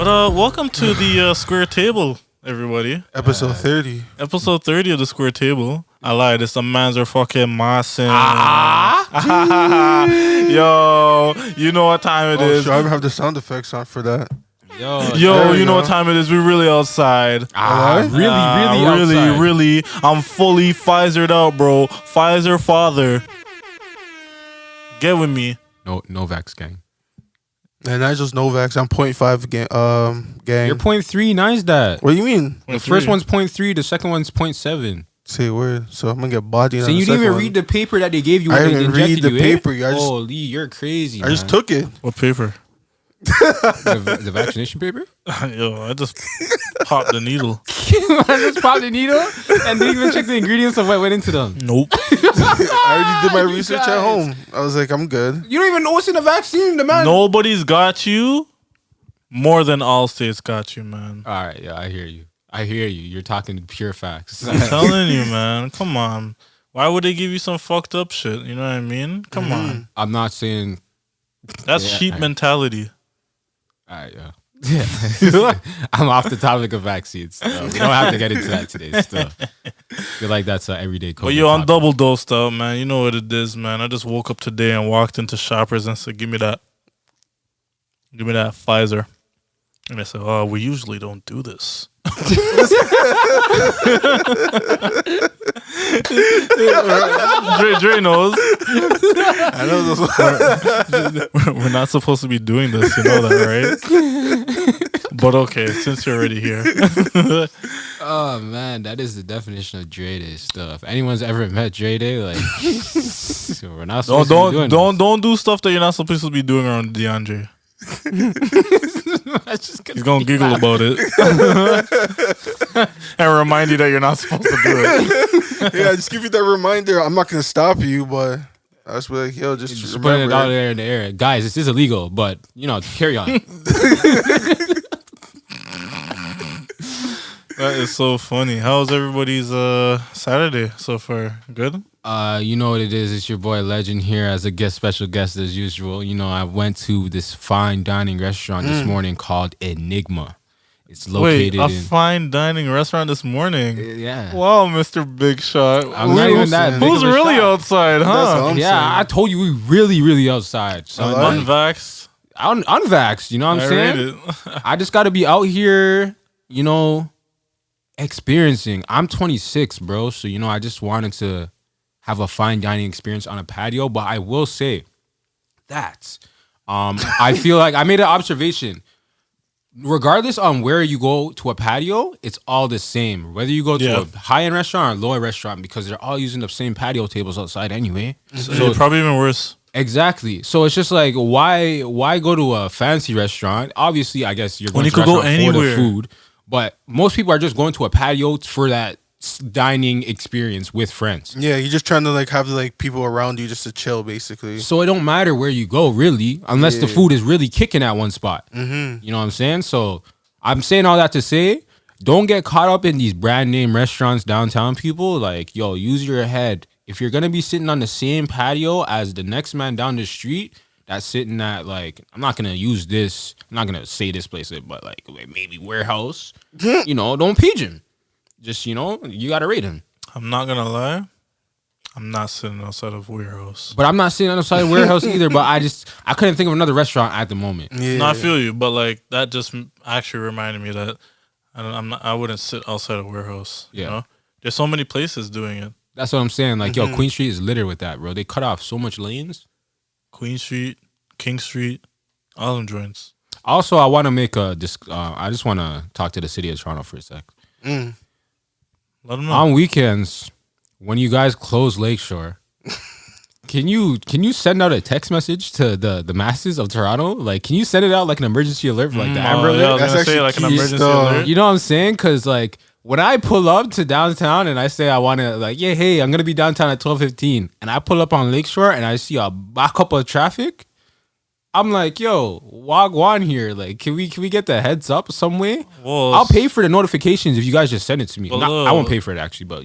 But welcome to the Square Table, everybody. Episode 30. Episode 30 of the Square Table. I lied. It's the man's are fucking Mossin. Yo, you know what time it is. Sure, I have the sound effects on for that. Yo, you know what time it is. We're really outside. Really. I'm fully Pfizered out, bro. Pfizer father. Get with me. No Vax gang. And Nigel's Novax. I'm 0.5 gang. You're 0.3. Nice that. What do you mean? The first one's 0.3. The second one's 0.7. Say a word. So I'm gonna get bodied. So on you the didn't even second read the paper that they gave you. I When didn't they read the injected you, paper. Holy, you're crazy. I just took it. What paper? the vaccination paper. Yo, I just popped the needle. I just popped the needle and didn't even check the ingredients of what went into them. Nope. I already did my research at home. I was like, I'm good. You don't even know what's in the vaccine, the man. Nobody's got you more than Allstate's got you, man. All right, yeah, I hear you. You're talking pure facts. I'm telling you, man. Come on. Why would they give you some fucked up shit? You know what I mean? Come on. I'm not saying that's sheep mentality. All right, yeah. I'm off the topic of vaccines. So we don't have to get into that today. Still, I feel like that's an everyday COVID. But yo, I'm double dosed out, man. You know what it is, man. I just woke up today and walked into Shoppers and said, "Give me that Pfizer." And I said, "Oh, we usually don't do this." Dre knows. I know those. We're not supposed to be doing this, you know that, right? But okay, since you're already here. Oh man, that is the definition of Dreday stuff. If anyone's ever met Dreday, like we're not supposed to be doing don't do stuff that you're not supposed to be doing around DeAndre. He's gonna giggle about it and remind you that you're not supposed to do it. Yeah, just give you that reminder. I'm not gonna stop you, but I was like, yo, just put it out there in the air, guys. This is illegal, but carry on. That is so funny. How's everybody's Saturday so far? Good? You know what it is. It's your boy Legend here as a special guest as usual. I went to this fine dining restaurant this morning called Enigma. It's located in fine dining restaurant this morning. Yeah. Wow, Mr. Big Shot. I'm not even that big Who's of a really shot. outside, huh? Yeah, I told you we really outside. So Unvaxxed. Unvaxxed, you know what I'm saying? I just got to be out here, experiencing. I'm 26, bro. So, I just wanted to have a fine dining experience on a patio. But I will say that I feel like I made an observation. Regardless on where you go to a patio, it's all the same. Whether you go to a high-end restaurant or a low restaurant, because they're all using the same patio tables outside anyway. So probably even worse. Exactly. So it's just like, why go to a fancy restaurant? Obviously, I guess you're going to a go restaurant anywhere for the food. But most people are just going to a patio for that dining experience with friends. Yeah, you're just trying to have people around you just to chill, basically. So it don't matter where you go, really, unless the food is really kicking at one spot. Mm-hmm. You know what I'm saying? So I'm saying all that to say, don't get caught up in these brand name restaurants downtown, people. Use your head. If you're going to be sitting on the same patio as the next man down the street that's sitting at, I'm not going to use this. I'm not going to say this place, but maybe warehouse. Don't page him. Just, you got to rate him. I'm not going to lie. I'm not sitting outside of warehouse. But I'm not sitting outside of warehouse either, but I couldn't think of another restaurant at the moment. Yeah. No, I feel you, but that just actually reminded me that I wouldn't sit outside of warehouse. Yeah. You know? There's so many places doing it. That's what I'm saying. Queen Street is littered with that, bro. They cut off so much lanes. Queen Street, King Street, all them joints. Also, I want to make I just want to talk to the city of Toronto for a sec. Let them know. On weekends, when you guys close Lakeshore, can you send out a text message to the masses of Toronto? Can you send it out like an emergency alert for the Amber Alert? Yeah, I was going to say an emergency alert. You know what I'm saying? Because when I pull up to downtown and I say I want to hey, I'm going to be downtown at 12:15, and I pull up on Lakeshore and I see a backup of traffic, I'm like, yo, wagwan here. Can we get the heads up some way? Well, I'll pay for the notifications if you guys just send it to me. Well, I won't pay for it actually, but I'll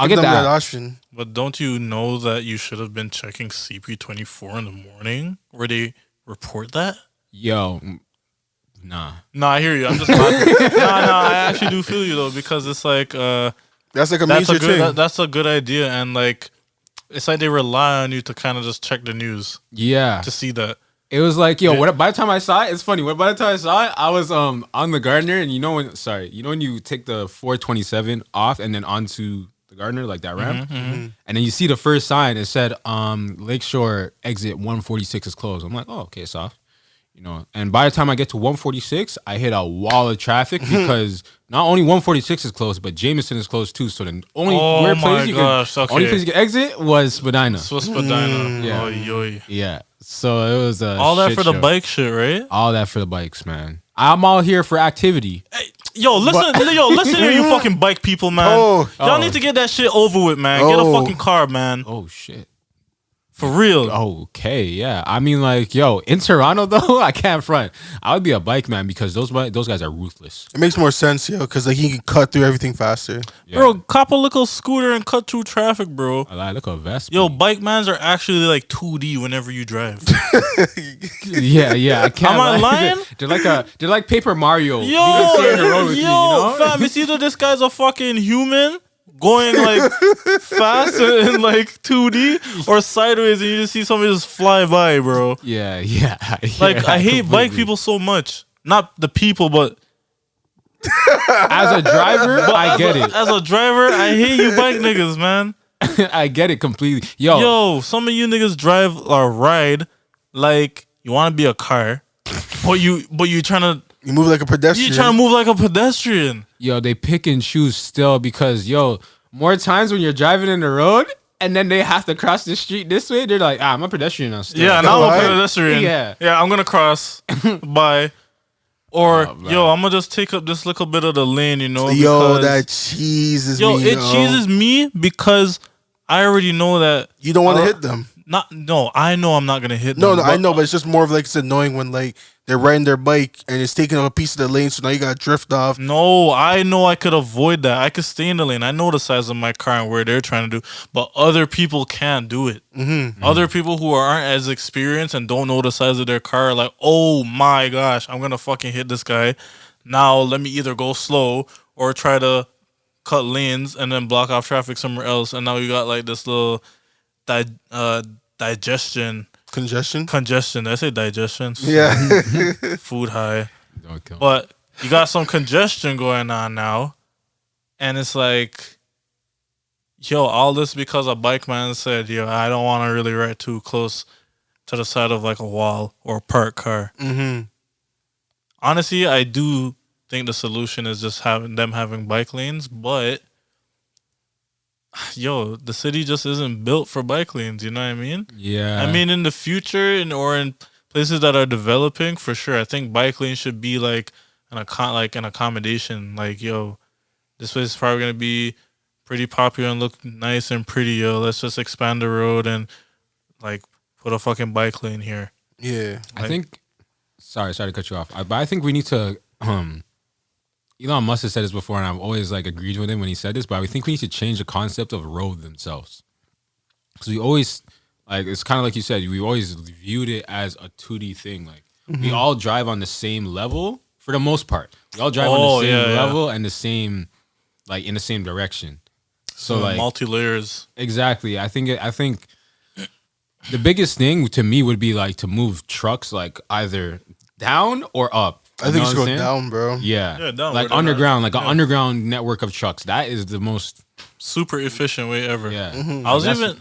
give them that option. But don't you know that you should have been checking CP24 in the morning where they report that? Yo, Nah. No, I hear you. I'm just laughing. No, I actually do feel you though, because it's like That's like a that's major a good thing. that's a good idea, and like it's like they rely on you to kind of just check the news Yeah. to see that. It was like, yo, what? By the time I saw it, it's funny. By the time I saw it, I was on the Gardner, and you know when you take the 427 off and then onto the Gardner, like that ramp, and then you see the first sign. It said, Lakeshore exit 146 is closed. I'm like, oh, okay, it's off. You know, and by the time I get to 146, I hit a wall of traffic because not only 146 is closed, but Jameson is closed too. So the only Oh my place gosh, okay. only place you could exit was Spadina. Swiss Spadina. Yeah. Oy. Yeah. So it was a All that shit for the show. bike shit, right? All that for the bikes, man. I'm all here for activity. Hey, listen here, you fucking bike people, man. Y'all need to get that shit over with, man. Get a fucking car, man. Oh shit. For real. Okay, yeah. I mean, like, yo, in Toronto though, I can't front. I would be a bike man because those guys are ruthless. It makes more sense, yo, because like he can cut through everything faster. Yeah. Bro, cop a little scooter and cut through traffic, bro. I like, look at Vespa. Yo, bike mans are actually like 2D whenever you drive. yeah. I can't. Am I lie. lying? They're like Paper Mario. Yo, You can stay on the road with you know? fam, it's either this guy's a fucking human going like faster in like 2D or sideways and you just see somebody just fly by, bro. Yeah. Like, I hate completely. bike people so much. Not the people, but As a driver, I get it. as a driver, I hate you bike niggas, man. I get it completely. Yo, Yo, some of you niggas drive or ride like you want to be a car, but you trying to You move like a pedestrian. you trying to move like a pedestrian. they pick and choose still because more times when you're driving in the road and then they have to cross the street this way, they're like, I'm a pedestrian now. Still. Yeah, now I'm right? a pedestrian. Yeah. I'm gonna cross. Bye. Or Oh, man. yo, I'm gonna just take up this little bit of the lane, you know. Yo, because- that cheeses yo, me. it cheeses me because I already know that You don't want to hit them. I know I'm not gonna hit No, them. I know, but it's just more of like it's annoying when like they're riding their bike and it's taking up a piece of the lane, so now you gotta drift off. No, I know I could avoid that. I could stay in the lane. I know the size of my car and where they're trying to do, but other people can't do it. Other people who aren't as experienced and don't know the size of their car are like, oh my gosh, I'm gonna fucking hit this guy. Now let me either go slow or try to cut lanes and then block off traffic somewhere else. And now you got like this little congestion. Did I say digestion? Yeah. Food high. Don't kill me. But you got some congestion going on now. And it's like, yo, all this because a bike man said, yo, I don't want to really ride too close to the side of like a wall or a parked car. Honestly, I do think the solution is just having bike lanes, but yo, the city just isn't built for bike lanes, you know what I mean? Yeah. I mean, in the future, or in places that are developing, for sure, I think bike lanes should be like an accommodation. Like, yo, this place is probably gonna be pretty popular and look nice and pretty. Yo, let's just expand the road and like put a fucking bike lane here. Yeah. I think. Sorry to cut you off. But I think we need to. Elon Musk has said this before, and I've always like agreed with him when he said this. But I think we need to change the concept of road themselves, because we always it's kind of like you said. We always viewed it as a 2D thing. Like we all drive on the same level for the most part. We all drive on the same level and the same in the same direction. So like multi layers. Exactly. I think the biggest thing to me would be like to move trucks like either down or up. I think know you should what go I'm saying? down, bro. Yeah, down, like where they're underground, not- like an underground network of trucks. That is the most. Super efficient way ever. Yeah,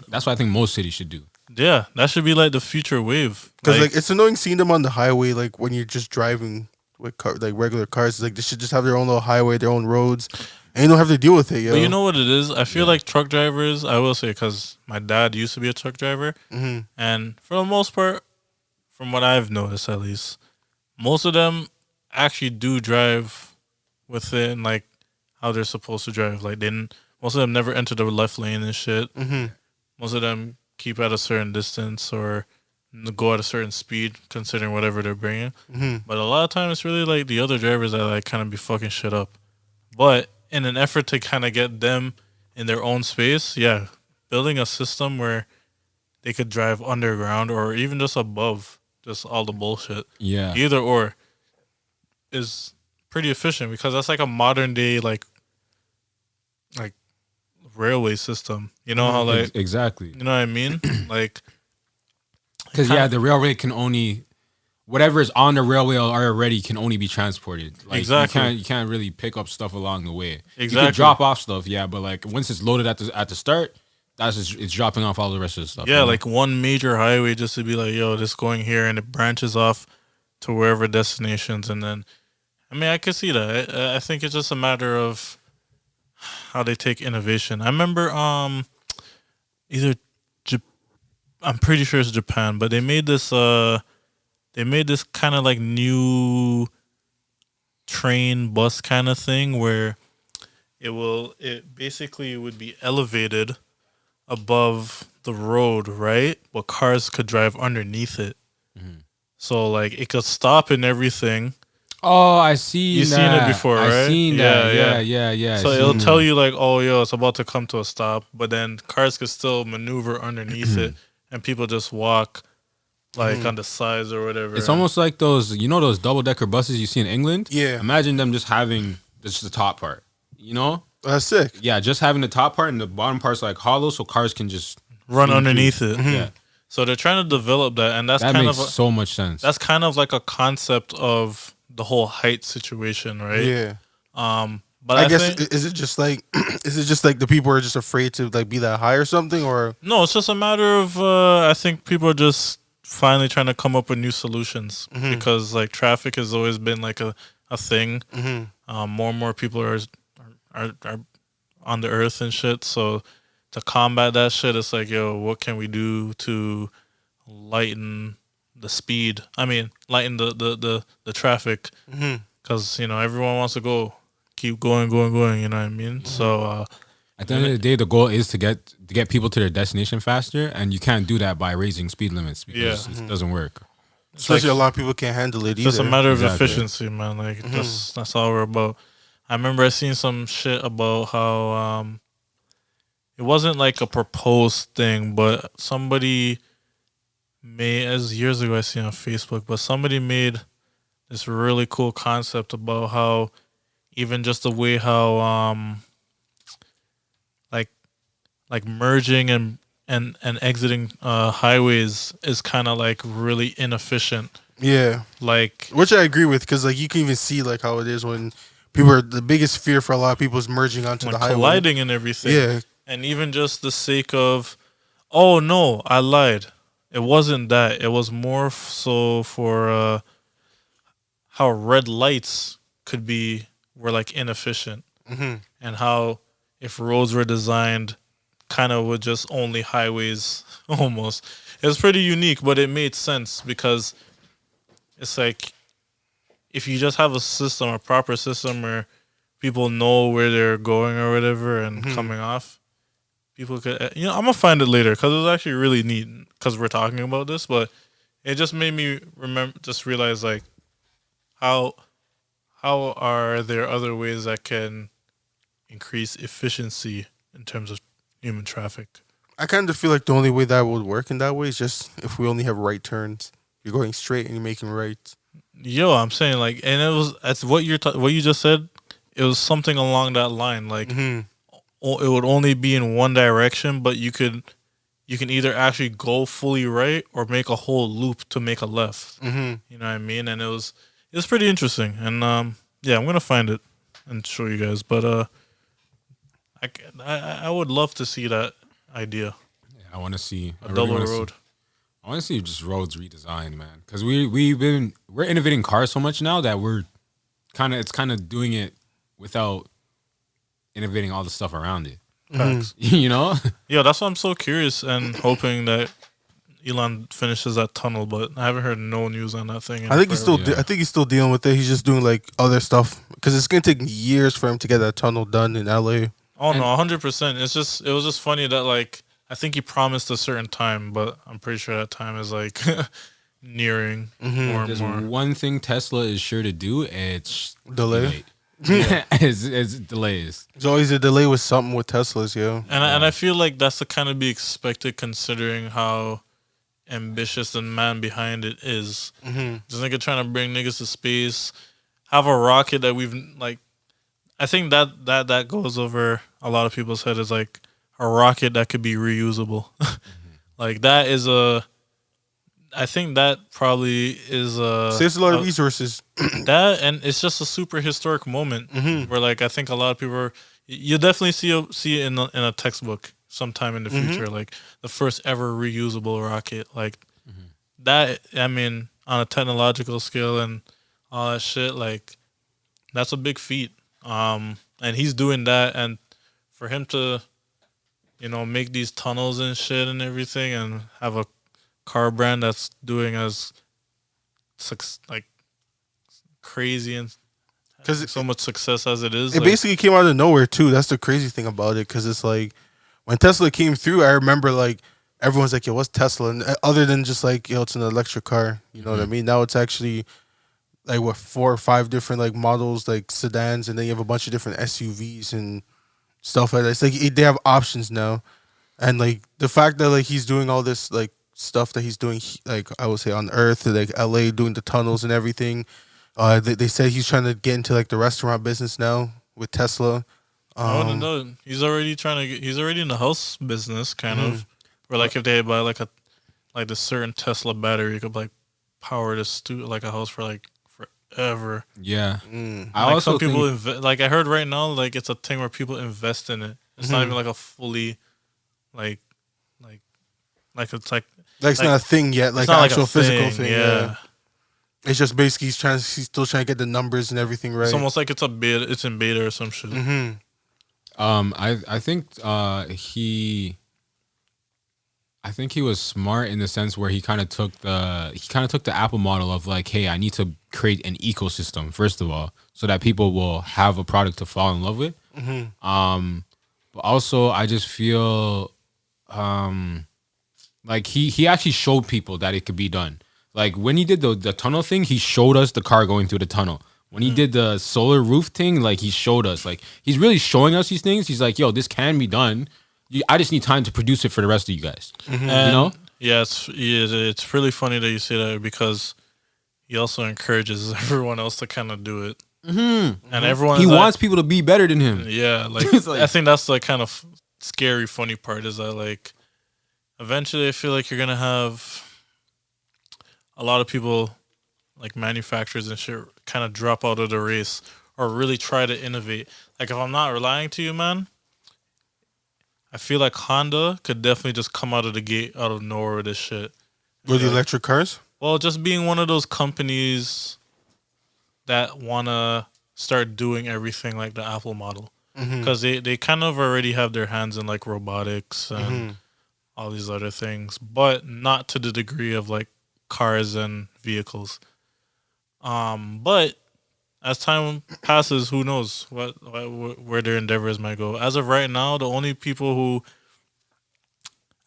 that's what I think most cities should do. Yeah, that should be like the future wave. Because like it's annoying seeing them on the highway, like when you're just driving with like regular cars. Like they should just have their own little highway, their own roads, and you don't have to deal with it, yo. But you know what it is? I feel like truck drivers, I will say, because my dad used to be a truck driver, and for the most part, from what I've noticed at least, most of them actually do drive within like how they're supposed to drive. Like most of them never enter the left lane and shit. Most of them keep at a certain distance or go at a certain speed, considering whatever they're bringing. But a lot of times, it's really like the other drivers that like kind of be fucking shit up. But in an effort to kind of get them in their own space, building a system where they could drive underground or even just above just all the bullshit. Yeah, Either or. is pretty efficient because that's like a modern day like railway system. You know how like exactly. you know what I mean? Like Because the railway can only whatever is on the railway already can only be transported. Like exactly. you can't really pick up stuff along the way. Exactly. You can drop off stuff, yeah, but like once it's loaded at the start, it's dropping off all the rest of the stuff. Yeah, like one major highway just to be like, yo, this going here, and it branches off to wherever destinations, and then, I mean, I could see that. I think it's just a matter of how they take innovation. I remember, either I'm pretty sure it's Japan, but they made this kind of like new train bus kind of thing where it basically would be elevated above the road, right? But cars could drive underneath it. So like it could stop and everything. Oh, I see. You've seen it before, right? I seen that. Yeah. So it'll tell you like, oh, yo, it's about to come to a stop, but then cars could still maneuver underneath it, and people just walk like on the sides or whatever. It's almost like those double decker buses you see in England. Yeah. Imagine them just having just the top part. You know. That's sick. Yeah, just having the top part and the bottom part's like hollow, so cars can just run underneath it. Yeah. So they're trying to develop that, and that makes so much sense. That's kind of like a concept of the whole height situation, right? Yeah. But I guess is it just like the people are just afraid to like be that high or something, or no? It's just a matter of I think people are just finally trying to come up with new solutions because like traffic has always been like a thing. More and more people are on the earth and shit, so to combat that shit, it's like, yo, what can we do to lighten the speed? I mean, lighten the traffic, because everyone wants to keep going. You know what I mean? So at the end of the day, the goal is to get people to their destination faster, and you can't do that by raising speed limits because it doesn't work. Especially a lot of people can't handle it either. It's just a matter of efficiency, man. Like that's all we're about. I remember I seen some shit about how it wasn't like a proposed thing, but somebody made, as years ago I seen on Facebook, but somebody made this really cool concept about how even just the way how like merging and exiting highways is kind of like really inefficient. Yeah, like which I agree with, because like you can even see like how it is when people are, the biggest fear for a lot of people is merging onto the highway, colliding and everything. Yeah. And even just the sake of, oh no, I lied. It wasn't that. It was more so for how red lights were like inefficient, and how if roads were designed kind of with just only highways almost. It was pretty unique, but it made sense because it's like if you just have a proper system where people know where they're going or whatever and coming off, people could, I'm gonna find it later because it was actually really neat because we're talking about this, but it just made me realize like how are there other ways that can increase efficiency in terms of human traffic. I kind of feel like the only way that would work in that way is just if we only have right turns. You're going straight and you're making right. Yo, I'm saying like, and that's what what you just said. It was something along that line. Like, it would only be in one direction, but you can either actually go fully right or make a whole loop to make a left. You know what I mean? And it was pretty interesting. And yeah, I'm gonna find it and show you guys. But I would love to see that idea. Yeah, I want to see a double road. I want to see just roads redesigned, man. Because we're innovating cars so much now that it's kind of doing it without innovating all the stuff around it. Facts. You know? Yeah, that's why I'm so curious and hoping that Elon finishes that tunnel, but I haven't heard no news on that thing. I think he's still dealing with it. He's just doing like other stuff because it's gonna take years for him to get that tunnel done in LA. Oh no, 100%. It was just funny that like I think he promised a certain time, but I'm pretty sure that time is like nearing more and more. One thing Tesla is sure to do, it's delay. Yeah. it's delays. There's always a delay with something with Teslas, yo. And I feel like that's to kind of be expected considering how ambitious the man behind it is. This nigga trying to bring niggas to space, have a rocket that we've like. I think that goes over a lot of people's head is like a rocket that could be reusable. Like that is a. I think that probably is Saves a lot of resources. that, and it's just a super historic moment where like I think a lot of people are, you definitely see it in a textbook sometime in the future, like the first ever reusable rocket, like that. I mean, on a technological scale and all that shit, like that's a big feat. And he's doing that, and for him to, make these tunnels and shit and everything, and have a car brand that's doing as like crazy and because so much success as it is. It basically came out of nowhere too. That's the crazy thing about it. Because it's like when Tesla came through, I remember like everyone's like, "Yo, what's Tesla?" And other than just like, "Yo, it's an electric car." You know what I mean? Now it's actually like 4 or 5 different like models, like sedans, and then you have a bunch of different SUVs and stuff like that. It's like they have options now, and like the fact that like he's doing all this like stuff that he's doing, like I would say on Earth, like LA, doing the tunnels and everything. They said he's trying to get into like the restaurant business now with Tesla. I want to know he's already he's already in the house business kind of, where like if they buy like the certain Tesla battery, you could like power this like a house for like forever. Yeah, I like also some people like I heard right now like it's a thing where people invest in it. It's not even like a fully like it's like it's not a thing yet, like an actual physical thing. Yeah. It's just basically he's still trying to get the numbers and everything right. It's almost like it's in beta or some shit. I think he was smart in the sense where he kind of took the Apple model of like, hey, I need to create an ecosystem first of all, so that people will have a product to fall in love with. But also I just feel like he actually showed people that it could be done. Like when he did the tunnel thing, he showed us the car going through the tunnel. When he did the solar roof thing, like he showed us, like he's really showing us these things. He's like, yo, this can be done. I just need time to produce it for the rest of you guys. You know? Yeah, it's really funny that you say that because he also encourages everyone else to kind of do it. And everyone, he wants people to be better than him. Yeah, like, I think that's the kind of scary, funny part is that like eventually I feel like you're gonna have a lot of people like manufacturers and shit kind of drop out of the race or really try to innovate. Like if I'm not relying to you, man, I feel like Honda could definitely just come out of the gate out of nowhere with this shit. With the electric cars? Well, just being one of those companies that want to start doing everything like the Apple model. Because they kind of already have their hands in like robotics and all these other things, but not to the degree of like cars and vehicles. But as time passes, who knows where their endeavors might go. As of right now, the only people who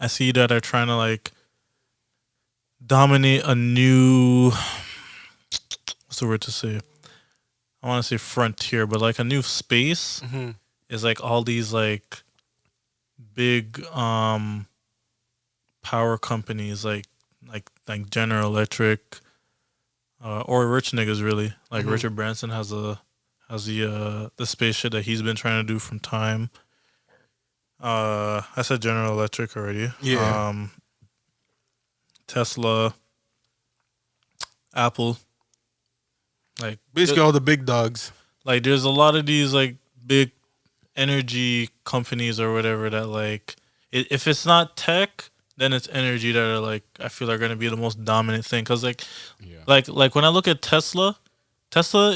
I see that are trying to like dominate a new, what's the word to say? I want to say frontier, but like a new space is like all these like big power companies like General Electric. Or rich niggas really like Richard Branson has the space shit that he's been trying to do from time. I said General Electric already. Yeah. Tesla, Apple, like basically all the big dogs. Like there's a lot of these like big energy companies or whatever that like if it's not tech, then it's energy that are like I feel are going to be the most dominant thing. Because like when I look at Tesla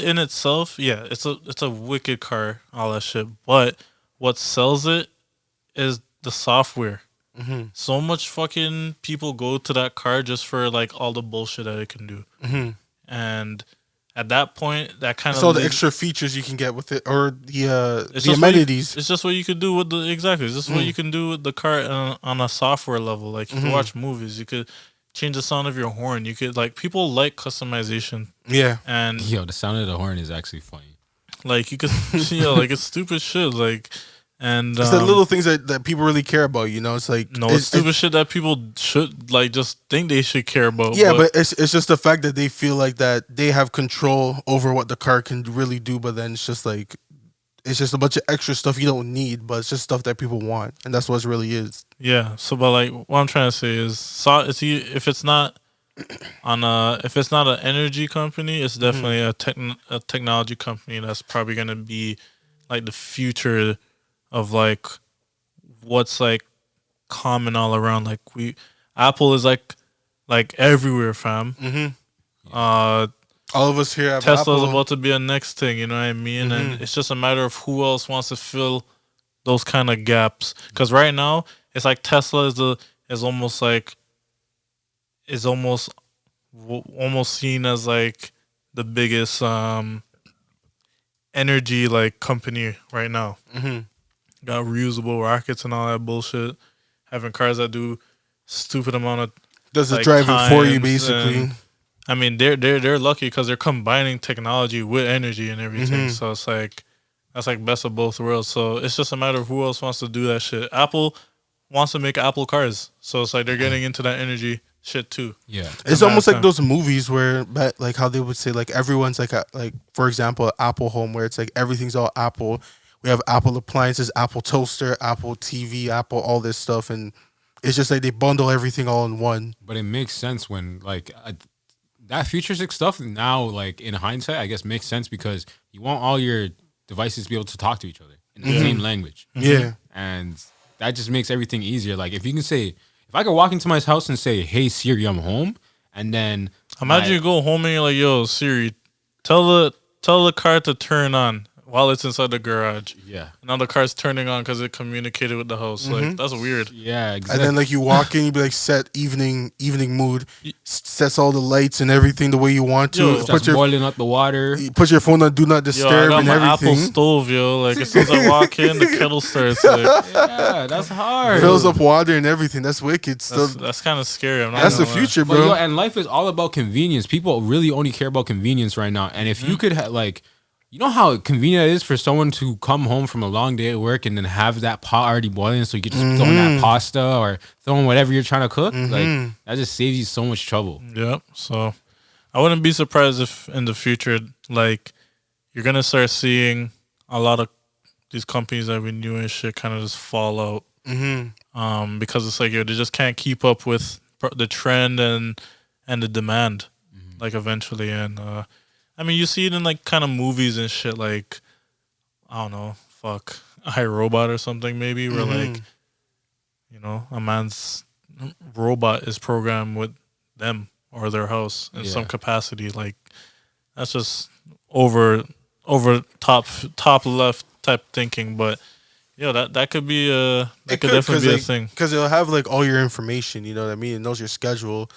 in itself, yeah, it's a wicked car, all that shit. But what sells it is the software. So much fucking people go to that car just for like all the bullshit that it can do. And at that point, that kind of all the extra features you can get with it, or the amenities. It's just what you could do with It's just what you can do with the car on a software level. Like you can watch movies, you could change the sound of your horn. You could like people like customization. Yeah, and the sound of the horn is actually funny. Like you could, like it's stupid shit. Like And it's the little things that people really care about. It's like it's stupid shit that people should like just think they should care about. Yeah, but it's just the fact that they feel like that they have control over what the car can really do. But then it's just like it's just a bunch of extra stuff you don't need, but it's just stuff that people want, and that's what it really is. Yeah. So, but like what I'm trying to say is, if it's not if it's not an energy company, it's definitely a technology company that's probably gonna be like the future of like what's like common all around. Like Apple is like everywhere, fam. All of us here have Tesla's Apple. about to be a next thing, you know what I mean? And it's just a matter of who else wants to fill those kind of gaps. Because right now, it's like Tesla is almost seen as like the biggest energy like company right now. Got reusable rockets and all that bullshit. Having cars that do stupid amount of Does the like, driving for you, times basically. and- I mean, they're lucky because they're combining technology with energy and everything. So it's like that's like best of both worlds. So it's just a matter of who else wants to do that shit. Apple wants to make Apple cars, so it's like they're getting into that energy shit too. Yeah, It's almost like those movies where, like how they would say, like everyone's like for example, Apple Home, where it's like everything's all Apple. We have Apple appliances, Apple toaster, Apple TV, Apple all this stuff, and it's just like they bundle everything all in one. but it makes sense when like that futuristic stuff now, like in hindsight, I guess makes sense because you want all your devices to be able to talk to each other in the same language. Yeah. And that just makes everything easier. Like if you can say, if I could walk into my house and say, "Hey Siri, I'm home," and then Imagine you go home and you're like, "Yo, Siri, tell the car to turn on." While it's inside the garage. Yeah. Now the car's turning on because it communicated with the house. Like, that's weird. Yeah, exactly. And then like you walk in, you be like set evening mood, sets all the lights and everything the way you want to. Yo, Starts boiling up the water. Put your phone on do not Yo, I disturb got and my everything. Apple stove, yo. Like, as soon as I walk in, the kettle starts. Like, Yeah, that's hard. Fills up water and everything. That's wicked. Still, that's kind of scary. I'm not that's the gonna lie. future, But bro. yo, and life is all about convenience. People really only care about convenience right now. And if you could like, you know how convenient it is for someone to come home from a long day at work and then have that pot already boiling, so you could just throw in that pasta or throw in whatever you're trying to cook. Like that just saves you so much trouble. Yep. So I wouldn't be surprised if in the future, like, you're gonna start seeing a lot of these companies that we knew and shit kind of just fall out. Because it's like, yo, they just can't keep up with the trend and the demand, like eventually. And I mean, you see it in like kind of movies and shit, like, I don't know, iRobot or something maybe, where like, you know, a man's robot is programmed with them or their house in some capacity. Like, that's just over top left type thinking. But yo, that could be that could definitely be a thing. Because it'll have like all your information. You know what I mean? It knows your schedule.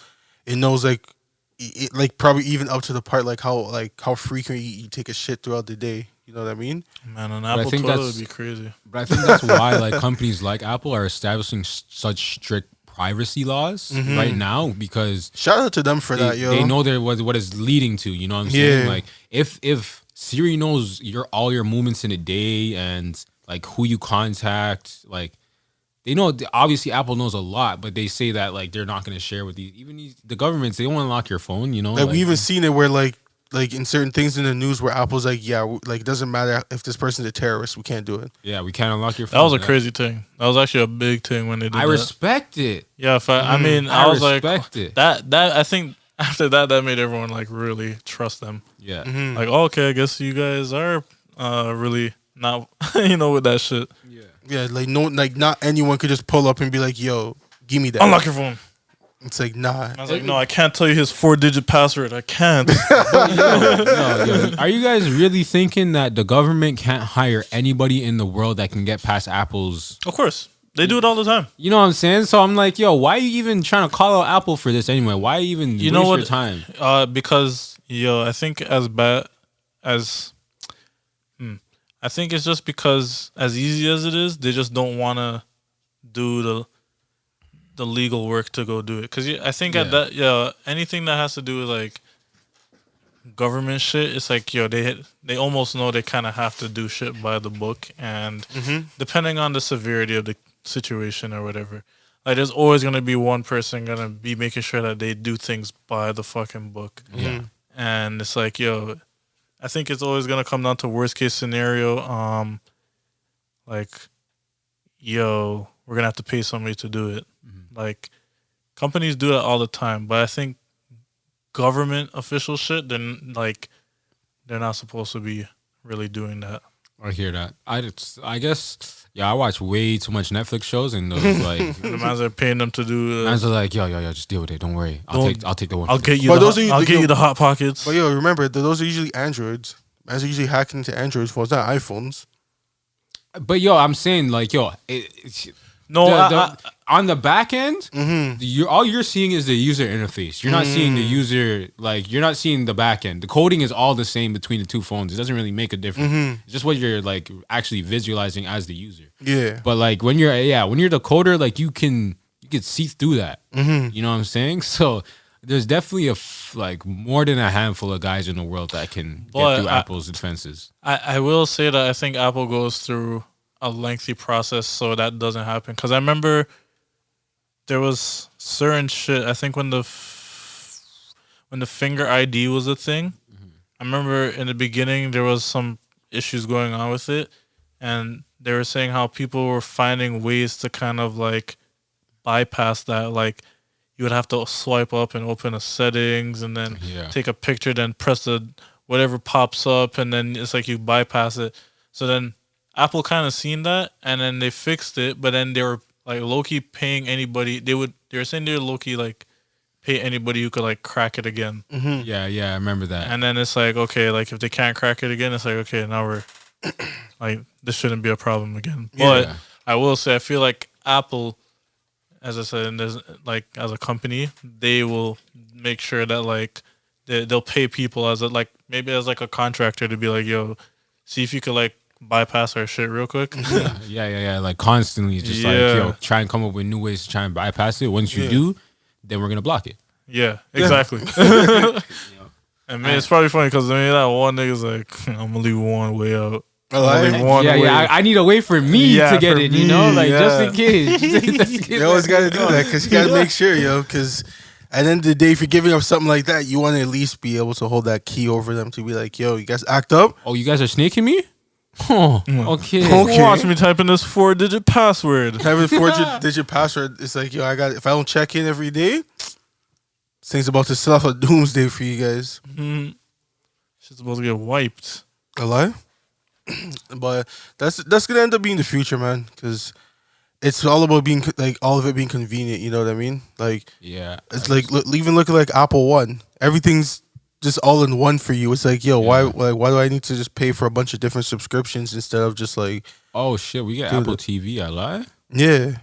It knows like probably even up to the part like how frequent you take a shit throughout the day. You know what I mean? Man, an I Apple think toilet that's- would be crazy. But I think that's why like companies like Apple are establishing such strict privacy laws right now, because Shout out to them for that, yo. they know what it's leading to. You know what I'm saying? Yeah. Like if Siri knows all your movements in a day and like who you contact, like they know. Obviously, Apple knows a lot, but they say that like they're not going to share with the governments. They don't want to lock your phone. You know, Like we even seen it where like in certain things in the news where Apple's like, yeah, like it doesn't matter if this person's a terrorist, we can't do it. yeah, we can't unlock your phone. That was a crazy thing. That was actually a big thing when they did I that. respect it. Yeah, I mean, I was like, respect it. that I think after that made everyone like really trust them. Yeah. Like, oh, okay, I guess you guys are really not, you know, with that shit. Yeah, like no, like not anyone could just pull up and be like, yo, give me that. Unlock your phone. It's like, nah. I was like, no, I can't tell you his 4-digit password. I can't. Yo, are you guys really thinking that the government can't hire anybody in the world that can get past Apple's? Of course, they do it all the time. You know what I'm saying? So I'm like, yo, why are you even trying to call out Apple for this anyway? Why even You waste know what? your time? Because I think as bad as, I think it's just because as easy as it is, they just don't want to do the legal work to go do it. Because I think at that, anything that has to do with like government shit, it's like, yo, they almost know they kind of have to do shit by the book, and depending on the severity of the situation or whatever, like there's always gonna be one person gonna be making sure that they do things by the fucking book. Yeah. And it's like, yo, I think it's always gonna come down to worst case scenario. Like, yo, we're gonna have to pay somebody to do it. Like, companies do that all the time, but I think government official shit, then like they're not supposed to be really doing that. I hear that. I guess I watch way too much Netflix shows, and those like The man's are paying them to do. man's are like, yo, just deal with it. Don't worry. I'll take the one. I'll get you. But those are I'll get you the hot pockets. But yo, remember, those are usually Androids. Man's are usually hacking into Android phones, not iPhones. But yo, I'm saying like, yo, No, on the back end, all you're seeing is the user interface. You're not seeing the user, like, you're not seeing the back end. The coding is all the same between the two phones. It doesn't really make a difference. It's just what you're like actually visualizing as the user. Yeah. But like when you're the coder, like you can see through that. You know what I'm saying? So there's definitely like more than a handful of guys in the world that can get through Apple's defenses. I will say that I think Apple goes through a lengthy process so that doesn't happen. Because I remember there was certain shit. I think when the finger ID was a thing, I remember in the beginning there was some issues going on with it, and they were saying how people were finding ways to kind of like bypass that. Like you would have to swipe up and open a settings, and then take a picture, then press the whatever pops up, and then it's like you bypass it. So then Apple kind of seen that, and then they fixed it, but then they were like low-key paying anybody. They were saying they were low-key like pay anybody who could like crack it again. Yeah, I remember that. And then it's like, okay, like if they can't crack it again, it's like, okay, now we're like, this shouldn't be a problem again. But I will say, I feel like Apple, as I said, and there's like as a company, they will make sure that like they'll pay people as a like maybe as like a contractor to be like, yo, see if you could like bypass our shit real quick. Yeah. Like constantly, just like, yo, try and come up with new ways to try and bypass it. Once you do, then we're gonna block it. Yeah, exactly. And man, it's probably funny because that one nigga's like, I'm gonna leave one way out. I need a way for me to get it, you know, like just in case. You always got to do that because you got to make sure, yo, because at the end of the day, if you're giving up something like that, you want to at least be able to hold that key over them to be like, yo, you guys act up. Oh, you guys are snaking me? Oh, okay. Watch me type in this 4-digit password. Having 4-digit password, it's like, yo, if I don't check in every day, this thing's about to set off a doomsday for you guys. Shit's about to get wiped. A lie? But that's gonna end up being the future, man, because it's all about being like all of it being convenient. You know what I mean? Like, it's like even looking like Apple One. Everything's just all in one for you. It's like, yo, why do I need to just pay for a bunch of different subscriptions instead of just like, oh shit, we get Apple TV. I lie. Yeah.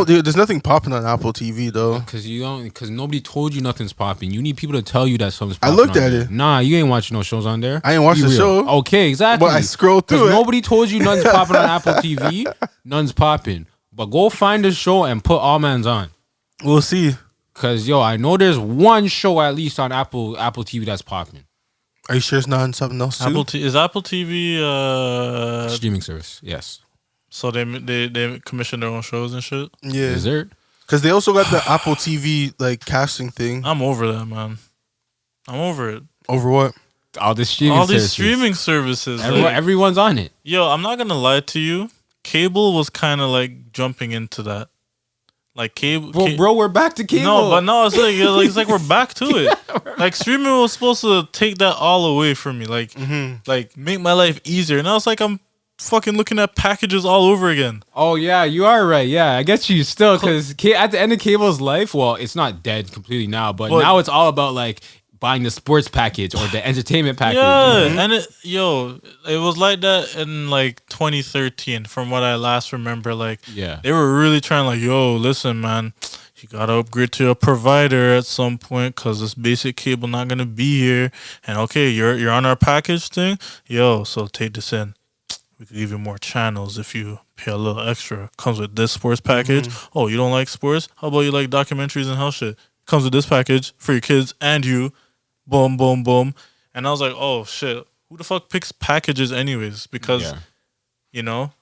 There's nothing popping on Apple TV though. Because nobody told you nothing's popping. You need people to tell you that something's popping. I looked at it. Nah, you ain't watching no shows on there. I ain't watched the show. Okay, exactly. But I scrolled through it. Nobody told you nothing's popping on Apple TV. None's popping. But go find a show and put All Man's on. We'll see. Cause yo, I know there's one show at least on Apple TV that's popping. Are you sure it's not on something else too? Is Apple TV streaming service? Yes. So they commission their own shows and shit? Yeah. Is there? Because they also got the Apple TV like casting thing. I'm over that, man. I'm over it. Over what? All these streaming services. Everyone's on it. Yo, I'm not gonna lie to you. Cable was kind of like jumping into that. Like cable, bro, we're back to cable. No, it's like we're back to it. Like streaming was supposed to take that all away from me. Like, like make my life easier. And I was like, I'm fucking looking at packages all over again. Oh yeah, you are right. Yeah, I get you still because at the end of cable's life, well, it's not dead completely now, but now it's all about like buying the sports package or the entertainment package. Yeah, and it was like that in like 2013 from what I last remember. Like, they were really trying like, yo, listen, man, you gotta upgrade to a provider at some point because this basic cable not gonna be here. And okay, you're on our package thing, yo, so take this in. We could give you more channels if you pay a little extra. Comes with this sports package. Oh, you don't like sports? How about you like documentaries and hell shit? Comes with this package for your kids and you. Boom, boom, boom. And I was like, oh shit, who the fuck picks packages anyways? Because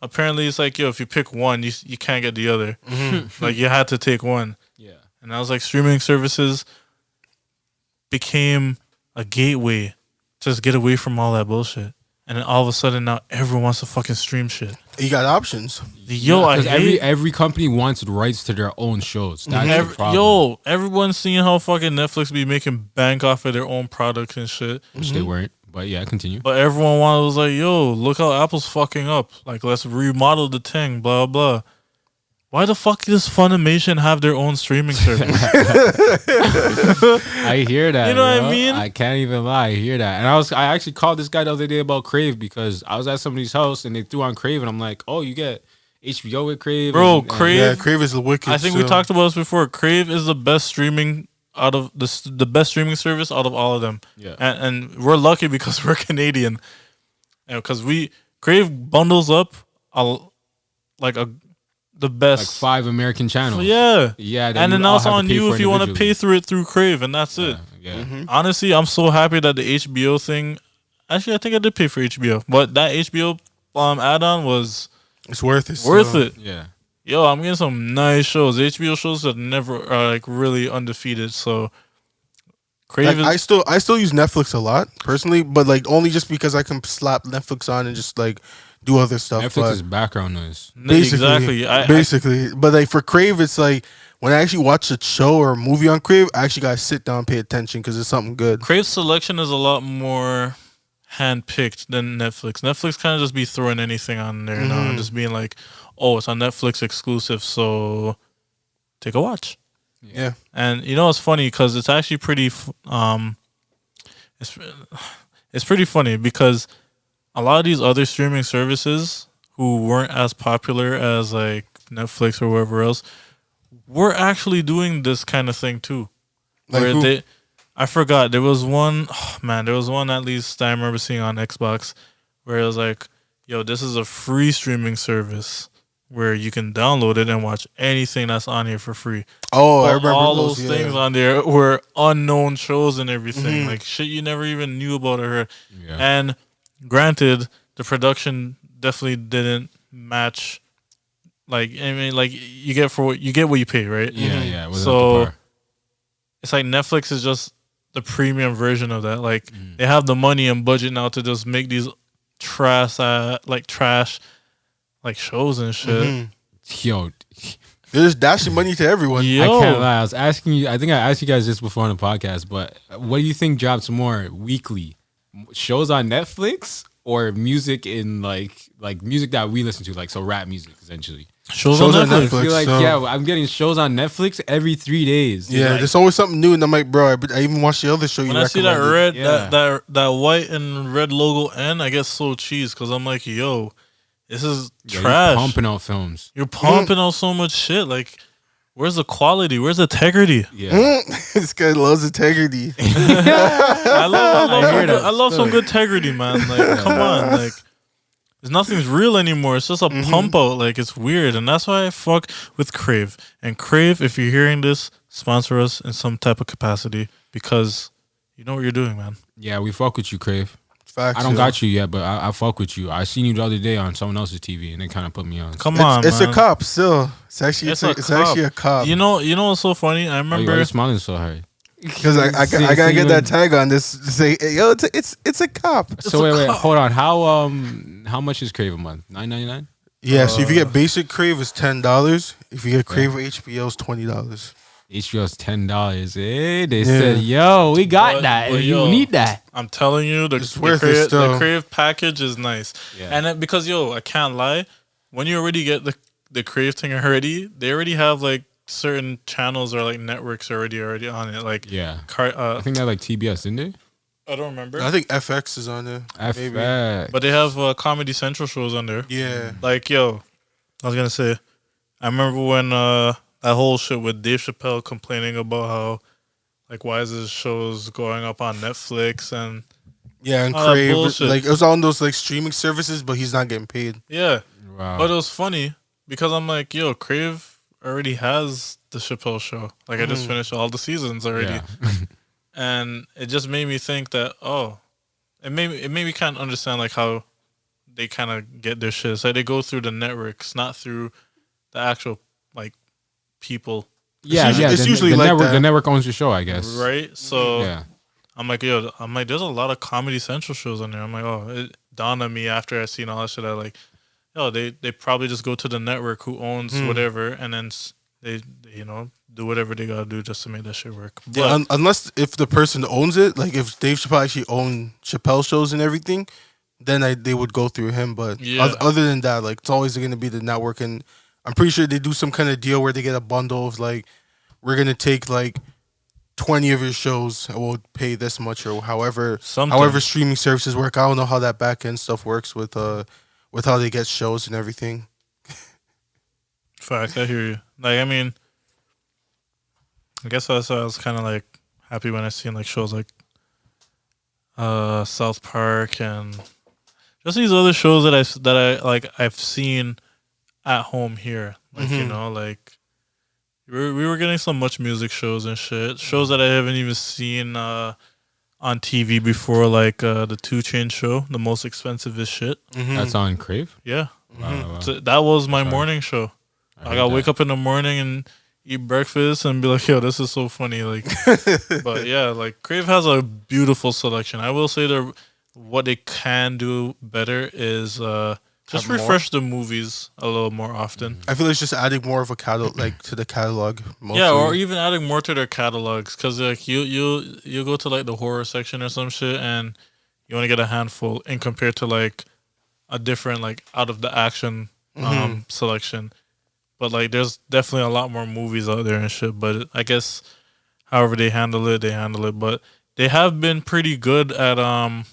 apparently it's like, yo, if you pick one, you can't get the other. Like you had to take one. Yeah. And I was like, streaming services became a gateway to just get away from all that bullshit. And then all of a sudden now everyone wants to fucking stream shit. You got options. Yo, I hate every company wants rights to their own shows. That's the problem. Yo, everyone's seeing how fucking Netflix be making bank off of their own products and shit. Which they weren't. But yeah, continue. But everyone was like, yo, look how Apple's fucking up. Like, let's remodel the thing, blah, blah. Why the fuck does Funimation have their own streaming service? I hear that. You know what bro. I mean? I can't even lie. I hear that. And I actually called this guy the other day about Crave because I was at somebody's house and they threw on Crave and I'm like, oh, you get HBO with Crave. Bro, Crave. Yeah, Crave is the wicked. I think we talked about this before. Crave is the best streaming out of the best streaming service out of all of them. Yeah. And we're lucky because we're Canadian. And because Crave bundles up the best. Like 5 American channels. Yeah. Yeah. And then now it's on you if you want to pay through it through Crave, and that's it. Yeah. Honestly, I'm so happy that the HBO thing. Actually, I think I did pay for HBO, but that HBO add-on was it's worth it. Worth it. Yeah. Yo, I'm getting some nice shows. HBO shows that never are like really undefeated. So Crave I still use Netflix a lot personally, but like only just because I can slap Netflix on and just like do other stuff. Netflix is background noise. Basically, Exactly. But like for Crave, it's like when I actually watch a show or a movie on Crave, I actually gotta sit down and pay attention because it's something good. Crave's selection is a lot more hand-picked than Netflix. Netflix kind of just be throwing anything on there now and just being like, oh, it's on Netflix exclusive, so take a watch. Yeah. And you know it's funny because it's actually pretty it's pretty funny because a lot of these other streaming services who weren't as popular as like Netflix or wherever else were actually doing this kind of thing too. Like where who? I forgot. There was one at least I remember seeing on Xbox where it was like, yo, this is a free streaming service where you can download it and watch anything that's on here for free. Oh, But I remember all those things yeah. on there were unknown shows and everything, Mhm. like shit you never even knew about or heard. Yeah. And granted, the production definitely didn't match. Like I mean, like you get what you pay, right? Yeah. It was So- up to par. It's like Netflix is just the premium version of that. Like they have the money and budget now to just make these trash like shows and shit. Mhm. Yo, They're just dashing money to everyone. Yo, I can't lie. I was asking you. I think I asked you guys this before on the podcast. But what do you think drops more weekly? Shows on Netflix or music in like music that we listen to, like so rap music essentially. shows Shows on on Netflix. Netflix. I feel like so- I'm getting shows on Netflix every 3 days. Yeah, Like, there's always something new, and I'm like, bro, I even watched the other show you When I see that recommended. red, Yeah. that white and red logo N, I get so cheesed because I'm like, yo, this is yeah, you're trash. pumping out films. You're pumping out so much shit. Like, where's the quality? Where's the integrity? Yeah, This guy loves integrity. I hear that love some good integrity, man. Like, come on, like. Nothing's real anymore. It's just a pump out. Like, it's weird. And that's why I fuck with Crave. And Crave, if you're hearing this, sponsor us in some type of capacity because you know what you're doing, man. yeah, we fuck with you, Crave. Facts, I don't yo. got you yet, but I fuck with you. I seen you the other day on someone else's TV, and it kind of put me on. Come on, It's man. a cop still. It's actually It's it's a actually a cop. You know what's so funny? I Why remember. you smiling so hard? Because I gotta get that tag on this to say, hey, yo, it's a cop. So wait, hold on. How much is Crave a month? $9.99. Yeah, so if you get basic Crave, it's $10. If you get Crave with HBO, it's $20. HBO's $10. Hey, they said, yo, we got But- that. but You yo, need that. I'm telling you, It's worth it still. the Crave package is nice. Yeah. And then, because, yo, I can't lie. When you already get the Crave thing already, they already have, like, certain channels or, like, networks already on it. Like, Yeah. I I think they're like TBS, didn't they? don't remember. I think FX is on there. Maybe. FX. But they have Comedy Central shows on there. Yeah. Like, yo, I was going to say, I remember when that whole shit with Dave Chappelle complaining about how, like, why is his shows going up on Netflix and, Yeah, and all that Crave. bullshit. Like, it was on those, like, streaming services, but he's not getting paid. yeah. Wow. But it was funny because I'm like, yo, Crave already has the Chappelle show. Like, I just finished all the seasons already. Yeah. And it just made me think that, oh, it made me kind of understand like how they kind of get their shit. It's like they go through the networks, not through the actual like people. Yeah, it's usually the like network. that. The network owns the show, I guess. Right. So Yeah. I'm like, there's a lot of Comedy Central shows on there. I'm like, oh, it dawned on me after I seen all that shit. I like, they probably just go to the network who owns whatever, and then they do whatever they gotta do just to make that shit work. But Yeah, unless if the person owns it, like if Dave Chappelle actually owned Chappelle shows and everything, then they would go through him. But other than that, like it's always going to be the network, and I'm pretty sure they do some kind of deal where they get a bundle of like, we're gonna take like 20 of your shows and we'll pay this much or however streaming services work. I don't know how that back end stuff works with how they get shows and everything. Fact, I hear you. Like, I mean, I guess I was kind of like happy when I seen like shows like South Park and just these other shows that I like I've seen at home here. Like like we were getting some Much Music shows and shit. Shows that I haven't even seen on TV before, like the 2 Chainz show, The Most Expensivest Shit. That's on Crave. Yeah, Wow. So that was my morning show. I gotta wake up in the morning and eat breakfast and be like, yo, this is so funny. Like, but yeah, like Crave has a beautiful selection. I will say that what they can do better is just refresh the movies a little more often. I feel like it's just adding more of a catalog, like to the catalog. Mostly. Yeah, or even adding more to their catalogs, because like you go to like the horror section or some shit and you only get a handful, in compared to like a different like out of the action selection. But like, there's definitely a lot more movies out there and shit. But I guess, however they handle it, they handle it. But they have been pretty good at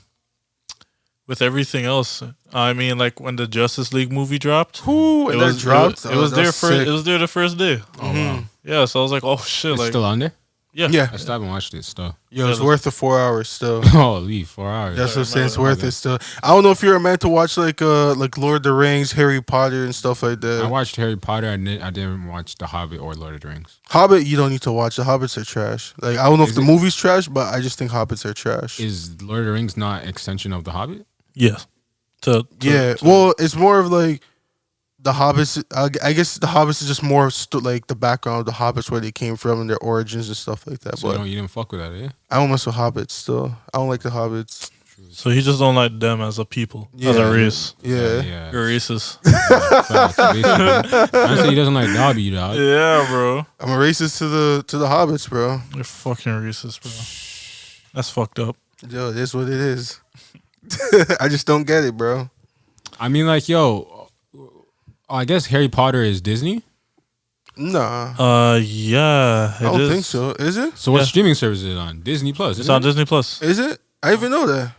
with everything else. I mean, like when the Justice League movie dropped, it was dropped. It was there first. It was there the first day. Oh wow. Yeah, so I was like, oh shit, It's like still on there. yeah. I still haven't watched it still. Yo, it's worth the 4 hours still. Oh, leave 4 hours. That's what I'm saying. It's worth it still. I don't know if you're a man to watch like Lord of the Rings, Harry Potter, and stuff like that. I watched Harry Potter. I didn't watch The Hobbit or Lord of the Rings. Hobbit, you don't need to watch. The Hobbits are trash. Like I don't know if the movie's trash, but I just think Hobbits are trash. Is Lord of the Rings not extension of The Hobbit? Yeah. Well, it's more of like the Hobbits. I guess the Hobbits is just more like the background of the Hobbits, where they came from and their origins and stuff like that. So but you didn't fuck with that, eh? I don't mess with Hobbits still. I don't like the Hobbits. So he just don't like them as a people, as a race. Yeah. You're racist. Facts, I say he doesn't like Dobby, dog. Yeah, bro. I'm a racist to the Hobbits, bro. You're fucking racist, bro. That's fucked up. Yo, it is what it is. I just don't get it, bro. I mean, like, yo, I guess Harry Potter is Disney. Nah. Yeah. I don't think so. Is it? So what streaming service is it on? Disney Plus. It's on Disney Plus. Is it? I even know that.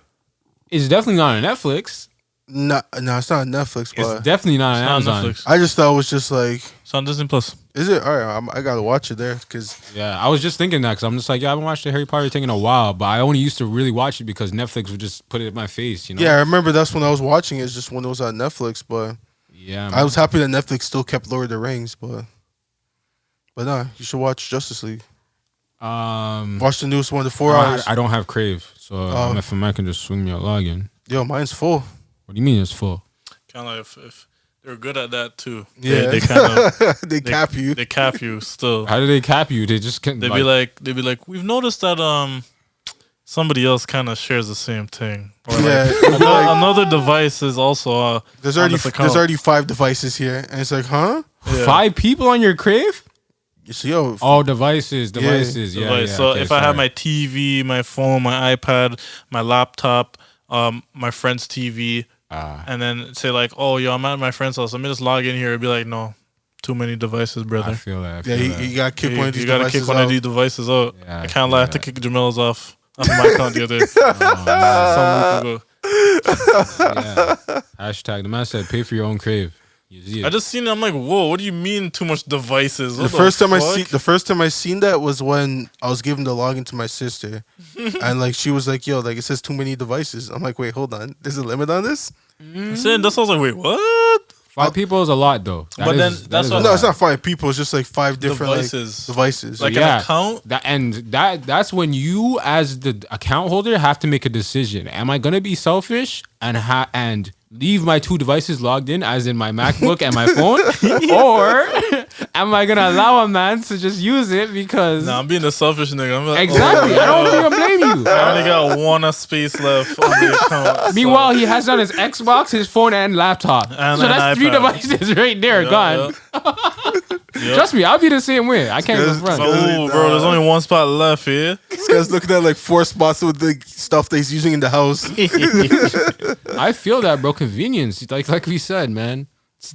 It's definitely not on Netflix. No, it's not on Netflix, but It's definitely not on Amazon. Netflix. I just thought it was just like, It's on Disney Plus. is it? All right, I gotta watch it there because Yeah, I was just thinking that because I'm just like, yeah, I haven't watched the Harry Potter thing in a while, but I only used to really watch it because Netflix would just put it in my face, you know? yeah, I remember that's when I was watching it. Just when it was on Netflix, but Yeah, I was happy that Netflix still kept Lord of the Rings, but nah, you should watch Justice League. Watch the newest one, the 4 hours. I don't have Crave, so if I can just swing me a login. Yo, mine's full. What do you mean it's full? Kind of like if they're good at that too. Yeah, They kind of they cap you. They cap you still. How do they cap you? They just can't. They'd be like, we've noticed that somebody else kind of shares the same thing. Or Yeah, like, another device is also there's on this account. already 5 devices here, and it's like, huh? Yeah. 5 people on your Crave? So, yo, Oh, devices. Yeah. Device. Yeah. So okay, if I have my TV, my phone, my iPad, my laptop, my friend's TV, and then say like, oh, yo, I'm at my friend's house. Let me just log in here. It'd be like, no, too many devices, brother. I feel that. you gotta kick one of these. You gotta kick one of these devices out. Yeah, I can't lie. I have to kick Jamel's off my account the other day. Some week ago. Yeah. Hashtag the man said, pay for your own Crave. You see it. I just seen it. I'm like, whoa, what do you mean too much devices? What The first time I seen that was when I was giving the login to my sister, and like she was like, "Yo, like it says too many devices." I'm like, "Wait, hold on. There's a limit on this?" Saying this, I was like, wait, what? 5 people is a lot though. But then that's what- No, it's not 5 people. It's just like 5 different Devices. devices. Like Yeah. an account. That's when you as the account holder have to make a decision. Am I gonna be selfish and leave my 2 devices logged in, as in my MacBook and my phone, or am I gonna allow a man to just use it because? Nah, I'm being a selfish nigga. I'm like, Exactly. I don't even blame you. I only got 1 space left on the account. Meanwhile, he has on his Xbox, his phone, and laptop. And so an that's 3 iPad. devices right there, gone. Trust me, I'll be the same way. I can't go front. Oh, bro, there's only 1 spot left here. This guy's looking at like 4 spots with the stuff that he's using in the house. I feel that, bro. Convenience, like we said, man.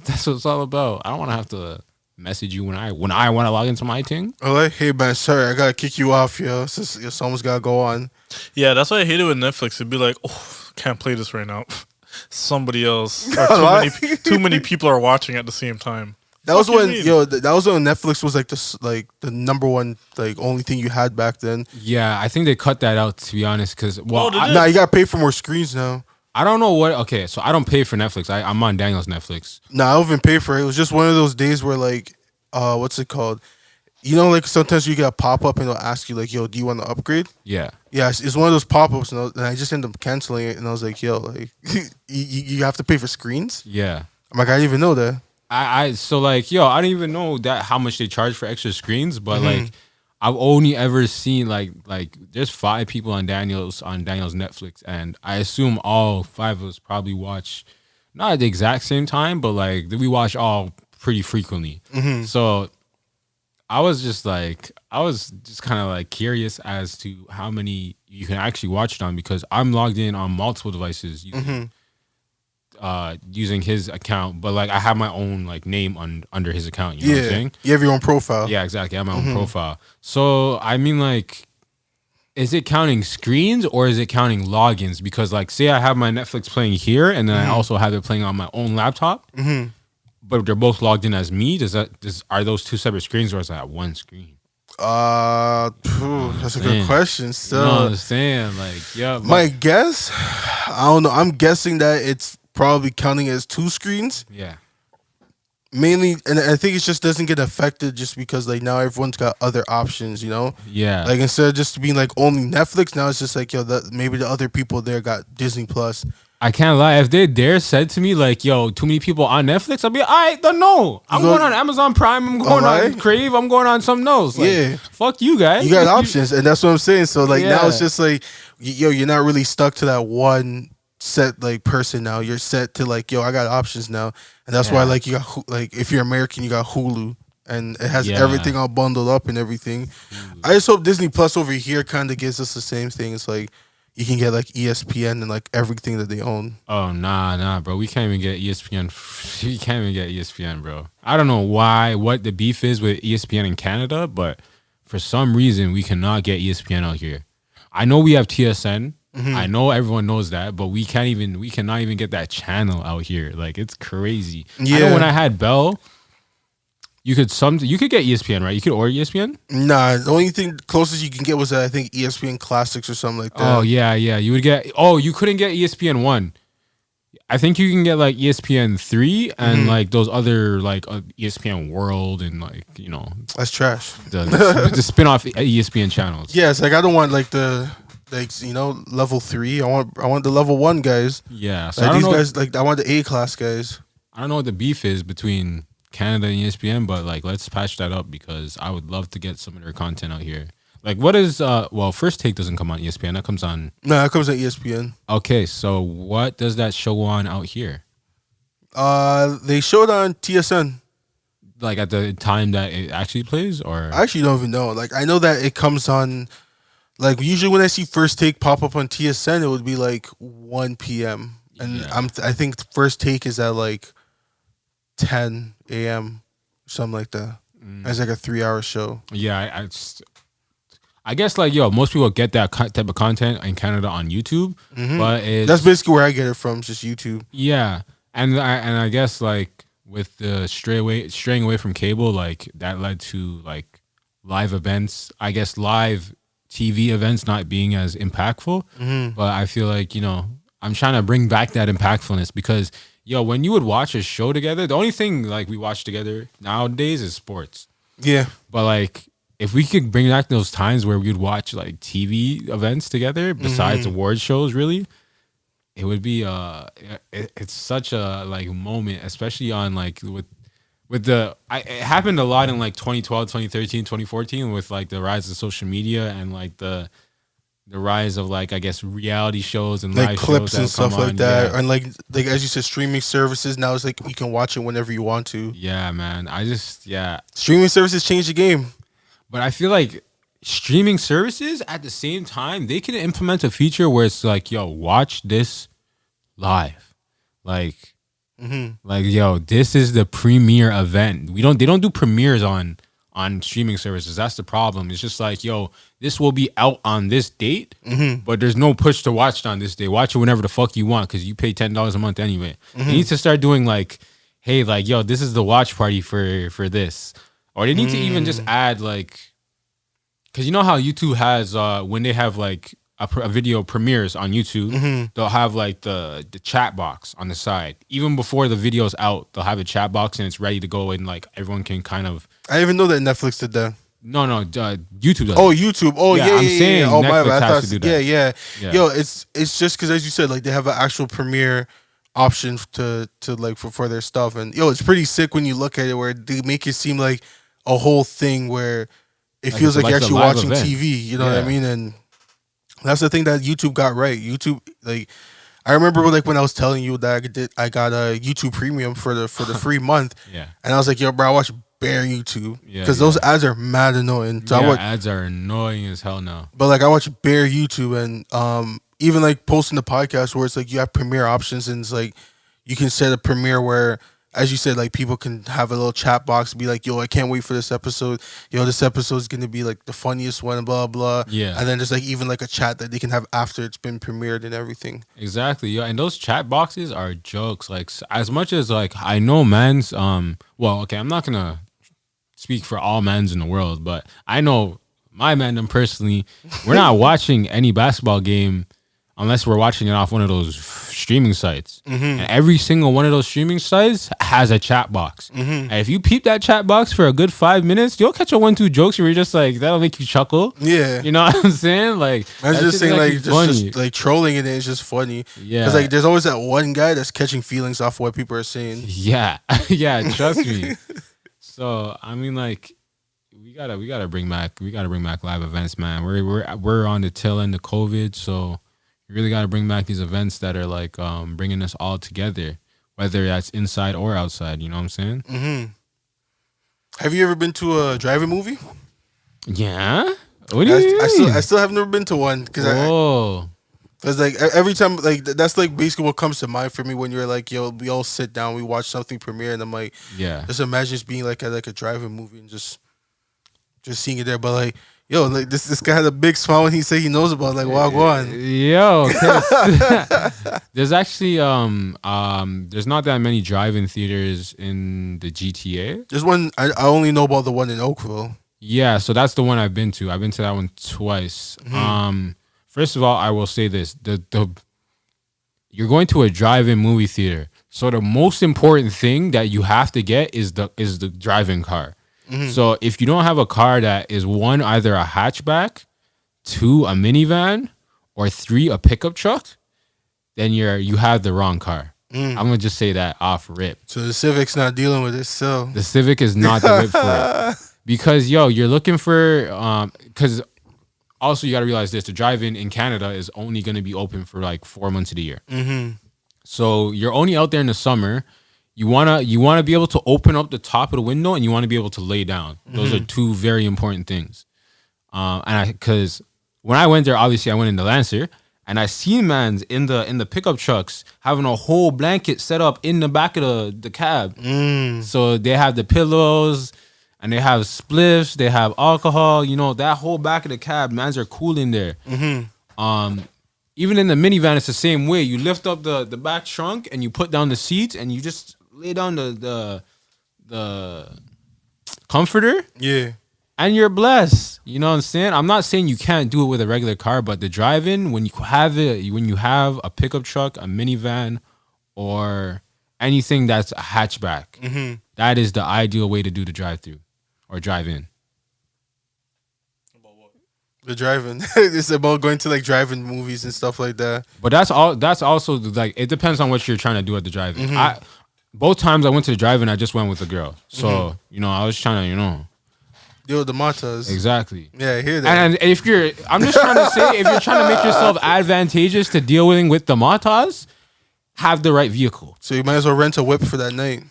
That's what it's all about. I don't want to have to message you when I want to log into my thing. I'm like, hey man, sorry, I gotta kick you off, yo. Someone's gotta go on. Yeah, that's why I hate it with Netflix. It'd be like, oh, can't play this right now. Somebody else. Or too many people are watching at the same time. That was Fuck you when mean? that was when Netflix was like the number one only thing you had back then. Yeah, I think they cut that out, to be honest, because Oh, did they? Nah, you gotta pay for more screens now. I don't know what. Okay, so I don't pay for Netflix. I'm on Daniel's Netflix. Nah, I don't even pay for it. It was just one of those days where what's it called? You know, like sometimes you get a pop up and they'll ask you like, "Yo, do you want to upgrade?" Yeah. Yeah, it's one of those pop ups, and I just ended up canceling it. And I was like, "Yo, like you have to pay for screens?" Yeah. I'm like, I didn't even know that. So like, yo, I don't even know that how much they charge for extra screens, but like I've only ever seen like there's 5 people on Daniel's Netflix, and I assume all 5 of us probably watch not at the exact same time, but like we watch all pretty frequently. So I was just kind of like curious as to how many you can actually watch it on, because I'm logged in on multiple devices using his account, but like I have my own like name under his account. You know what I'm saying? You have your own profile. Yeah, exactly. I have my own profile. So I mean, like, is it counting screens or is it counting logins? Because like, say I have my Netflix playing here, and then I also have it playing on my own laptop, but they're both logged in as me. Are those 2 separate screens, or is that one screen? That's a good question. Still, You know what I'm saying? Like, yeah. my guess, I don't know. I'm guessing that it's probably counting as 2 screens. Yeah. Mainly, and I think it just doesn't get affected just because like now everyone's got other options, you know? Yeah. Like instead of just being like only Netflix, now it's just like, yo, maybe the other people there got Disney Plus. I can't lie. If they dare said to me like, "Yo, too many people on Netflix," I'd be, "All right, then no. I'm going on Amazon Prime. I'm going on Crave. I'm going on something else." Like, Yeah. fuck you guys. You got options, and that's what I'm saying. So like now it's Yeah. just like, yo, you're not really stuck to that one set like person now. You're set to like, yo, I got options now, and that's why like you got like if you're American, you got Hulu, and it has everything all bundled up and everything. I just hope Disney Plus over here kind of gives us the same thing. It's like you can get like ESPN and like everything that they own. Oh nah, bro. We can't even get ESPN. We can't even get ESPN, bro. I don't know what the beef is with ESPN in Canada, but for some reason we cannot get ESPN out here. I know we have TSN. I know everyone knows that, but we cannot even get that channel out here. Like, it's crazy. I know when I had Bell, you could get ESPN, right? You could order ESPN? Nah, the only thing closest you can get was I think ESPN Classics or something like that. Oh yeah. You would get. Oh, you couldn't get ESPN 1. I think you can get like ESPN 3 and like those other like ESPN World and like, you know, That's trash. the spin-off ESPN channels. Yeah, it's like I don't want like the level 3. I want the level 1 guys. Yeah. So Like I don't these know. guys, like I want the A class guys. I don't know what the beef is between Canada and ESPN, but like let's patch that up because I would love to get some of their content out here. Like, what is First Take doesn't come on ESPN. That comes on. No, that comes on ESPN. Okay, so what does that show on out here? They showed on TSN. Like at the time that it actually plays, or I actually don't even know. Like I know that it comes on. Like usually when I see First Take pop up on TSN, it would be like 1 p.m. and I think First Take is at like 10 a.m. something like that. It's like a 3-hour show. Yeah, I guess like most people get that type of content in Canada on YouTube, but That's basically where I get it from, just YouTube. Yeah, and I guess like with the straying away from cable, like that led to like live events. I guess live TV events not being as impactful, but I feel like I'm trying to bring back that impactfulness because yo, when you would watch a show together, the only thing like we watch together nowadays is sports. Yeah. But like, if we could bring back those times where we would watch like TV events together, besides award shows, really, it would be it's such a like moment, especially on like with the it happened a lot in like 2012, 2013, 2014 with like the rise of social media and like the rise of like I guess reality shows and like live clips shows and stuff like that, yeah. and like as you said, streaming services now it's like you can watch it whenever you want to. Yeah, man. Streaming services changed the game. But I feel like streaming services at the same time they can implement a feature where it's like, yo, watch this live, like, like, yo, this is the premiere event. They don't do premieres on streaming services. That's the problem. It's just like, yo, this will be out on this date, but there's no push to watch it on this day. Watch it whenever the fuck you want because you pay $10 a month anyway. They need to start doing like, hey, like, yo, this is the watch party for this, or they need to even just add like, because you know how YouTube has when they have like a video premieres on YouTube, they'll have like the chat box on the side. Even before the video's out, they'll have a chat box and it's ready to go and like everyone can kind of. I didn't even know that Netflix did that. No, YouTube does. Oh, YouTube. Oh, yeah. I'm saying Oh, my Netflix bad. I has thought, to do that. Yeah. Yo, it's just because as you said, like they have an actual premiere option to like for their stuff, and yo, it's pretty sick when you look at it where they make it seem like a whole thing where it Like feels it's like you're like a actually live watching event. TV. You know what I mean? And that's the thing that YouTube got right. YouTube, like, I remember like when I was telling you that I got a YouTube Premium for the free month. Yeah. And I was like, yo, bro, I watch bare YouTube Yeah, because those ads are mad annoying. So I watch, ads are annoying as hell now. but like I watch bare YouTube, and even like posting the podcast where it's like you have premiere options, and it's like you can set a premiere where, as you said, like people can have a little chat box and be like, yo, I can't wait for this episode. Yo, this episode is gonna be like the funniest one, blah blah. Yeah. And then there's like even like a chat that they can have after it's been premiered and everything. Exactly. Yeah, and those chat boxes are jokes. Like as much as like I know man's well, okay, I'm not gonna speak for all men's in the world, but I know my man personally, we're not watching any basketball game unless we're watching it off one of those streaming sites. And every single one of those streaming sites has a chat box. And if you peep that chat box for a good 5 minutes, you'll catch a 1-2 jokes where you're just like, that'll make you chuckle. Yeah. You know what I'm saying? Like, I was just saying, like, funny. just like trolling in it is just funny. Yeah. Because like, there's always that one guy that's catching feelings off what people are saying. Yeah. Yeah, trust me. So I mean, like, we gotta bring back live events, man. We're on the tail end of COVID, so you really gotta bring back these events that are like bringing us all together, whether that's inside or outside. You know what I'm saying? Have you ever been to a drive-in movie? Yeah. What do you mean? I still have never been to one because like every time, like that's like basically what comes to mind for me when you're like, yo, we all sit down, we watch something premiere, and I'm like, yeah. just imagine just being like at like a drive-in movie and just seeing it there. But like, yo, like this guy had a big smile when he said he knows about like Wagwan. Yo, there's actually there's not that many drive-in theaters in the GTA. There's one I only know about the one in Oakville. Yeah, so that's the one I've been to. I've been to that one twice. First of all, I will say this: the you're going to a drive-in movie theater, so the most important thing that you have to get is the drive-in car. So if you don't have a car that is one, either a hatchback, two, a minivan, or three, a pickup truck, then you have the wrong car. I'm gonna just say that off rip. So the Civic's not dealing with it still. The Civic is not the whip for it because you're looking for because. Also, you got to realize this: the drive-in in Canada is only going to be open for like 4 months of the year. So you're only out there in the summer. You wanna be able to open up the top of the window, and you want to be able to lay down. Those are two very important things. Because when I went there, obviously I went in the Lancer, and I seen mans in the pickup trucks having a whole blanket set up in the back of the cab. So they have the pillows. And they have spliffs, they have alcohol, that whole back of the cab, mans are cool in there. Even in the minivan, it's the same way. You lift up the back trunk and you put down the seats and you just lay down the comforter. Yeah. And you're blessed. You know what I'm saying? I'm not saying you can't do it with a regular car, but the drive-in, when you have a pickup truck, a minivan, or anything that's a hatchback. That is the ideal way to do the drive-through or drive-in. The drive-in. It's about going to like drive-in movies and stuff like that. But that's also like it depends on what you're trying to do at the drive-in. Both times I went to the drive-in, I just went with a girl. So I was trying to Yo, the Matas. exactly. Yeah, I hear that. And I'm just trying to say, if you're trying to make yourself advantageous to dealing with the Matas, have the right vehicle. So you might as well rent a whip for that night.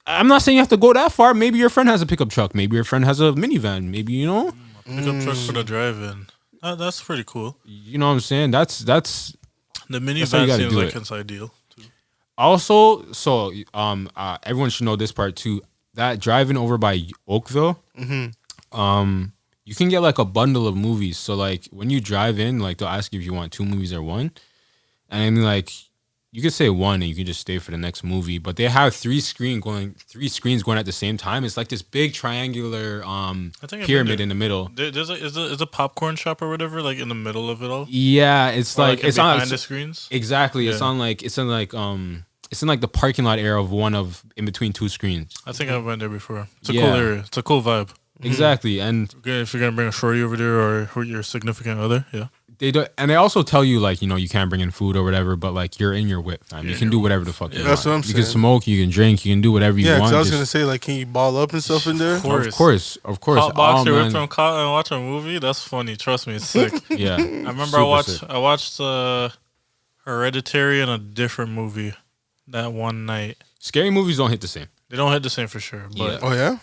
I'm not saying you have to go that far. Maybe your friend has a pickup truck. Maybe your friend has a minivan. Maybe Pickup truck for the drive-in. That's pretty cool. You know what I'm saying? That's The minivan seems like it's ideal. Too. also so. Everyone should know this part too. That driving over by Oakville, you can get like a bundle of movies. So like when you drive in, like they'll ask you if you want 2 movies or 1, and I mean like you could say 1 and you can just stay for the next movie. But they have 3 screens going at the same time. It's like this big triangular pyramid in the middle. Is a popcorn shop or whatever like in the middle of it all? Yeah, it's like it's behind on the screens. Exactly, Yeah. It's in like the parking lot area of one of in between 2 screens. I think I went there before. It's a cool area. It's a cool vibe. Exactly, and Okay, if you're gonna bring a shorty over there or your significant other, yeah. they do, and they also tell you like you can't bring in food or whatever, but like you're in your whip, fam. You can do whatever the fuck you want. That's what I'm You saying. can smoke, you can drink, you can do whatever you Yeah, want. because I was gonna say like, can you ball up and stuff in there? Of course. Of course. Hot box Oh, your whip man. from cotton and watch a movie. That's funny. Trust me, it's sick. Yeah, I remember Super sick. I watched Hereditary and a different movie that one night. Scary movies don't hit the same. They don't hit the same for sure, but Yeah. Oh yeah.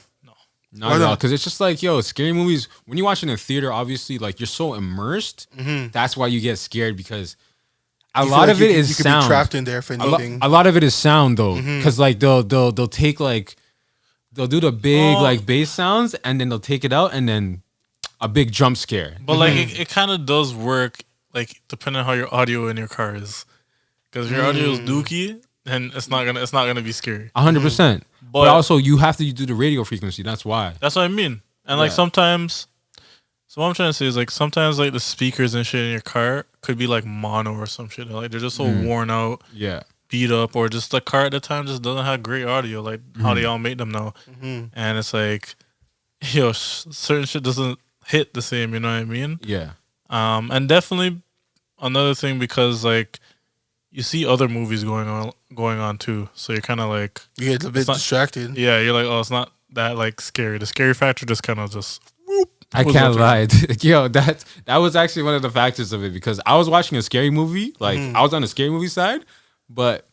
Not Why at all, not? because it's just like, scary movies, when you watch it in a theater, obviously, like, you're so immersed, that's why you get scared, because a You lot feel of like it is you could sound. be trapped in there if anything. A lot of it is sound, though, because, like, they'll take, like, they'll do the big, like, bass sounds, and then they'll take it out, and then a big jump scare. but like it kind of does work, like depending on how your audio in your car is, because your audio is dookie, and it's not gonna be scary. 100%. But But- also, you have to do the radio frequency, that's why. That's what I mean. And like Yeah. sometimes, so what I'm trying to say is like sometimes like the speakers and shit in your car could be like mono or some shit. Like they're just so worn out, Yeah. beat up, or just the car at the time just doesn't have great audio, like how they all make them now. And it's like, certain shit doesn't hit the same. You know what I mean? Yeah. And definitely another thing, because like you see other movies going on too, so you're kind of like, You get a bit not- distracted. yeah, you're like, oh, it's not that like scary. The scary factor just kind of just. I was can't up lie. That was actually one of the factors of it, because I was watching a scary movie. Like I was on the scary movie side, but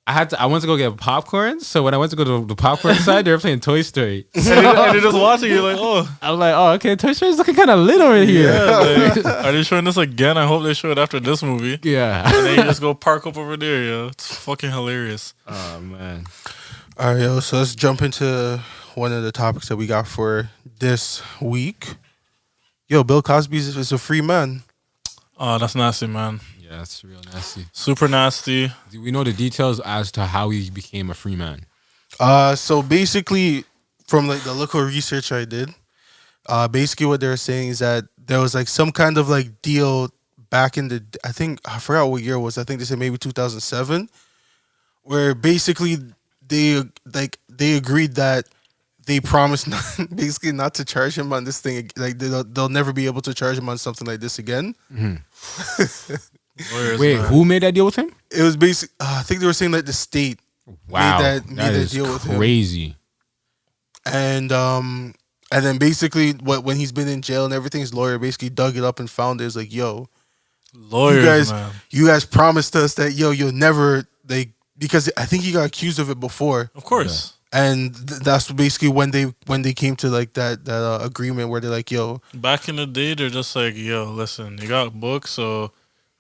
I went to go get popcorn. So when I went to go to the popcorn side, they were playing Toy Story. and you're just watching. You're like, oh, I was like, oh, okay, Toy Story's looking kind of lit over here. yeah. Like, are they showing this again? I hope they show it after this movie. Yeah. And then you just go park up over there. Yo, it's fucking hilarious. Oh man. All right, yo. So let's jump into one of the topics that we got for this week. Yo, Bill Cosby is a free man. Oh, that's nasty, man. Yeah, that's real nasty. Super nasty. Do we know the details as to how he became a free man? So basically, from like the local research I did, basically what they're saying is that there was like some kind of like deal back in the, I forgot what year it was. I think they said maybe 2007, where basically they agreed that they promised basically not to charge him on this thing. Like they'll never be able to charge him on something like this again. Wait, who made that deal with him? It was basic. I think they were saying that the state Wow, made that that is deal with him. crazy. And then basically when he's been in jail and everything, his lawyer basically dug it up and found it. It's like, yo, Lawyers, man. you guys promised us that you'll never, like, because I think he got accused of it before. Of course. And that's basically when they came to like that agreement where they're like, yo, Back in the day, they're just like, yo, listen, you got booked, so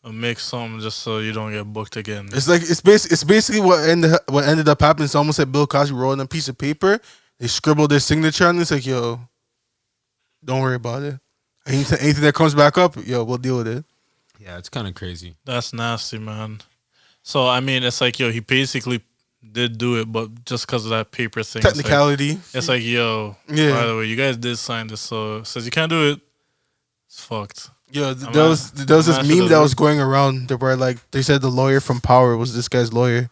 I'll make something just so you don't get booked again. it's like it's basically what ended up happening. It's almost like Bill Cosby wrote on a piece of paper. They scribbled their signature on it. It's like, yo, don't worry about it. Anything that comes back up, yo, we'll deal with it. Yeah, it's kind of crazy. That's nasty, man. So, I mean, it's like, yo, he basically did do it, but just because of that paper thing. Technicality. It's like, yo, Yeah. by the way, you guys did sign this, so it says you can't do it. It's fucked. Yo, there was this I'm meme sure that was going around where like they said the lawyer from Power was this guy's lawyer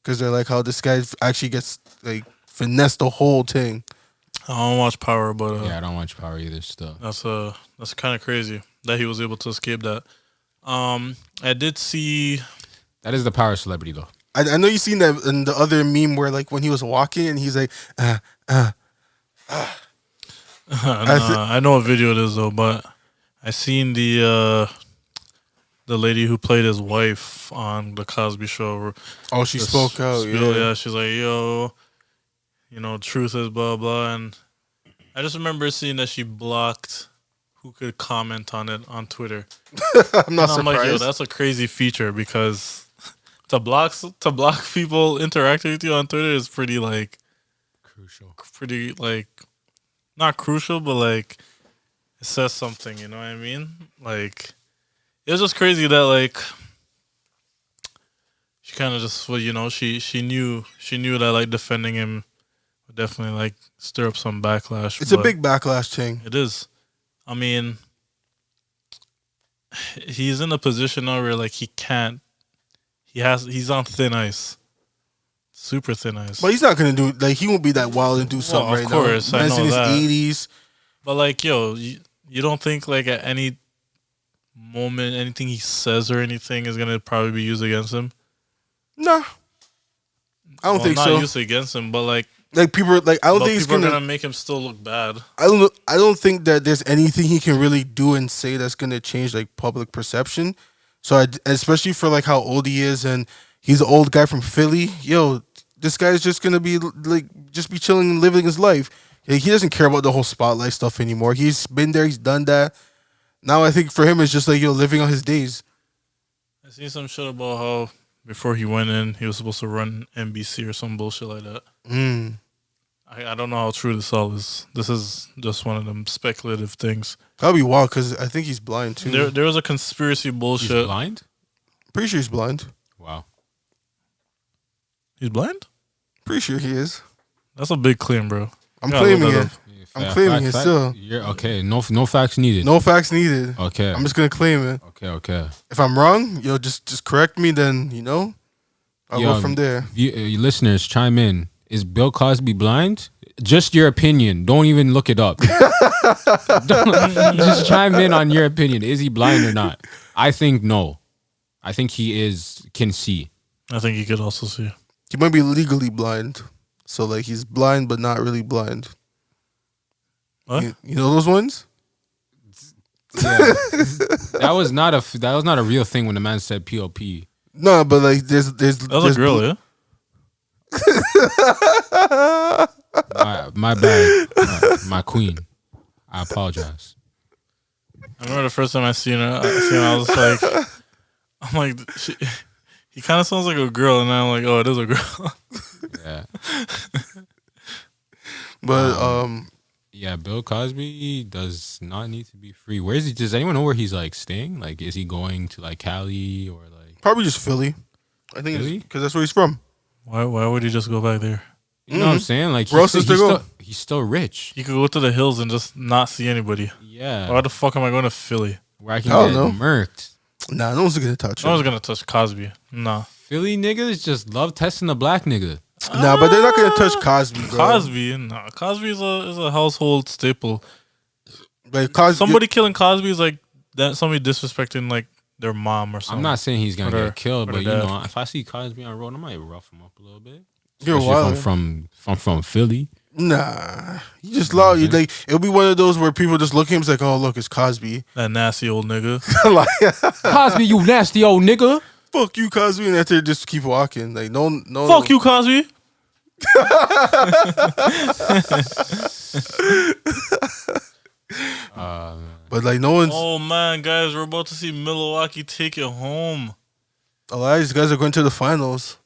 because they're like how this guy actually gets like finessed the whole thing. I don't watch Power, but yeah, I don't watch Power either. Still, that's kind of crazy that he was able to escape that. I did see that is the Power celebrity though. I know you seen that in the other meme where like when he was walking and he's like, I know what video it is though, but I seen the lady who played his wife on the Cosby Show. oh, she spoke out. Yeah, she's like, yo, truth is blah blah, and I just remember seeing that she blocked who could comment on it on Twitter. I'm not surprised. Like, yo, that's a crazy feature because to block people interacting with you on Twitter is pretty like Crucial. Pretty like not crucial, but like it says something. You know what I mean? Like it was just crazy that like she kind of just she knew that like defending him would definitely like stir up some backlash. It's a big backlash thing. It is. I mean, he's in a position now where like he can't. He's on thin ice, super thin ice. But he's not gonna do like he won't be that wild and do something right now. Of course, I know in his that. 80s. But like, yo, you don't think like at any moment anything he says or anything is gonna probably be used against him? Nah, I don't think so. Not used against him, but like people are, like I don't think it's gonna make him still look bad. I don't think that there's anything he can really do and say that's gonna change like public perception. So especially for like how old he is and he's an old guy from Philly. Yo, this guy's just gonna be like just be chilling and living his life. Like, he doesn't care about the whole spotlight stuff anymore. He's been there. He's done that. Now I think for him it's just like living on his days. I seen some shit about how before he went in he was supposed to run NBC or some bullshit like that. I don't know how true this all is. This is just one of them speculative things. That'll be wild because I think he's blind too. There was a conspiracy bullshit. He's blind? Pretty sure he's blind. Wow. He's blind? Pretty sure he is. That's a big claim, bro. I'm claiming it. I'm claiming it still. You're okay. No facts needed. No facts needed. Okay. I'm just gonna claim it. Okay. If I'm wrong, just correct me. Then I'll go from there. You listeners, chime in. Is Bill Cosby blind? Just your opinion. Don't even look it up. Just chime in on your opinion. Is he blind or not? I think no. I think he can see. I think he could also see. He might be legally blind. So like he's blind but not really blind. What? You know those ones? Yeah. that was not a real thing when the man said POP. No, but like there's that was a girl, yeah. My bad, my queen. I apologize. I remember the first time I seen her. I was like, I'm like, he kind of sounds like a girl, and I'm like, oh, it is a girl. Yeah. But yeah, Bill Cosby does not need to be free. Where is he? Does anyone know where he's like staying? Like, is he going to like Cali or like probably just Philly? I think because that's where he's from. Why would he just go back there? You know what I'm saying? Like, he's still rich. He could go to the hills and just not see anybody. Yeah. Why the fuck am I going to Philly? Where I can get murked. Nah, no one's gonna touch him. No one's gonna touch Cosby. Nah. Philly niggas just love testing a black nigga. Nah, but they're not gonna touch Cosby, bro. Cosby is a household staple. Like somebody killing Cosby is like that. Somebody disrespecting like their mom or something. I'm not saying he's gonna get killed, but if I see Cosby on the road, I might rough him up a little bit. You're wild. From Philly. Nah, you just love you. Like it'll be one of those where people just look at him, it's like, oh look, it's Cosby. That nasty old nigga. Cosby, you nasty old nigga. Fuck you, Cosby, and after just keep walking. Like no. Fuck you, Cosby. But like no one's. Oh man, guys, we're about to see Milwaukee take it home. A lot of these guys are going to the finals.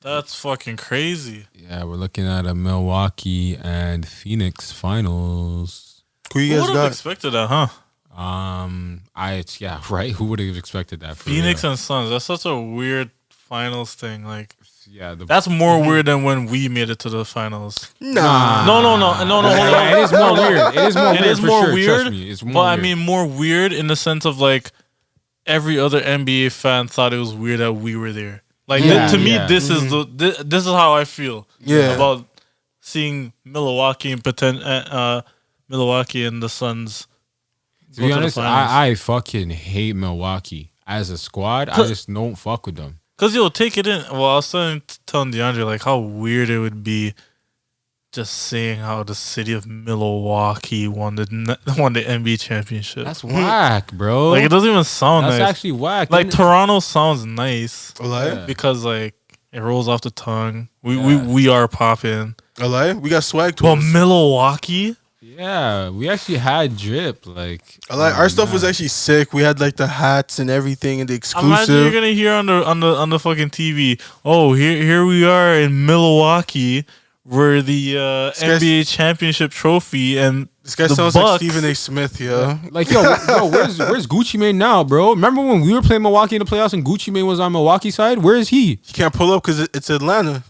That's fucking crazy. Yeah, we're looking at a Milwaukee and Pheonix finals. Who you guys got? Who would have expected that, huh? Right. Who would have expected that? Pheonix and Suns. That's such a weird finals thing. Like, yeah, that's more weird than when we made it to the finals. Nah. No. Hold on. It is more weird. It is more weird. Trust me, it's more but weird. I mean, more weird in the sense of like every other NBA fan thought it was weird that we were there. Like to me, this is this is how I feel. About seeing Milwaukee and Milwaukee and the Suns. To be honest, I fucking hate Milwaukee as a squad. I just don't fuck with them. Cause you'll take it in. Well, I was telling DeAndre like how weird it would be, just seeing how the city of Milwaukee won the NBA championship. That's whack, bro. Like it doesn't even sound nice. That's actually whack. Like Toronto sounds nice, because like it rolls off the tongue. We are popping. We got swag to us. Well, Milwaukee. Yeah, we actually had drip. Like our stuff was actually sick. We had like the hats and everything and the exclusive. Imagine you're gonna hear on the fucking TV. Oh, here we are in Milwaukee, where the NBA championship trophy and this guy sounds like Stephen A. Smith. Like where's Gucci Mane now, bro? Remember when we were playing Milwaukee in the playoffs and Gucci Mane was on Milwaukee side? Where is he? He can't pull up because it's Atlanta.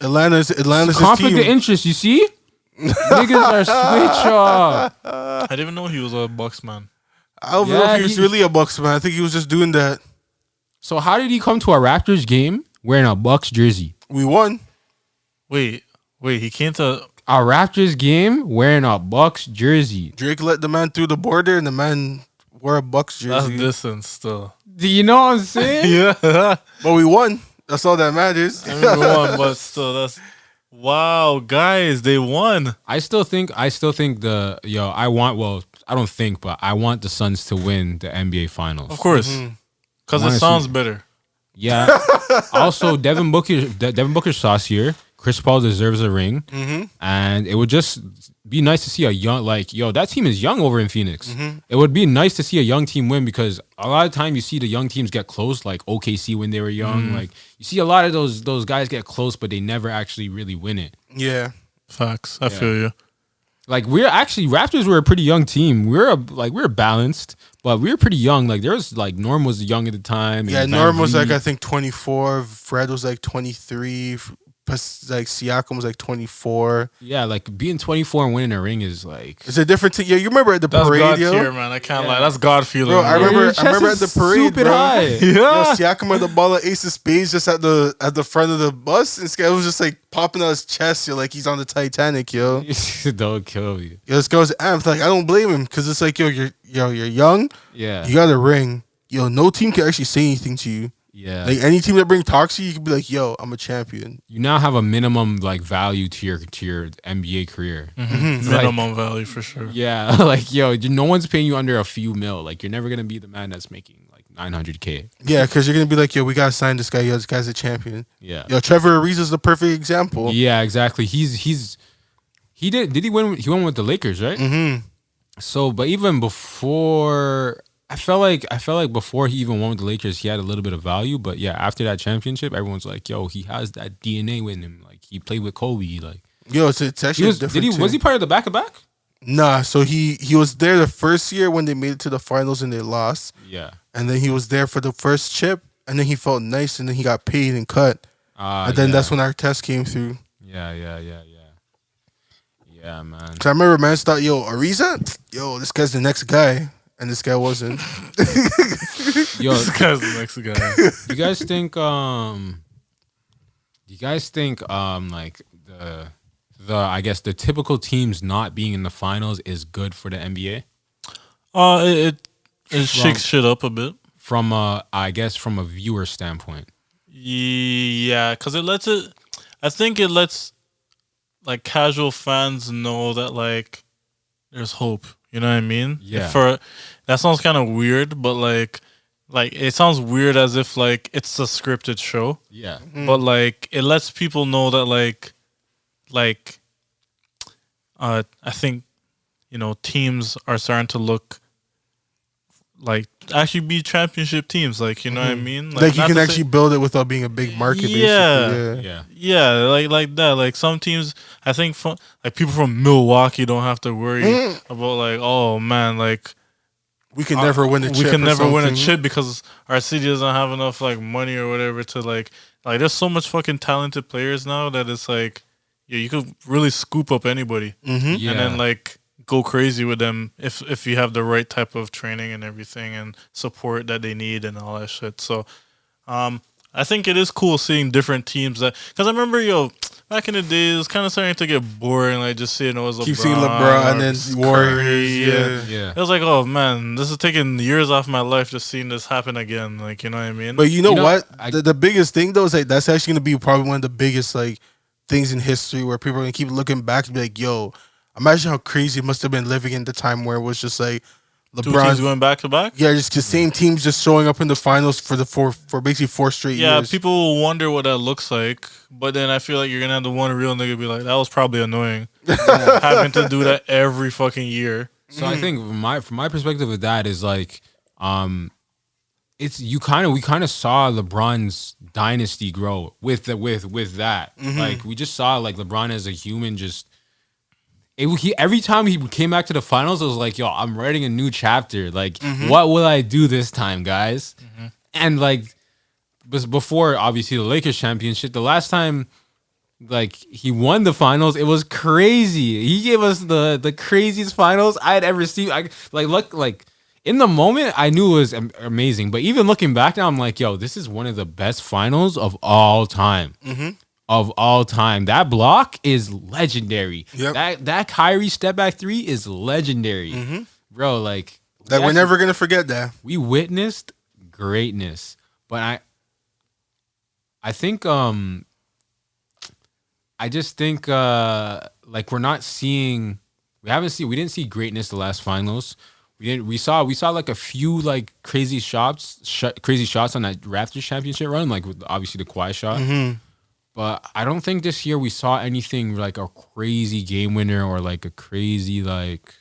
Atlanta's conflict of interest. You see. Niggas are switch up. I didn't even know he was a Bucks man. I don't know if he was really a Bucks man. I think he was just doing that. So how did he come to a Raptors game wearing a Bucks jersey? We won. Wait, he came to a Raptors game wearing a Bucks jersey. Drake let the man through the border and the man wore a Bucks jersey. That's distance still. Do you know what I'm saying? Yeah. But we won. That's all that matters. I mean, we won, but still that's wow, guys, they won. I still think I don't think, but I want the Suns to win the NBA Finals. Of course, because it sounds better. Yeah. Also, Devin Booker's saucier. Chris Paul deserves a ring, and it would just be nice to see a young that team is young over in Phoenix. It would be nice to see a young team win because a lot of time you see the young teams get close, like OKC when they were young. Like you see a lot of those guys get close, but they never actually really win it. Yeah, facts. I feel you. Like Raptors were a pretty young team. We were balanced, but we were pretty young. Like there was Norm was young at the time. Yeah, Norm was I think 24. Fred was 23. Siakam was 24. Yeah, being 24 and winning a ring is it's a different thing. Yeah, you remember at the parade, God tier, man. I can't lie. That's God feeling. Bro, I remember at the parade, bro. High. Yeah. Siakam had the ball at Ace of Spades just at the front of the bus, and this guy was just popping out his chest. You're he's on the Titanic, yo. Don't kill me. Yo, this guy was amped. I don't blame him because it's you're young. Yeah, you got a ring. Yo, no team can actually say anything to you. Yeah. Any team that bring talks to you, you can be yo, I'm a champion. You now have a minimum value to your NBA career. Minimum value for sure. Yeah. No one's paying you under a few mil. You're never gonna be the man that's making $900K. Yeah, because you're gonna be yo, we gotta sign this guy. Yo, this guy's a champion. Yeah. Yo, Trevor Ariza's the perfect example. Yeah, exactly. He win? He won with the Lakers, right? So, but even before. I felt like before he even won with the Lakers, he had a little bit of value. But yeah, after that championship, everyone's yo, he has that DNA with him. He played with Kobe. Yo, it's actually different. Was he part of the back-to-back? Nah, so he was there the first year when they made it to the finals and they lost. Yeah. And then he was there for the first chip, and then he felt nice, and then he got paid and cut. And then that's when our test came through. Yeah, man. So I remember man thought, yo, Ariza? Yo, this guy's the next guy. And this guy wasn't. Yo, this guy's the next guy. Do you guys think the I guess the typical teams not being in the finals is good for the NBA? It shakes shit up a bit. From I guess from a viewer standpoint. Yeah, because I think it lets casual fans know that there's hope. You know what I mean? Yeah. That sounds kind of weird, but it sounds weird as if it's a scripted show. Yeah. But it lets people know that I think teams are starting to look actually be championship teams. You know what I mean? You can actually build it without being a big market. Yeah, like that. Some teams, I think, people from Milwaukee don't have to worry about oh man, we can never win a chip. We can never win a chip because our city doesn't have enough money or whatever to there's so much fucking talented players now that it's you could really scoop up anybody and then go crazy with them if you have the right type of training and everything and support that they need and all that shit. So I I think it is cool seeing different teams because I remember back in the day it was kind of starting to get boring, like just seeing it was LeBron. Keep seeing LeBron and then Warriors. Yeah. It was like, oh man, this is taking years off my life just seeing this happen again. Like, you know what I mean? But you know what? The biggest thing though is like that's actually gonna be probably one of the biggest like things in history where people are gonna keep looking back and be like, yo, imagine how crazy it must have been living in the time where it was just like LeBron 2 teams going back to back. Yeah, just the same teams just showing up in the finals for basically 4 straight years. Yeah, people will wonder what that looks like, but then I feel like you're gonna have the one real nigga be like, that was probably annoying, having to do that every fucking year. So I think from my perspective of that is like, it's we kind of saw LeBron's dynasty grow with that. Like we just saw like LeBron as a human just. Every time he came back to the finals, it was like, yo, I'm writing a new chapter. Like, what will I do this time, guys? And like, before obviously the Lakers championship, the last time like he won the finals, it was crazy. He gave us the craziest finals I had ever seen. Like in the moment, I knew it was amazing. But even looking back now, I'm like, yo, this is one of the best finals of all time. Of all time. That block is legendary. Yep. That Kyrie step back 3 is legendary. Bro, like that we're never gonna forget that. We witnessed greatness. But I think I just think like we didn't see greatness the last finals. We saw like a few like crazy shots on that Raptors championship run, like with obviously the Kawhi shot. But I don't think this year we saw anything like a crazy game winner or like a crazy like.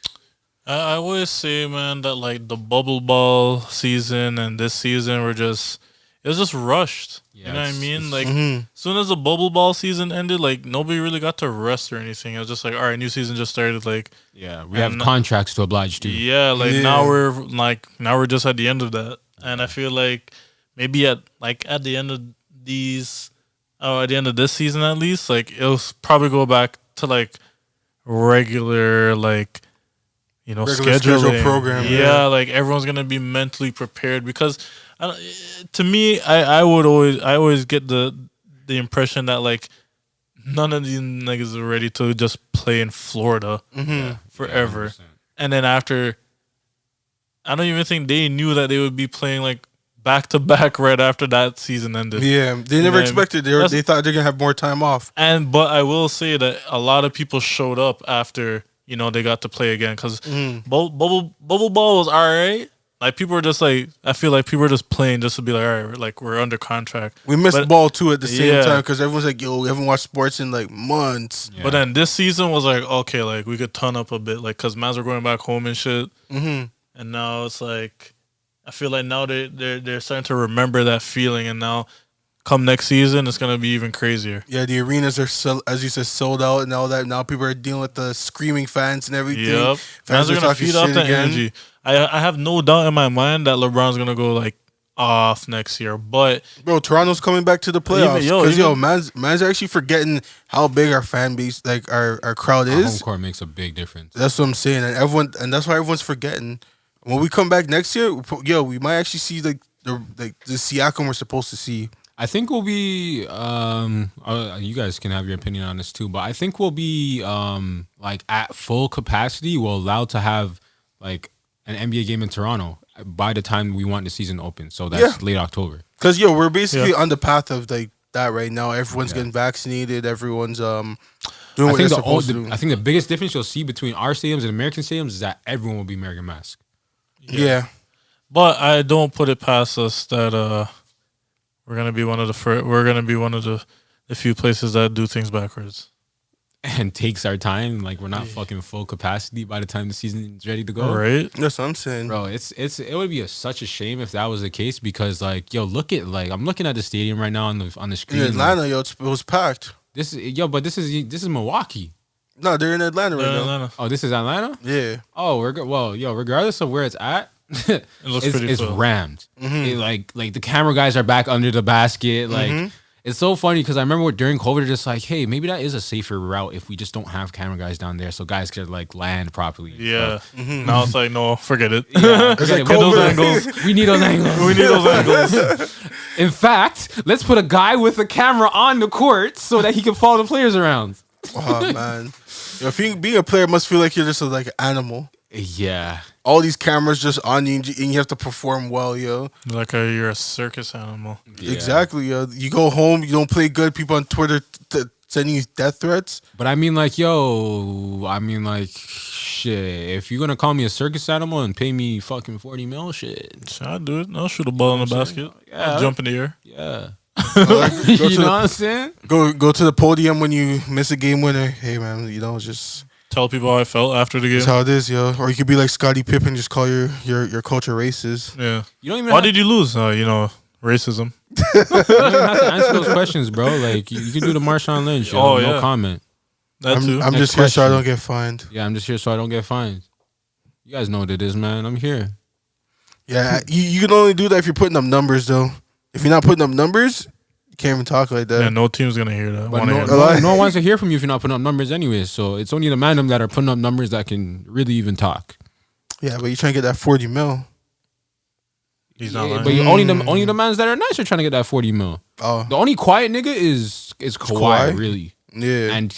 I always say, man, that like the bubble ball season and this season it was just rushed. Yeah, you know what I mean? Like as soon as the bubble ball season ended, like nobody really got to rest or anything. It was just like, all right, new season just started. Like we have contracts to oblige to. Yeah, like now we're just at the end of that, and I feel like maybe at the end of these. Oh, at the end of this season, at least, like it'll probably go back to like regular, like scheduling program. Yeah, like everyone's gonna be mentally prepared because, to me, I always get the impression that like none of these niggas are ready to just play in Florida forever, and then after, I don't even think they knew that they would be playing like. Back to back right after that season ended. Yeah, they never expected. They thought they're gonna have more time off. But I will say that a lot of people showed up after they got to play again because bubble ball was alright. Like people were just like, I feel like people were just playing just to be like, all right, like we're under contract. We missed ball too at the same time because everyone's like, yo, we haven't watched sports in like months. Yeah. But then this season was like, okay, like we could turn up a bit, like because mans were going back home and shit. And now it's like. I feel like now they're starting to remember that feeling, and now come next season, it's gonna be even crazier. Yeah, the arenas are as you said sold out and all that. Now people are dealing with the screaming fans and everything. Yep, fans are gonna feed off that energy. I have no doubt in my mind that LeBron's gonna go like off next year, but bro, Toronto's coming back to the playoffs because man's are actually forgetting how big our fan base, like our crowd is. Home court makes a big difference. That's what I'm saying, and that's why everyone's forgetting. When we come back next year, we might actually see the Siakam we're supposed to see. I think we'll be. You guys can have your opinion on this too, but I think we'll be like at full capacity. We're allowed to have like an NBA game in Toronto by the time we want the season open. So that's late October. Because we're basically on the path of like that right now. Everyone's getting vaccinated. Everyone's doing what they're supposed to do. I think the biggest difference you'll see between our stadiums and American stadiums is that everyone will be wearing a mask. Yeah. But I don't put it past us that we're gonna be one of the few places that do things backwards and takes our time. Like we're not fucking full capacity by the time the season is ready to go. Right. That's what I'm saying, bro. It would be such a shame if that was the case because like look at like I'm looking at the stadium right now on the screen. In Atlanta, it was packed. This is Milwaukee. No, they're in Atlanta right now. Oh, this is Atlanta? Yeah. Oh, regardless of where it's at, it looks pretty it's full. Rammed. Like the camera guys are back under the basket. Like It's so funny because I remember during COVID, they're just like, hey, maybe that is a safer route if we just don't have camera guys down there, so guys could like land properly. Yeah. Now it's like, no, forget it. Yeah, It's like Get those COVID. angles. we need those angles. We need those angles. In fact, let's put a guy with a camera on the court so that he can follow the players around. Oh man, yo, being a player must feel like you're just like an animal. Yeah. All these cameras just on you, and you have to perform well, yo. Like you're a circus animal. Yeah. Exactly, yo. You go home, you don't play good. People on Twitter sending you death threats. But I mean, like, shit. If you're gonna call me a circus animal and pay me fucking 40 mil, shit. I'll do it. I'll shoot a ball in the basket. Yeah. I'll jump in the air. Yeah. Go You to know the- what I'm saying? Go to the podium when you miss a game winner. Hey man, just Tell people how I felt after the that's game. how it is, yo. Or you could be like Scottie Pippen, just call your culture racist. Yeah. You don't even Why have, did you lose? Racism. you don't even have to answer those questions, bro. Like, you can do the Marshawn Lynch. Yo, Oh, no yeah. comment. That too. I'm Next just here so I question. don't get fined. Yeah, I'm just here so I don't get fined. You guys know what it is, man. I'm here. Yeah, you can only do that if you're putting up numbers, though. If you're not putting up numbers, you can't even talk like that. Yeah, no team's gonna hear that. But Wanna no, hear no, that. no one wants to hear from you if you're not putting up numbers anyway. So it's only the random that are putting up numbers that can really even talk. Yeah, but you're trying to get that 40 mil. He's not Yeah, lying. but only the mans that are nice are trying to get that 40 mil. Oh, The only quiet nigga is Kawhi, Kawhi? really. yeah. And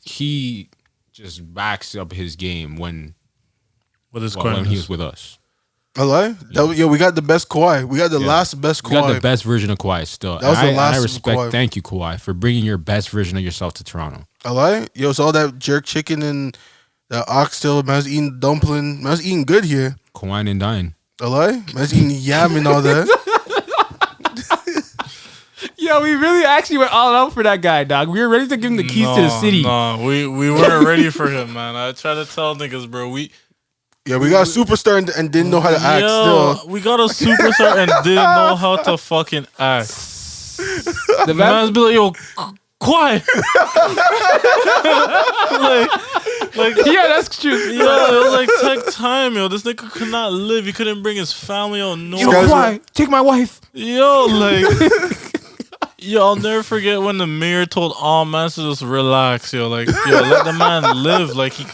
he just backs up his game when With his he quietness. was with us. I lie. We got the best Kawhi. We got the last best We got Kawhi. the best version of Kawhi still. That was the last I of respect. Kawhi. Thank you, Kawhi, for bringing your best version of yourself to Toronto. I lie. Yo, it's all that jerk chicken and the oxtail. Man's eating dumpling. Man's eating good here. Kawhi and dine. I lie. Man's eating yam and all that. Yeah, we really actually went all out for that guy, dog. We were ready to give him the keys to the city. No, we weren't ready for him, man. I try to tell niggas, bro. Yeah, we got a superstar and didn't know how to act still. We got a superstar and didn't know how to fucking act. The Man's be like, yo, quiet. yeah, that's true. Yo, it was like take time, yo. This nigga could not live. He couldn't bring his family on no. Yo, guys Kawhi, take my wife. Yo, yo, I'll never forget when the mayor told all man to just relax, yo. Like, yo, let the man live. Like he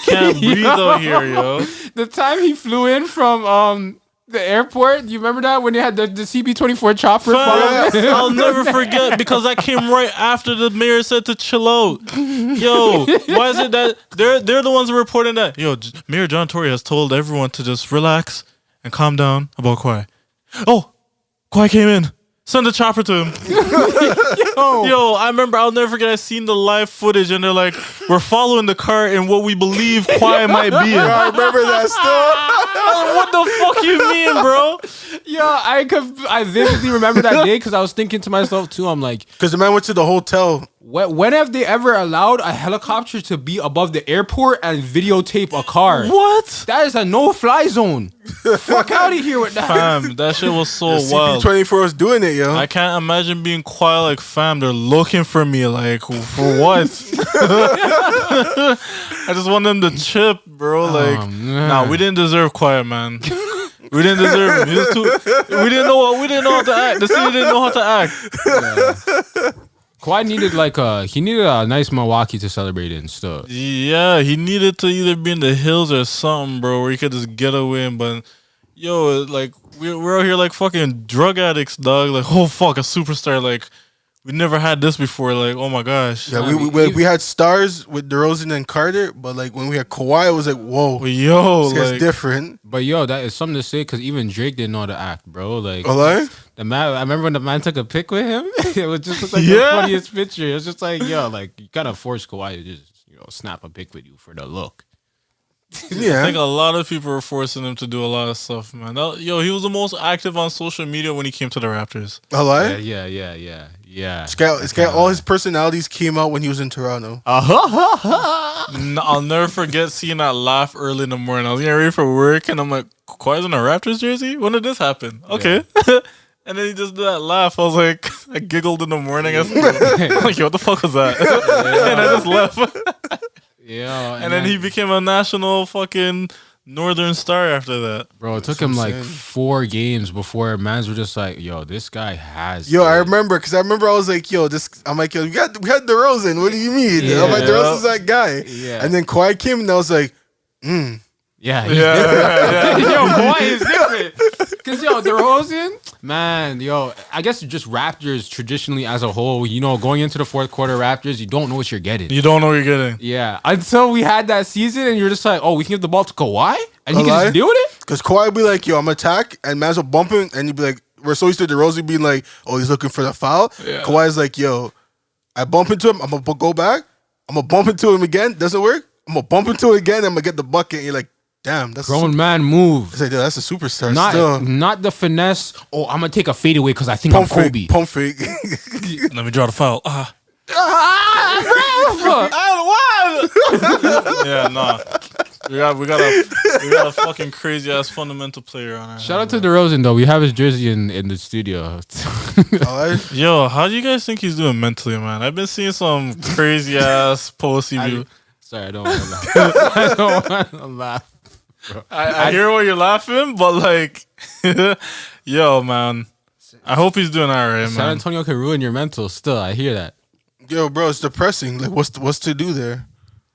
can't breathe out here, yo. The time he flew in from the airport, you remember that when they had the CB-24 chopper? Fam, I'll never forget because that came right after the mayor said to chill out. Yo, why is it that they're the ones reporting that? Yo, Mayor John Tory has told everyone to just relax and calm down about Kawhi. Oh, Kawhi came in. Send the chopper to him. Yo, I remember, I'll never forget, I seen the live footage and they're like, we're following the car in what we believe Kawhi might be in. I remember that still. What the fuck you mean, bro? Yo, I vividly remember that day because I was thinking to myself too. I'm like, Because the man went to the hotel. when have they ever allowed a helicopter to be above the airport and videotape a car? What? That is a no-fly zone. Fuck out of here with that. Fam, that shit was so wild. CP24 was doing it, yo. I can't imagine being quiet like fam. They're looking for me, like for what? I just want them to chip, bro. Like, man. nah, we didn't deserve quiet, man. We didn't deserve him. He was too. We didn't know how to act. The city didn't know how to act. Kawhi needed a nice Milwaukee to celebrate in stuff. Yeah, he needed to either be in the hills or something, bro, where he could just get away. But yo, like we're out here like fucking drug addicts, dog. Like, oh fuck, a superstar. Like, we never had this before. Like, oh my gosh. Yeah, we had stars with DeRozan and Carter, but like when we had Kawhi, it was like, whoa, But yo, this guy's like, different. But yo, that is something to say because even Drake didn't know how to act, bro. Like, Oh, like? the man, I remember when the man took a pic with him. It was just like Yeah. the funniest picture. It was just like, yo, like you gotta force Kawhi to just snap a pic with you for the look. I Yeah. think a lot of people were forcing him to do a lot of stuff, man. Yo, he was the most active on social media when he came to the Raptors. Oh, like? Yeah. This guy, all his personalities came out when he was in Toronto. I'll never forget seeing that laugh early in the morning. I was getting ready for work, and I'm like, Kawhi's in a Raptors jersey? When did this happen? Okay. And then he just did that laugh. I was like, I giggled in the morning. I'm like, yo, what the fuck was that? And I just left. Yeah, And then he became a national fucking Northern Star after that. Bro, it took him like 4 games before mans were just like, yo, this guy has. Yo, I remember I was like, yo, I'm like, yo, we had DeRozan. What do you mean? Yeah. I'm like, DeRozan's that guy. Yeah. And then Kawhi came, and I was like, Yeah, he's different. Yo, Kawhi is different. Because, yo, DeRozan, man, yo, I guess just Raptors traditionally as a whole, you know, going into the fourth quarter Raptors, you don't know what you're getting. You don't know what you're getting. Yeah, until we had that season and you're just like, oh, we can give the ball to Kawhi? And he can just deal with it? Because Kawhi would be like, yo, I'm attack, and Mans will bump him, and he'd be like, we're so used to DeRozan being like, oh, he's looking for the foul. Yeah. Kawhi's like, yo, I bump into him, I'm going to go back, I'm going to bump into him again, doesn't work, I'm going to bump into him again, I'm going to get the bucket, and you're like, damn, that's Grown man move. like, that's a superstar. Still. Not the finesse. Oh, I'm gonna take a fadeaway because I think I'm Kobe. Pump fake. Let me draw the foul. Yeah, nah. We got a fucking crazy ass fundamental player on our Shout out to DeRozan though. We have his jersey in the studio. Yo, how do you guys think he's doing mentally, man? I've been seeing some crazy ass posty view. Sorry, I don't want to laugh. I don't want to laugh. I hear why you're laughing, but like, yo, man, I hope he's doing all right, San man. Antonio can ruin your mental. Still, I hear that. Yo, bro, it's depressing. Like, what's to do there?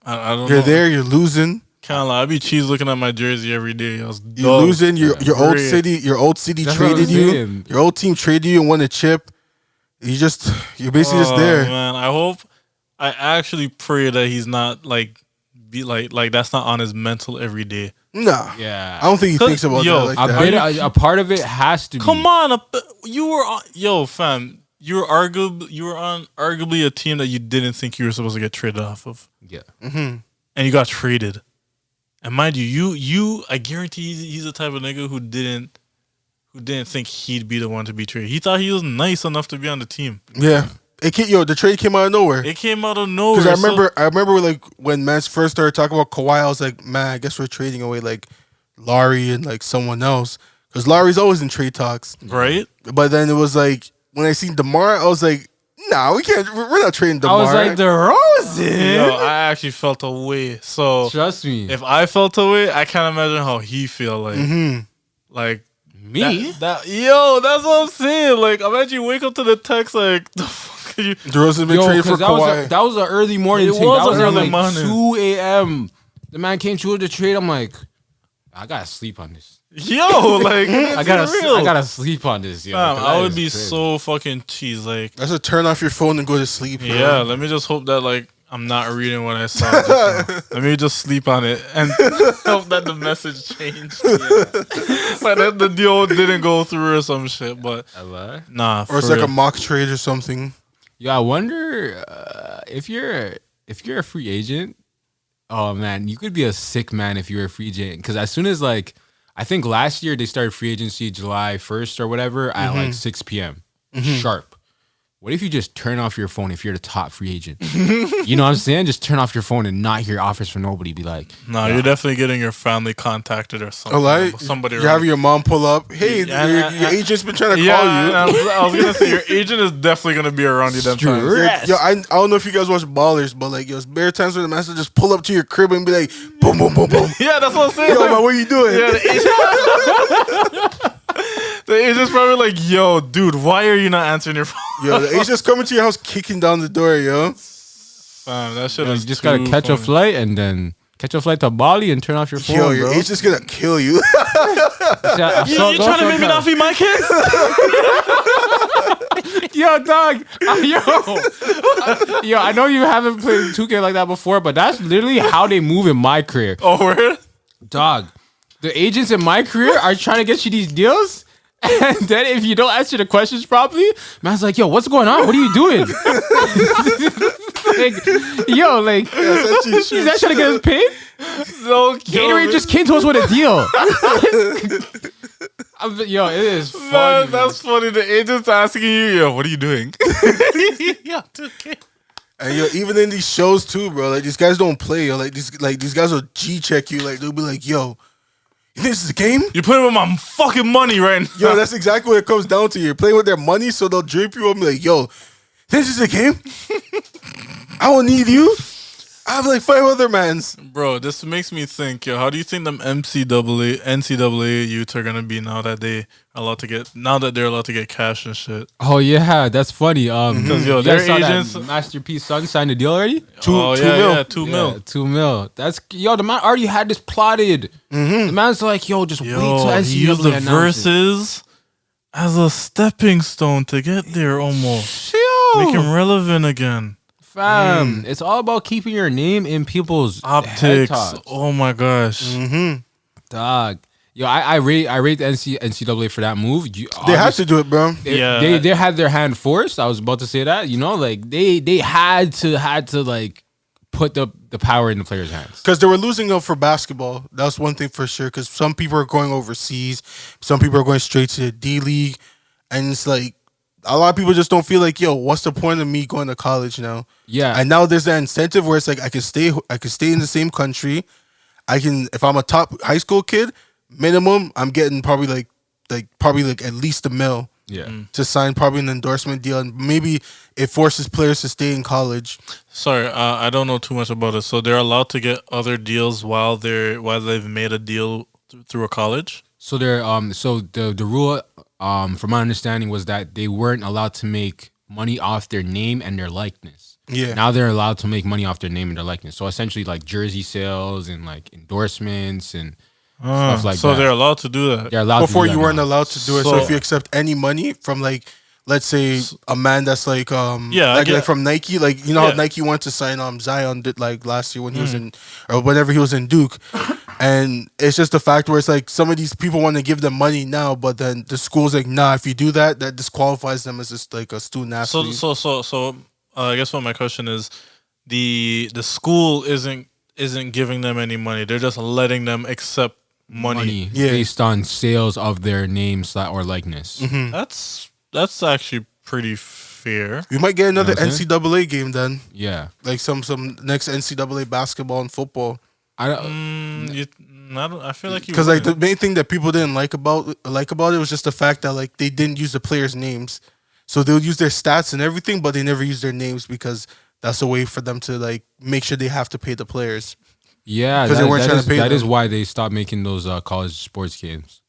I don't You're know. there, you're losing. Kind of like, I be cheese looking at my jersy every day. You're Losing. Your old city That's traded what I'm you. saying. Your old team traded you and won a chip. You're basically just there. Man, I actually pray that he's not like that's not on his mental every day. Nah. Yeah. I don't think he thinks about Yo, that like that. A part of it has to be. Come on, you were on, yo, fam. You were on arguably a team that you didn't think you were supposed to get traded off of. Yeah. And you got traded. And mind you, I guarantee he's the type of nigga who didn't think he'd be the one to be traded. He thought he was nice enough to be on the team. Yeah. The trade came out of nowhere. It came out of nowhere. Because I remember like when Mans first started talking about Kawhi, I was like, man, I guess we're trading away like Larry and like someone else. Because Larry's always in trade talks. Right? But then it was like, when I seen DeMar, I was like, nah, we can't, we're not trading DeMar. I was like, DeRozan. Yo, I actually felt a way. So Trust me. if I felt a way, I can't imagine how he feel like. Like Me? that's what I'm saying. Like, imagine you wake up to the text like, the fuck are you? DeRozan's been traded for Kawhi. That was an early morning It thing. was That was an at early like morning. 2 a.m. The man came through the trade. I'm like, I gotta sleep on this. Yo, like, I gotta sleep on this. Yo, Fam, 'cause I that would is be crazy. so fucking cheese. Like, That's a turn off your phone and go to sleep. Bro. yeah, let me just hope that like I'm not reading what I saw. Just now. Let me just sleep on it and hope that the message changed. Like that the deal didn't go through or some shit. But I lie. nah, Or it's for like a real. mock trade or something. Yeah, I wonder if you're a free agent. Oh man, you could be a sick man if you're a free agent. Because as soon as like, I think last year they started free agency July 1st or whatever at like 6 p.m. sharp. What if you just turn off your phone if you're the top free agent? You know what I'm saying? Just turn off your phone and not hear offers from nobody. Be like, Nah, you're definitely getting your family contacted or something. Somebody. You have your mom pull up. Hey, your agent's been trying to call you. I was gonna say your agent is definitely gonna be around you them times. Stress. Yo, I don't know if you guys watch Ballers, but like, yo, it's bare times where the master just pull up to your crib and be like, boom, boom, boom, boom. Yeah, that's what I'm saying. Yo, man, what are you doing? Yeah, the agent's probably like, yo, dude, why are you not answering your phone? Yo, the agent's coming to your house kicking down the door, yo. Fam, that shit you is just gotta too catch a funny. flight and then catch a flight to Bali and turn off your phone, Yo, your bro. agent's gonna kill you. You trying to make me not feed my kids? Yo, dog. Yo, I know you haven't played 2K like that before, but that's literally how they move in my career. Oh, word? Dog, the agents in my career are trying to get you these deals. And then if you don't answer the questions properly, man's like, yo, what's going on? What are you doing? Like, he's not trying to get us paid? No, Gatorade just came to us with a deal. Yo, it is funny. Man, that's funny. The agent's asking you, yo, what are you doing? Yeah, 2K. And yo, even in these shows too, bro. Like these guys don't play. Yo, like these guys will G check you. Like they'll be like, yo, you think this is a game? You're playing with my fucking money right now. Yo, that's exactly what it comes down to. You're playing with their money, so they'll drape you up and be like, yo, this is a game? I don't need you. I have like 5 other mans. Bro, this makes me think, yo, how do you think them NCAA youth are gonna be now that they're allowed to get cash and shit? Oh yeah, that's funny. Because yo, you their guys saw agents. that Masterpiece Son signed a deal already. Two mil. Yeah, 2 mil. Yeah, 2 mil. That's the man already had this plotted. The man's like, yo, just wait till NCAA He used the announces. verses as a stepping stone to get there almost. Make him relevant again. Fam, it's all about keeping your name in people's head Optics. tops. Oh my gosh. Dog. Yo, I rate the NCAA for that move. They had to do it, bro. They had their hand forced. I was about to say that. You know, like they had to like put the power in the players' hands. Because they were losing up for basketball. That's one thing for sure. Because some people are going overseas. Some people are going straight to the D League. And it's like, a lot of people just don't feel like, yo, what's the point of me going to college now? Yeah. And now there's that incentive where it's like I can stay in the same country. I can, if I'm a top high school kid, minimum, I'm getting probably like at least $1 million. Yeah. To sign probably an endorsement deal, and maybe it forces players to stay in college. Sorry, I don't know too much about it. So they're allowed to get other deals while they've made a deal through a college. So they're so the rule from my understanding was that they weren't allowed to make money off their name and their likeness. Yeah. Now they're allowed to make money off their name and their likeness. So essentially like jersey sales and like endorsements and stuff like that. So they're allowed to do that. They're allowed Before to do you that weren't now. allowed to do it. So if you accept any money from like, let's say a man that's like like from Nike, like you know how Nike wanted to sign Zion did like last year when he was in or whenever he was in Duke. And it's just the fact where it's like some of these people want to give them money now, but then the school's like, nah, if you do that, that disqualifies them as just like a student athlete. So I guess what my question is, the school isn't giving them any money. They're just letting them accept money. Based on sales of their name or likeness. That's actually pretty fair. We might get another You know what I'm saying? NCAA game then, Yeah. like some next NCAA basketball and football. I feel like Because like the main thing that people didn't like about it was just the fact that like they didn't use the players' names, so they'll use their stats and everything, but they never use their names because that's a way for them to like make sure they have to pay the players. Yeah, 'Cause they weren't trying to pay that is them. why they stopped making those college sports games.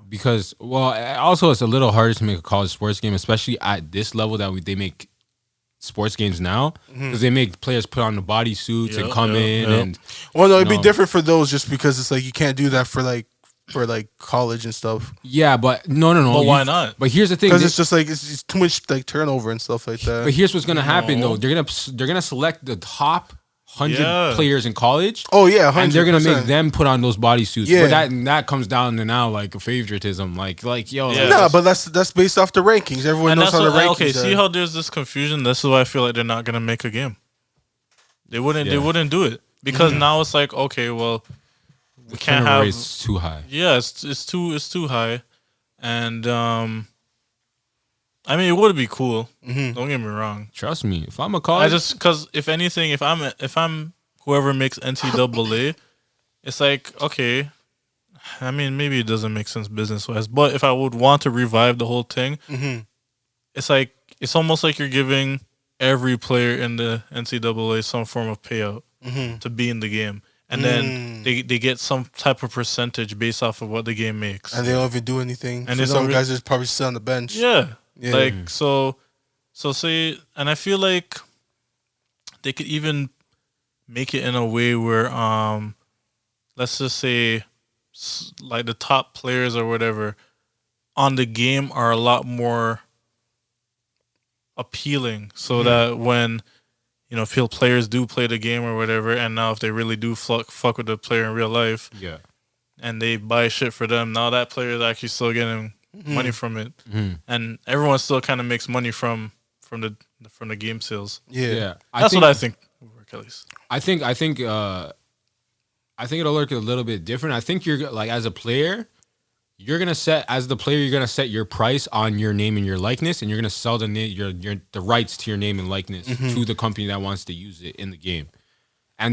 Because also it's a little harder to make a college sports game, especially at this level that they make sports games now, because they make players put on the bodysuits and come in and. Well, no, it'd be different for those just because it's like you can't do that for college and stuff. Yeah, but no. But why not? But here's the thing, Because it's just like it's too much like turnover and stuff like that. But here's what's gonna happen though. They're gonna select the top 100 players in college. Oh yeah, 100%. And they're gonna make them put on those bodysuits. Yeah. But that comes down to now like a favoritism. Like yo. Yeah. No, but that's based off the rankings. Everyone knows how the rankings okay. are. See how there's this confusion. This is why I feel like they're not gonna make a game. They wouldn't do it because now it's like, okay, well, we can't have rates too high. Yeah, it's too high, and I mean it would be cool. Don't get me wrong. Trust me, if I'm a college, because if anything, if I'm whoever makes NCAA, it's like, okay. I mean, maybe it doesn't make sense business wise, but if I would want to revive the whole thing, it's like it's almost like you're giving every player in the NCAA some form of payout to be in the game. And then they get some type of percentage based off of what the game makes. And they don't even do anything. And so some guys just probably sit on the bench. Yeah. Like, so say, and I feel like they could even make it in a way where, let's just say, like the top players or whatever on the game are a lot more appealing, so that when players do play the game or whatever, and now if they really do fuck with the player in real life, and they buy shit for them, now that player is actually still getting money from it, and everyone still kind of makes money from the game sales. Yeah. That's what I think would work at least. I think it'll look a little bit different. I think you're like as a player, you're gonna set your price on your name and your likeness, and you're gonna sell the rights to your name and likeness to the company that wants to use it in the game, so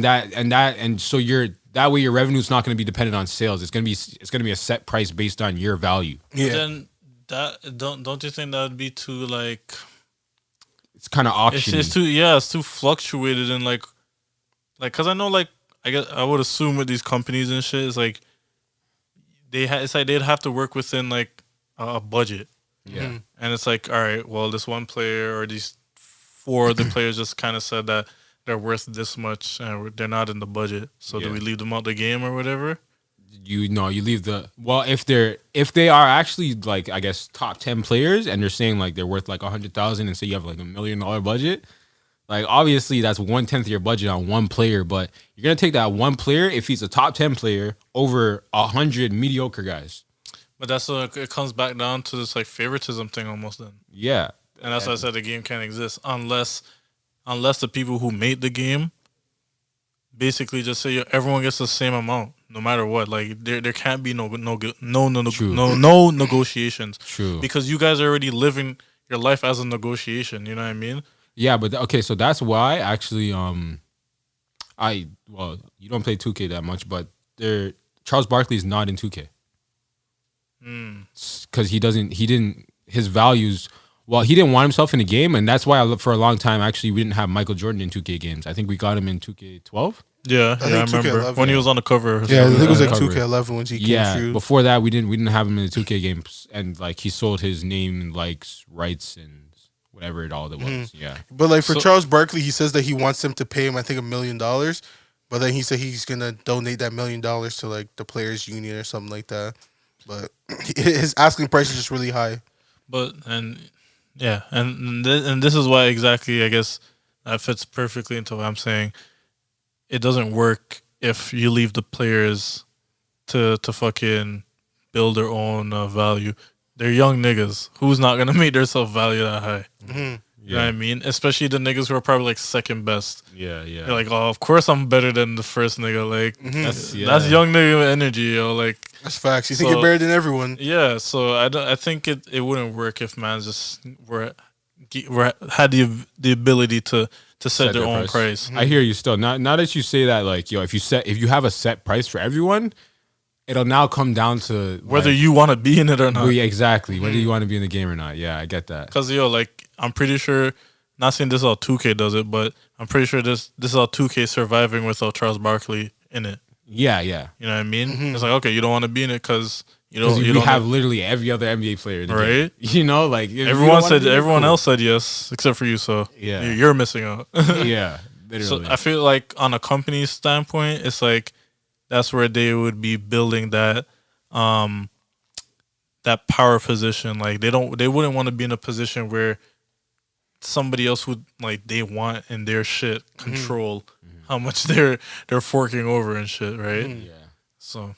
that way your revenue is not gonna be dependent on sales. It's gonna be a set price based on your value. Yeah. But then that don't you think that would be too like It's kind of auction. it's too fluctuated in like Like, cause I know, like, I guess I would assume with these companies and shit, it's like it's like they'd have to work within like a budget. Yeah. And it's like, all right, well, this one player or these four other players just kind of said that they're worth this much and they're not in the budget. So do we leave them out the game or whatever? You leave the if they are actually like I guess top 10 players and they're saying like they're worth like 100,000 and say you have like $1 million budget, like obviously that's 1/10 of your budget on one player, but you're gonna take that one player if he's a top 10 player over 100 mediocre guys. But that's it comes back down to this like favoritism thing almost then. Yeah, and that's why I said the game can't exist unless the people who made the game basically just say everyone gets the same amount no matter what. Like there can't be no negotiations. True. Because you guys are already living your life as a negotiation. You know what I mean? Yeah, but okay, so that's why actually you don't play 2K that much, but Charles Barkley is not in 2K. Because his values. Well, he didn't want himself in the game, and that's why for a long time, actually, we didn't have Michael Jordan in 2K games. I think we got him in 2K12. Yeah, I remember when he was on the cover. Yeah, I think it was like 2K11 when he came through. Before that, we didn't have him in the 2K games, and like he sold his name, likes, rights, and whatever it all that was. Yeah, but like for Charles Barkley, he says that he wants them to pay him, I think, $1 million, but then he said he's gonna donate that $1 million to like the players' union or something like that. But his asking price is just really high. Yeah, and this is why exactly I guess that fits perfectly into what I'm saying. It doesn't work if you leave the players to fucking build their own value. They're young niggas. Who's not gonna make themselves value that high? Mm-hmm. You know what I mean? Especially the niggas who are probably like second best. Yeah. They're like, oh, of course I'm better than the first nigga. Like that's young nigga energy, yo. Like that's facts. You think you're better than everyone? Yeah. So I think it wouldn't work if man just had the ability to set their own price. I hear you still. Now that you say that, like if you have a set price for everyone, it'll now come down to whether you want to be in it or not. Exactly. Whether you want to be in the game or not. Yeah, I get that. Because I'm pretty sure. Not saying this is how 2K does it, but I'm pretty sure this is how 2K surviving without Charles Barkley in it. Yeah. You know what I mean? It's like, okay, you don't want to be in it because you don't have literally every other NBA player in the game. You know, like everyone else said yes except for you, so you're missing out. Yeah, literally. So I feel like on a company standpoint, it's like that's where they would be building that that power position. Like they wouldn't want to be in a position where somebody else would like they want in their shit control how much they're forking over and shit, right? Yeah. So,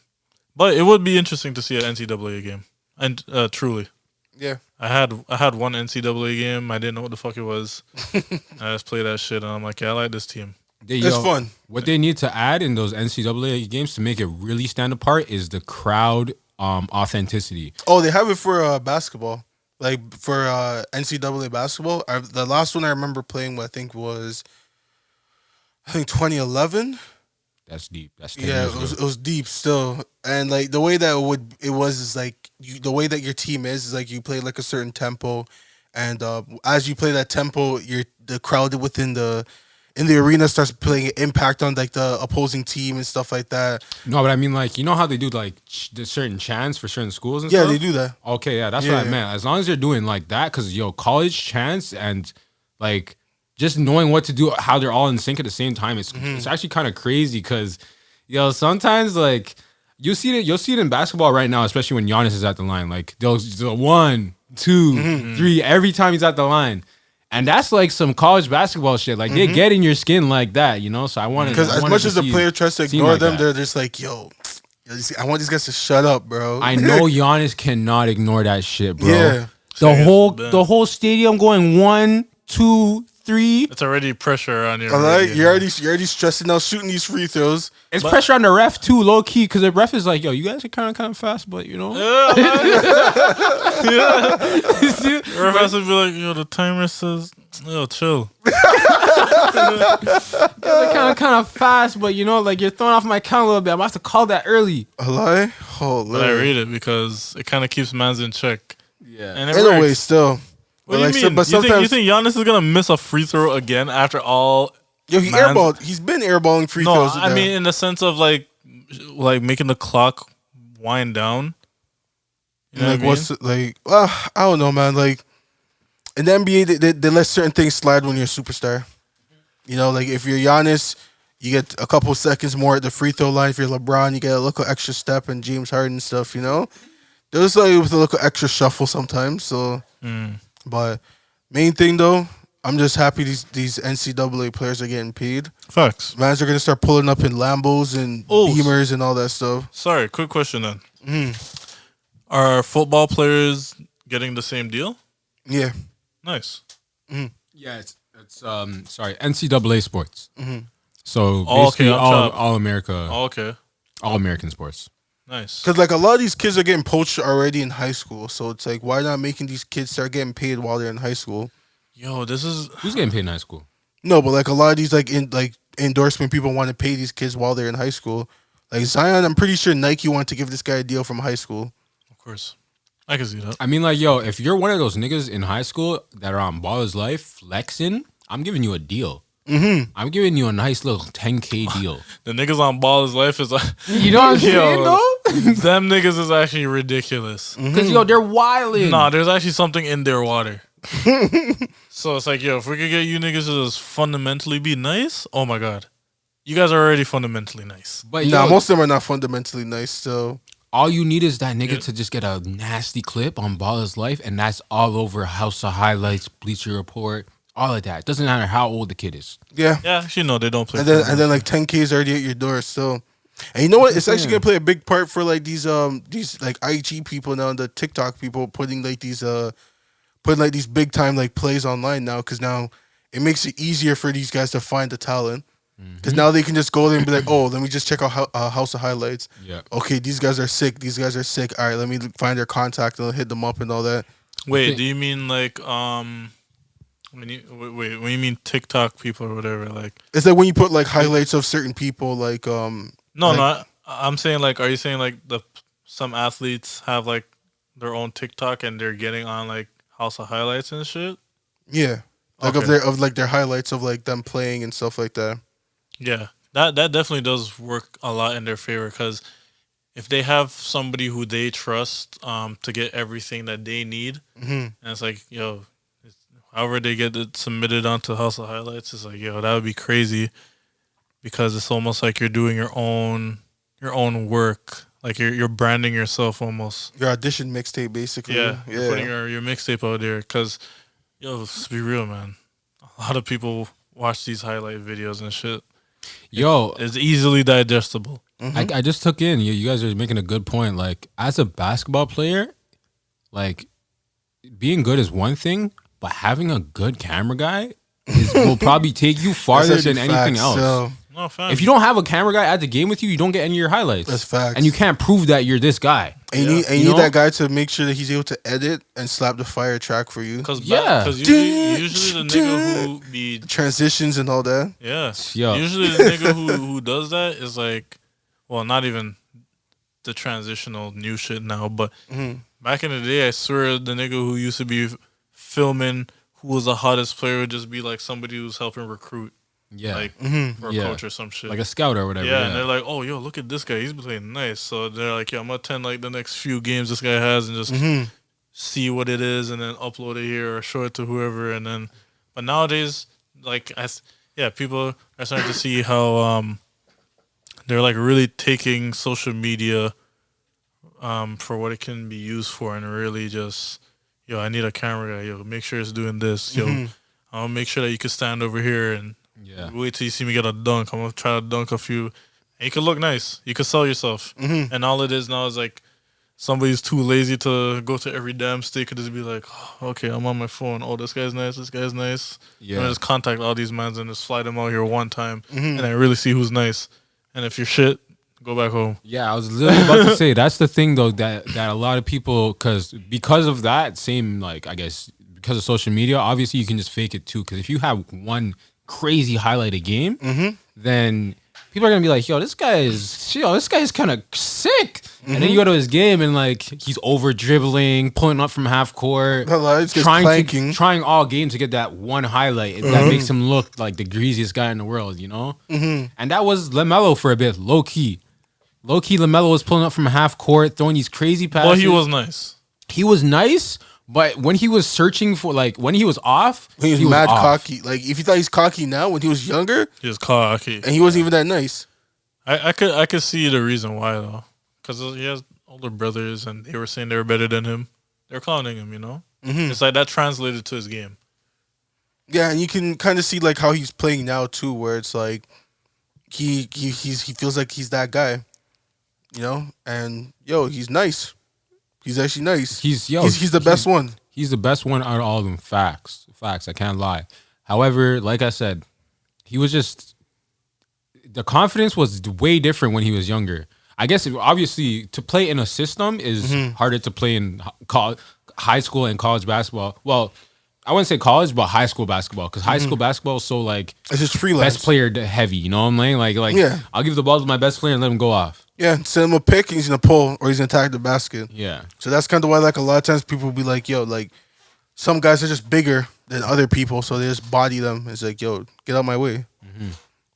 but it would be interesting to see an NCAA game, and truly, yeah. I had one NCAA game. I didn't know what the fuck it was. I just played that shit, and I'm like, yeah, I like this team. It's fun. What they need to add in those NCAA games to make it really stand apart is the crowd authenticity. Oh, they have it for basketball. Like for NCAA basketball, the last one I remember playing, I think 2011. That's deep. That's it was deep still, and like the way that it was is like the way that your team is like you play like a certain tempo, and as you play that tempo, the crowd within the arena starts playing an impact on like the opposing team and stuff like that. No, but I mean like you know how they do like the certain chants for certain schools and stuff? Yeah, they do that. Okay, yeah, that's what I meant. As long as they're doing like that, because college chants and like just knowing what to do, how they're all in sync at the same time, it's actually kind of crazy because sometimes like you'll see it in basketball right now, especially when Giannis is at the line. Like they'll 1, 2, 3 every time he's at the line. And that's like some college basketball shit. Like they get in your skin like that, So I want to because as much as the player tries to ignore them, they're just like, yo, I want these guys to shut up, bro. I know Giannis cannot ignore that shit, bro. Yeah, the whole stadium going 1, 2, 3. It's already pressure on you. All right, you're already stressing out shooting these free throws. It's pressure on the ref too, low key, because the ref is like, "Yo, you guys are kind of fast, but The ref has to be like, "Yo, the timer says, yo, chill." You guys are kind of fast, but like you're throwing off my count a little bit. I'm about to call that early." A lie? But I read it because it kind of keeps mans in check. Yeah, and in a way, still. What do you mean? You think Giannis is gonna miss a free throw again after all Yo, he man's- airballed. He's been airballing free No, throws. I mean in the sense of like making the clock wind down. You know like what I mean? I don't know, man. Like in the NBA, they let certain things slide when you're a superstar. You know, like if you're Giannis, you get a couple seconds more at the free throw line. If you're LeBron, you get a little extra step and James Harden stuff. You know, there's like with a little extra shuffle sometimes. So, but main thing though, I'm just happy these NCAA players are getting paid. Facts. Mans are gonna start pulling up in Lambos and Beamers and all that stuff. Sorry, quick question then. Are football players getting the same deal? Yeah. Nice. Yeah, it's NCAA sports. So Oh, okay, basically, I'm all chopped. America, Oh, okay. all American sports. Nice. Because like a lot of these kids are getting poached already in high school, so it's like why not making these kids start getting paid while they're in high school? Yo, this is Who's getting paid in high school? No, but like a lot of these endorsement people want to pay these kids while they're in high school. Like Zion, I'm pretty sure Nike wanted to give this guy a deal from high school. of course. I can see that. I mean, like, yo, if you're one of those niggas in high school that are on Baller's Life flexing, I'm giving you a deal. I'm giving you a nice little 10K deal. The niggas on Baller's Life is like, You know what I'm saying, yo, though? them niggas is actually ridiculous. Because, yo, they're wilding. Nah, there's actually something in their water. So it's like, yo, if we could get you niggas to just fundamentally be nice, oh my god. You guys are already fundamentally nice. But, Nah, yo, most of them are not fundamentally nice. So all you need is that nigga to just get a nasty clip on Baller's Life, and that's all over House of Highlights, Bleacher Report, all of that. Doesn't matter how old the kid is. yeah, Yeah, actually, no, they don't play. and then like 10K is already at your door. So, and you know what? It's actually gonna play a big part for like these like IG people now, and the TikTok people putting like these big time like plays online now, because now it makes it easier for these guys to find the talent. Because now they can just go there and be like, oh, let me just check out House of Highlights. Yeah. Okay, these guys are sick. These guys are sick. All right, let me find their contact and I'll hit them up and all that. Wait, do you mean like when you mean TikTok people or whatever? Like, It's like when you put like highlights of certain people, like no, I'm saying like, are you saying like some athletes have like their own TikTok and they're getting on like House of Highlights and shit? yeah, like Okay. of their highlights of like them playing and stuff like that. Yeah, that definitely does work a lot in their favor, because if they have somebody who they trust to get everything that they need, and it's like, yo, however they get it submitted onto House of Highlights, it's like, yo, that would be crazy, because it's almost like you're doing your own work, like you're branding yourself almost. Your audition mixtape, basically. Yeah, you're putting your mixtape out there, because yo, let's be real, man. A lot of people watch these highlight videos and shit. Yo, It's easily digestible. I just took in, you guys are making a good point. Like, as a basketball player, like, being good is one thing, but having a good camera guy will probably take you farther That's than actually anything facts, else. so No, fam. If you don't have a camera guy at the game with you, you don't get any of your highlights. That's facts. And you can't prove that you're this guy. And you You know? need that guy to make sure that he's able to edit and slap the fire track for you. Because Yeah. usually the nigga who be Transitions and all that. yeah, Yeah. usually the nigga who does that is like, well, not even the transitional new shit now, but back in the day, I swear the nigga who used to be filming who was the hottest player would just be like somebody who's helping recruit, Yeah. like for a Yeah. coach or some shit. Like a scout or whatever. yeah, and they're like, oh, yo, look at this guy. He's playing nice. So they're like, yeah, I'm going to attend like the next few games this guy has and just see what it is and then upload it here or show it to whoever. And then, but nowadays, like, people are starting to see how they're like really taking social media for what it can be used for and really just, yo, I need a camera guy. Yo, make sure it's doing this. Yo, I'll make sure that you can stand over here and Yeah. wait till you see me get a dunk. I'm gonna try to dunk a few. And you can look nice. You can sell yourself. And all it is now is like somebody's too lazy to go to every damn state. Could just be like, oh, okay, I'm on my phone. Oh, this guy's nice. This guy's nice. Yeah. And I just contact all these mans and just fly them out here one time, and I really see who's nice. And if you're shit, go back home. Yeah, I was literally about to say that's the thing though that a lot of people because of that same, like, I guess because of social media, obviously you can just fake it too. Because if you have one crazy highlighted game, then people are gonna be like, this guy is kind of sick. And then you go to his game and like he's over dribbling, pulling up from half court, trying all game to get that one highlight that makes him look like the greasiest guy in the world, you know? And that was LaMelo for a bit, low key. Low key, LaMelo was pulling up from half court, throwing these crazy passes. Well, he was nice. He was nice, but when he was searching for, like, when he was off, he was mad cocky. Like, if you thought he's cocky now, when he was younger, he was cocky, and he wasn't even that nice. I could see the reason why though, because he has older brothers, and they were saying they were better than him. They're clowning him, you know. It's like that translated to his game. Yeah, and you can kind of see like how he's playing now too, where it's like he feels like he's that guy. You know, and he's nice. He's actually nice. He's the best one. He's the best one out of all of them. Facts. I can't lie. However, like I said, he was just the confidence was way different when he was younger. I guess obviously to play in a system is harder to play in high school and college basketball. Well, I wouldn't say college, but high school basketball, because high school basketball is so like it's just freelance. Best player heavy. You know what I'm saying? Like I'll give the ball to my best player and let him go off. Yeah, send him a pick and he's gonna pull or he's gonna attack the basket. Yeah. So that's kind of why like a lot of times people will be like, like some guys are just bigger than other people, so they just body them. It's like, get out my way.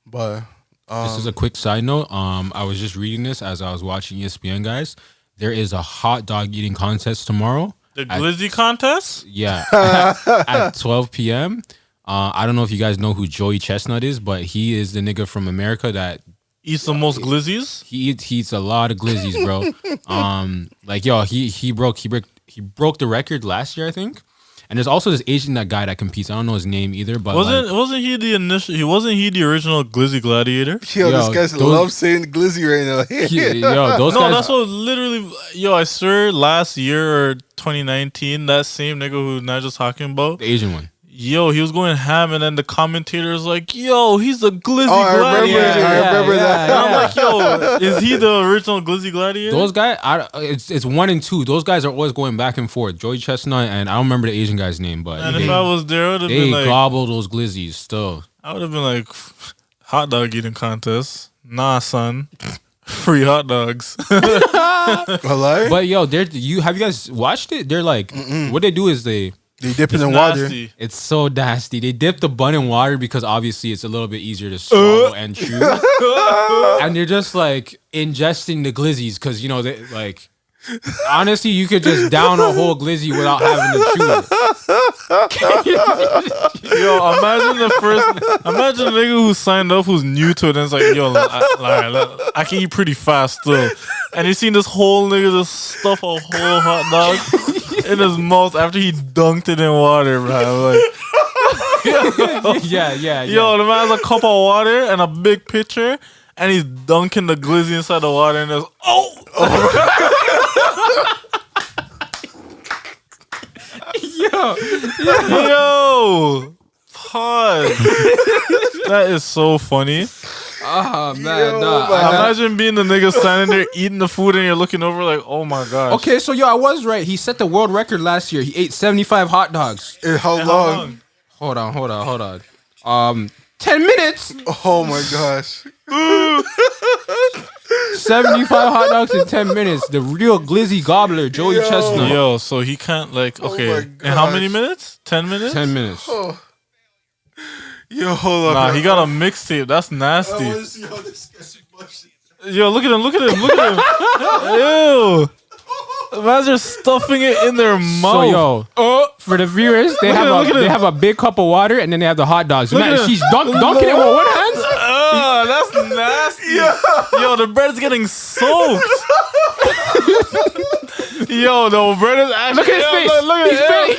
But this is a quick side note. I was just reading this as I was watching ESPN, guys. There is a hot dog eating contest tomorrow. The Glizzy contest? Yeah. At 12 p.m. I don't know if you guys know who Joey Chestnut is, but he is the nigga from America that eats the most glizzies. He eats a lot of glizzies, bro. He broke the record last year, I think. And there's also this Asian guy that competes. I don't know his name either, but wasn't he the initial? Wasn't he the original Glizzy Gladiator? This guy loves saying Glizzy right now. Those guys. That's what literally. I swear, last year or 2019, that same nigga who Nigel's talking about, the Asian one. He was going ham, and then the commentator is like, he's the Glizzy Gladiator. I remember that. And I'm like, is he the original Glizzy Gladiator? Those guys, it's 1 and 2. Those guys are always going back and forth. Joey Chestnut, and I don't remember the Asian guy's name, but if I was there, I would have been like, gobble those glizzies still. I would have been like, hot dog eating contest. Nah, son. Free hot dogs. But have you guys watched it? They're like, what they do is they dip it in water. It's so nasty. They dip the bun in water because obviously it's a little bit easier to swallow and chew. And they're just like ingesting the glizzies because they like. Honestly, you could just down a whole glizzy without having to chew it. Imagine a nigga who signed up who's new to it and it's like, I can eat pretty fast still. And you seen this whole nigga just stuff a whole hot dog in his mouth after he dunked it in water, bro. Like, yeah. The man has a cup of water and a big pitcher, and he's dunking the glizzy inside the water, and there's yo, pause. That is so funny. Oh man, imagine being the nigga standing there eating the food and you're looking over like, oh my gosh. Okay, so I was right. He set the world record last year. He ate 75 hot dogs. How long? Hold on. 10 minutes. Oh my gosh. 75 hot dogs in 10 minutes. The real glizzy gobbler, Joey Chestnut. So he can't in how many minutes? 10 minutes? 10 minutes. Oh. Hold on. Nah, he got a mixtape. That's nasty. I want to see how this gets mushy. Look at him. Ew. Imagine stuffing it in their mouth. So for the viewers, they have a big cup of water and then they have the hot dogs. She's dunking it with one hand. Oh, that's nasty. The bread is getting soaked. The bread is actually. Look at his face.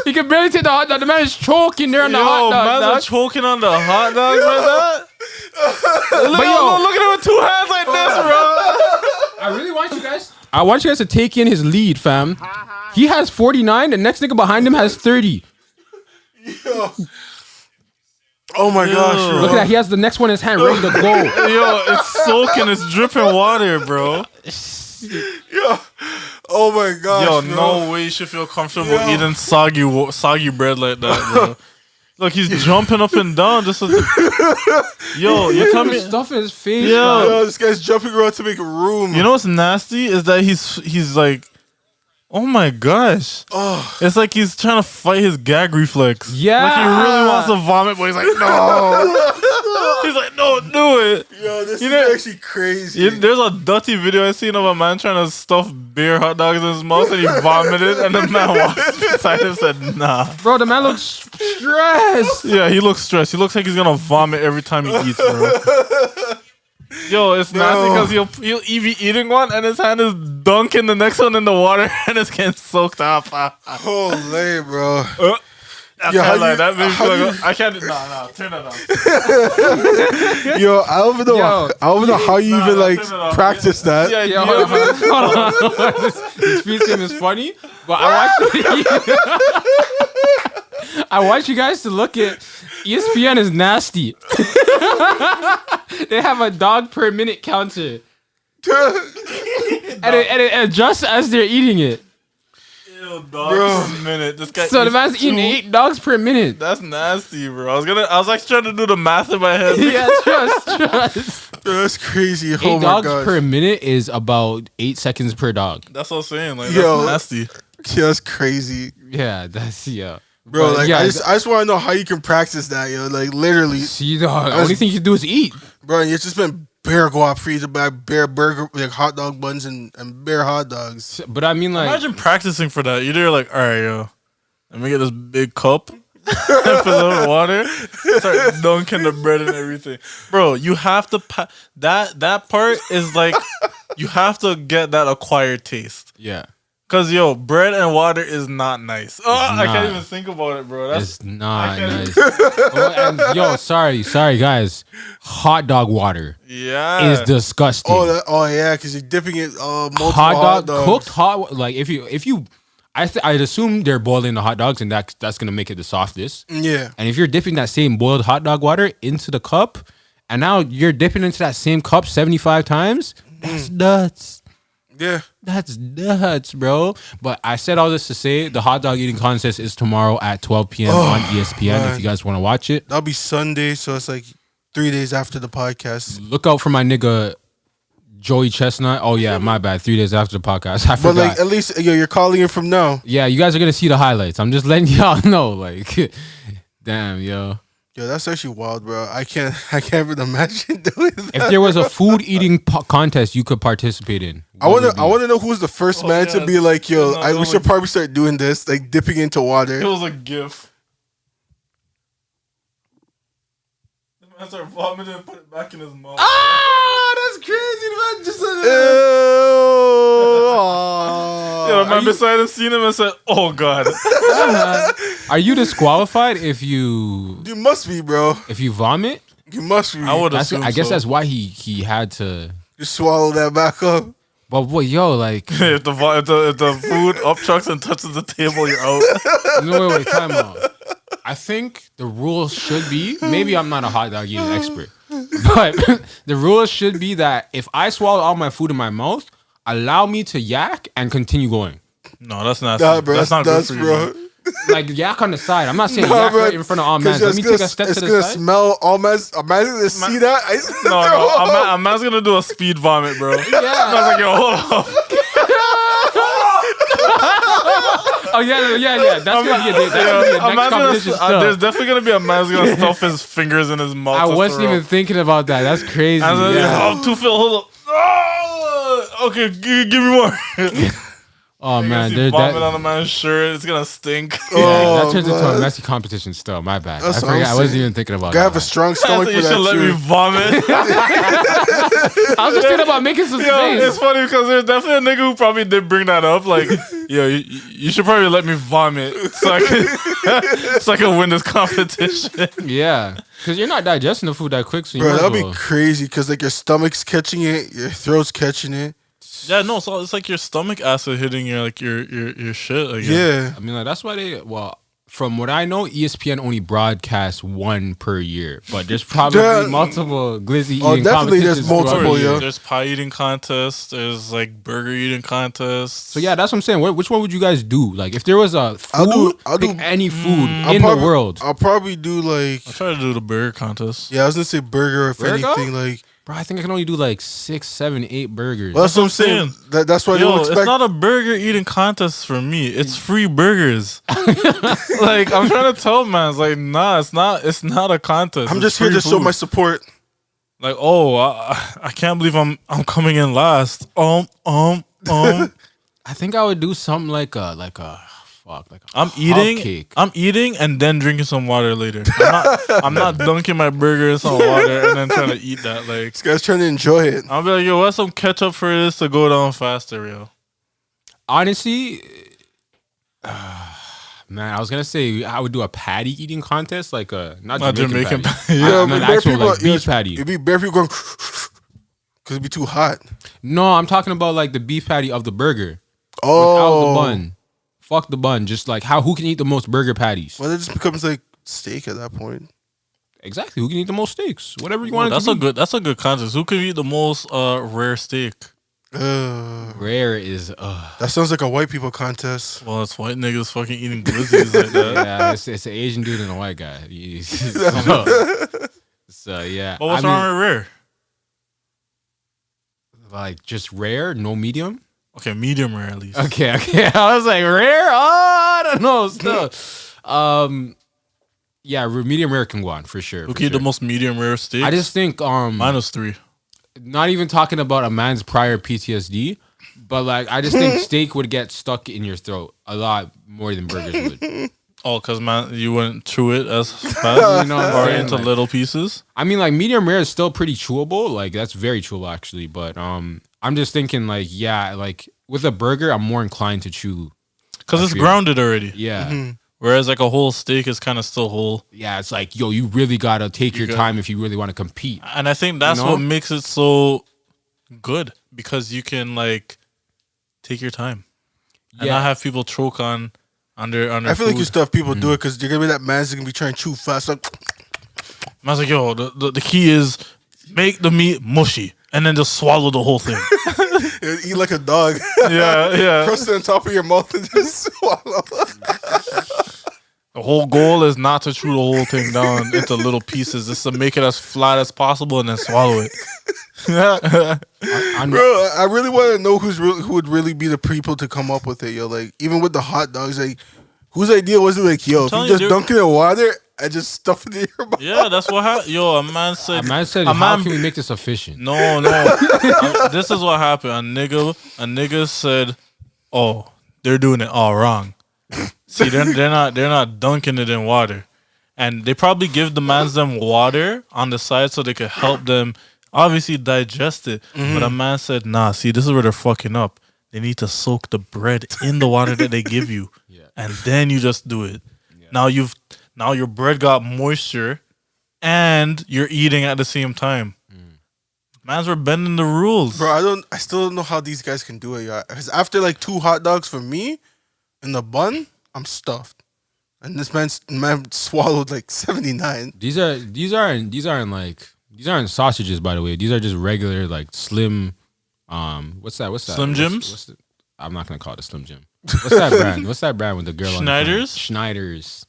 He can barely take the hot dog. The man is choking there on the hot dog. Man is choking on the hot dogs like that. Look at him with two hands like this, bro. I really want you guys to take in his lead, fam. He has 49. The next nigga behind him has 30. Oh my gosh, bro. Look at that. He has the next one in his hand ready to go. It's soaking. It's dripping water, bro. Oh my gosh, bro. No way you should feel comfortable eating soggy bread like that, bro. Look, he's jumping up and down. Just yo, you tell me stuff in his face. Yo, this guy's jumping around to make room. You know what's nasty is that he's like, oh my gosh, it's like he's trying to fight his gag reflex. Yeah, like he really wants to vomit, but he's like, no. He's like, no, do it. Yo, this is actually crazy. There's a dirty video I seen of a man trying to stuff beer hot dogs in his mouth and he vomited, and the man walked beside him and said, nah. Bro, the man looks stressed. Yeah, he looks stressed. He looks like he's gonna vomit every time he eats, bro. Yo, it's nasty because he'll be eating one and his hand is dunking the next one in the water and it's getting soaked up. Holy, bro. I can't lie. That makes me like, I can't. Nah, turn it off. Yo, I don't even know how you even practice that. Yeah, hold on. This speech game is funny, but I want you guys to look at ESPN is nasty. They have a dog per minute counter, and it adjusts as they're eating it. Ew, dogs per minute. This guy. So the man's eating 8 dogs per minute. That's nasty, bro. I was like trying to do the math in my head. Yeah, trust. That's crazy. 8 dogs per minute is about 8 seconds per dog. That's what I'm saying. Like, that's nasty. Yeah, that's crazy. Yeah, that's Bro, but, like I just want to know how you can practice that, yo. Like literally. See, the only thing you can do is eat. Bro, it's just been bare guap for you to buy bare burger, like hot dog buns and bare hot dogs. But I mean, like, imagine practicing for that. You're like, all right, yo, let me get this big cup, fill it with water, start dunking the bread and everything. Bro, you have to that part is like you have to get that acquired taste. Yeah. Cause yo, bread and water is not nice. I can't even think about it, bro. It's not nice. And yo, sorry guys. Hot dog water, is disgusting. Yeah, because you're dipping it. Multiple hot dog cooked hot. Like if you, I'd assume they're boiling the hot dogs, and that's gonna make it the softest. Yeah. And if you're dipping that same boiled hot dog water into the cup, and now you're dipping into that same cup 75 times, that's nuts. Yeah. That's nuts, bro. But I said all this to say the hot dog eating contest is tomorrow at 12 p.m. on ESPN. Man. If you guys want to watch it. That'll be Sunday, so it's like 3 days after the podcast. Look out for my nigga Joey Chestnut. Oh yeah, my bad. 3 days after the podcast. I forgot. But like at least you're calling it from now. Yeah, you guys are gonna see the highlights. I'm just letting y'all know. Like, damn, yo. Yo, that's actually wild, bro. I can't even imagine doing that. If there was a food eating contest you could participate in, I want to know who's the first man to be like, yo, we should probably start doing this, like dipping into water. It was a gif. The man started vomiting and put it back in his mouth. That's crazy. The man just Yeah, the man beside him seen him and said, "Oh God." Are you disqualified if you? You must be, bro. If you vomit, you must be. I would assume. I guess so. that's why he had to just swallow that back up. But boy, yo, like if the food upchucks and touches the table, you're out. No, wait, time out. I think the rules should be. Maybe I'm not a hot dog eating expert, but the rules should be that if I swallow all my food in my mouth, allow me to yak and continue going. No, that's not. Nah, bro, that's not good for bro. you. Like yak on the side. I'm not saying yak right in front of all men. Let me take a step to the side. It's gonna smell all man's. Imagine to see that. No. A man's gonna do a speed vomit, bro. Yeah. I was like, yo, hold up. Oh yeah. That's gonna be a next competition stuff. There's definitely gonna be a man's gonna stuff his fingers in his mouth. I wasn't even thinking about that. That's crazy. I'm too full. Hold up. Oh, okay, give me more. Oh man, there's vomit on a man's shirt. It's gonna stink. Yeah, that turns into a messy competition. Still, my bad. I forgot. I wasn't even thinking about that. You have a strong stomach for that. You should let me vomit. I was just thinking about making some space. It's funny because there's definitely a nigga who probably did bring that up. Like, yo, you should probably let me vomit so I can win this competition. Yeah, because you're not digesting the food that quick. So bro, that'd be crazy. Because like your stomach's catching it, your throat's catching it. Yeah, no, so it's like your stomach acid hitting your shit again. Yeah. I mean, like that's why they. Well, From what I know, ESPN only broadcasts one per year, but there's probably multiple glizzy eating definitely competitions. there's multiple, yeah. yeah. There's pie eating contests. There's like burger eating contests. So yeah, that's what I'm saying. Which one would you guys do? Like, if there was a food, I'll do any food in probably, the world. I'll probably do like. I'll try to do the burger contest. Yeah, I was gonna say burger if Burger? anything like. Bro, I think I can only do like 6, 7, 8 burgers. Well, that's what I'm saying. That's why Yo, it's not a burger eating contest for me. It's free burgers. Like I'm trying to tell man, it's like nah, it's not. It's not a contest. I'm It's just here free to show food. my support. Like I can't believe I'm coming in last. I think I would do something like a I'm cake. eating and then drinking some water later. I'm not dunking my burger in some water and then trying to eat that. Like This guy's trying to enjoy it. I'll be like, yo, what's some ketchup for this to go down faster, yo? Honestly, man, I was gonna say I would do a patty eating contest, like not Jamaican patty. Yeah, I meant actual like beef patty. It'd be bare people going because it'd be too hot. No, I'm talking about like the beef patty of the burger Oh, without the bun. Fuck the bun. Just like who can eat the most burger patties? well, it just becomes like steak at that point. Exactly. Who can eat the most steaks? Whatever you want. That's a good contest. Who can eat the most rare steak? Rare is. That sounds like a white people contest. Well, it's white niggas fucking eating glizzies like that. Yeah, it's an Asian dude and a white guy. So yeah. But what's wrong with rare? Like just rare, no medium. Okay, medium rare at least. Okay. I was like rare. Oh, I don't know. Still, yeah, medium rare can go on for sure. Who can eat the most medium rare steak? I just think mine was 3. Not even talking about a man's prior PTSD, but like I just think steak would get stuck in your throat a lot more than burgers would. Oh, because man, you went through it as fast, You know what I'm or saying? into Like, little pieces. I mean, like medium rare is still pretty chewable. Like that's very chewable actually. But I'm just thinking like like with a burger, I'm more inclined to chew Because it's grounded already. Yeah. Whereas like a whole steak is kind of still whole. Yeah, it's like, yo, you really gotta take your time if you really want to compete. And I think that's what makes it so good, because you can like take your time and not have people choke on their I feel food. like you still have people do it because you're gonna be that man's gonna be trying to chew fast. Like, Man's like, yo, the key is make the meat mushy and then just swallow the whole thing. eat like a dog. yeah. Press it on top of your mouth and just swallow. The whole goal is not to chew the whole thing down into little pieces. It's to make it as flat as possible and then swallow it. Bro, I really want to know who would really be the people to come up with it, yo. Like, even with the hot dogs, like, whose idea was it? Like, yo, if you just dunk it in water and just stuff it in your mouth. Yeah, that's what happened. Yo, a man said, how can we make this efficient? No. This is what happened. A nigga said, oh, they're doing it all wrong. See, they're not dunking it in water. And they probably give the mans them water on the side so they could help them obviously digest it. But a man said, nah, see, this is where they're fucking up. They need to soak the bread in the water that they give you. And then you just do it. Yeah. Now your bread got moisture and you're eating at the same time. Mans were bending the rules. Bro, I still don't know how these guys can do it, yeah. Because after like 2 hot dogs for me in the bun, I'm stuffed. And this man swallowed like 79. These aren't sausages, by the way. These are just regular like slim. What's that? Slim Jims? I'm not gonna call it a Slim Jim. What's that brand? What's that brand with the girl? Schneider's? Schneider's.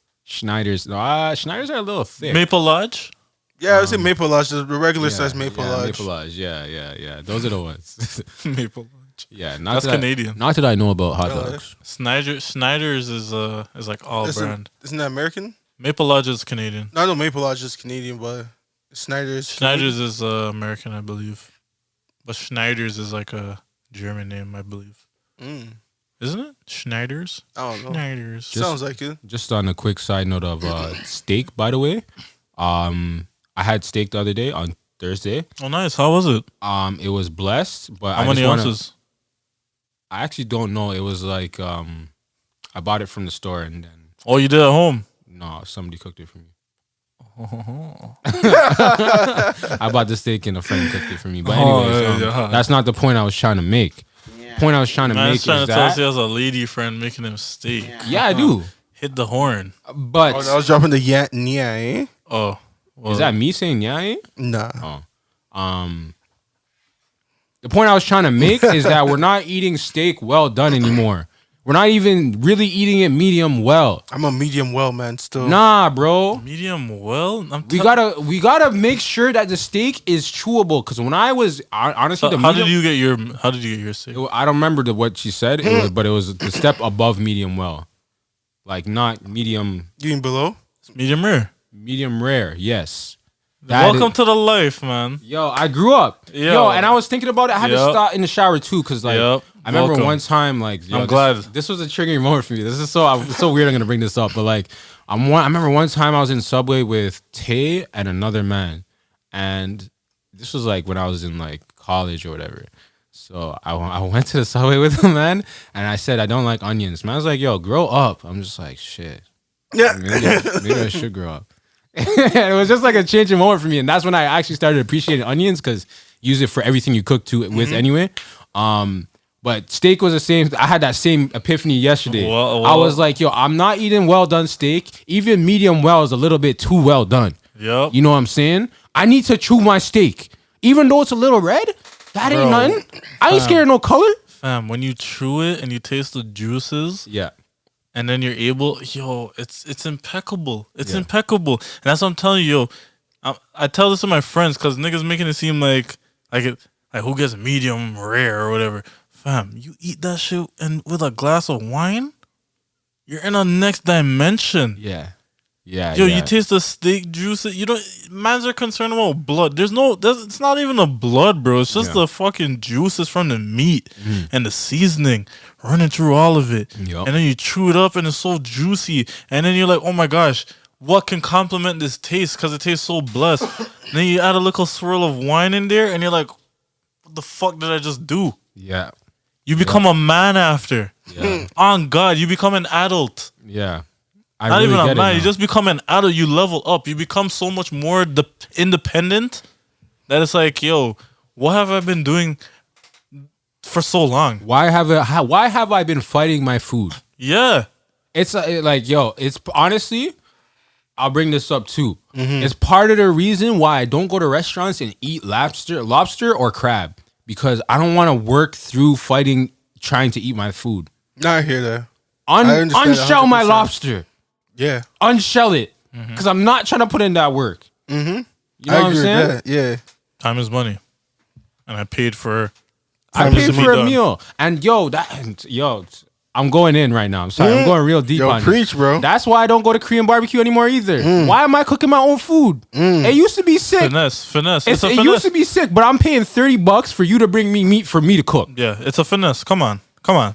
No, Schneider's are a little thick. Maple Lodge? Yeah, I would say Maple Lodge, the regular size Maple Lodge. Maple Lodge. Yeah. Those are the ones. Maple Lodge. Yeah, that's Canadian. Not that I know about hot dogs. Schneider's is like all brand. Isn't that American? Maple Lodge is Canadian. No, I know Maple Lodge is Canadian, but Schneider's is American, I believe. But Schneider's is like a German name, I believe. Isn't it? Schneider's? I don't know. Schneider's. Sounds like it. Just on a quick side note of steak, by the way. I had steak the other day on Thursday. Oh, nice. How was it? It was blessed, but how many ounces? I actually don't know. It was like I bought it from the store and then. Oh, you did at home? No, somebody cooked it for me. I bought the steak and a friend cooked it for me. But anyways, that's not the point I was trying to make. The point I was trying to make is trying to that tell us he has a lady friend making him steak. Yeah, I do. hit the horn. But I was dropping the yeah, eh? Oh, well, is that me saying yeah? Nah. The point I was trying to make is that we're not eating steak well done anymore. We're not even really eating it medium well. I'm a medium well man still. Nah, bro. medium well? We gotta make sure that the steak is chewable. Because when I was honestly, How did you get your steak? I don't remember what she said, but it was the step above medium well, like not medium. You mean below? It's medium rare. Medium rare, yes. Welcome to the life, man. Yo, I grew up. Yo, and I was thinking about it. I had to stop in the shower too, because like I remember one time, like I'm glad this was a triggering moment for me. This is so weird. I'm gonna bring this up, but like I remember one time I was in Subway with Tay and another man, and this was like when I was in like college or whatever. So I went to the Subway with him, man, and I said I don't like onions. Man, I was like, yo, grow up. I'm just like, shit. Yeah. Maybe I should grow up. It was just like a changing moment for me, and that's when I actually started appreciating onions because use it for everything you cook with anyway. But steak was the same. I had that same epiphany yesterday. Well. I was like, yo, I'm not eating well done steak. Even medium well is a little bit too well done. Yep. You know what I'm saying? I need to chew my steak, even though it's a little red. That ain't nothing. I ain't scared of no color. Fam, when you chew it and you taste the juices, Yeah. and then you're able, it's impeccable. It's impeccable. And that's what I'm telling you, I tell this to my friends because niggas making it seem like who gets medium rare or whatever. Fam, you eat that shit and with a glass of wine, you're in a next dimension. Yeah. You taste the steak juice. You don't. Mans are concerned about blood. It's not even the blood, bro. It's just the fucking juices from the meat and the seasoning running through all of it. Yep. And then you chew it up and it's so juicy. And then you're like, oh my gosh, what can complement this taste? Because it tastes so blessed. And then you add a little swirl of wine in there and you're like, what the fuck did I just do? Yeah. You become a man after. Yeah. On God, you become an adult. Yeah. Not even a man. You just become an adult. You level up. You become so much more independent that it's like, yo, what have I been doing for so long? Why have I been fighting my food? Yeah. It's like, yo, it's honestly, I'll bring this up too. It's part of the reason why I don't go to restaurants and eat lobster or crab, because I don't want to work through fighting trying to eat my food. Nah, I hear that. Unshell my 100%. lobster. Yeah. Unshell it. Because I'm not trying to put in that work. You know what I'm saying? That. Yeah. Time is money. And I paid for I paid for a meal. And yo, I'm going in right now. I'm sorry. I'm going real deep on preach, bro. That's why I don't go to Korean barbecue anymore either. Why am I cooking my own food? It used to be sick. Finesse. It used to be sick, but I'm paying $30 for you to bring me meat for me to cook. Yeah, it's a finesse. Come on.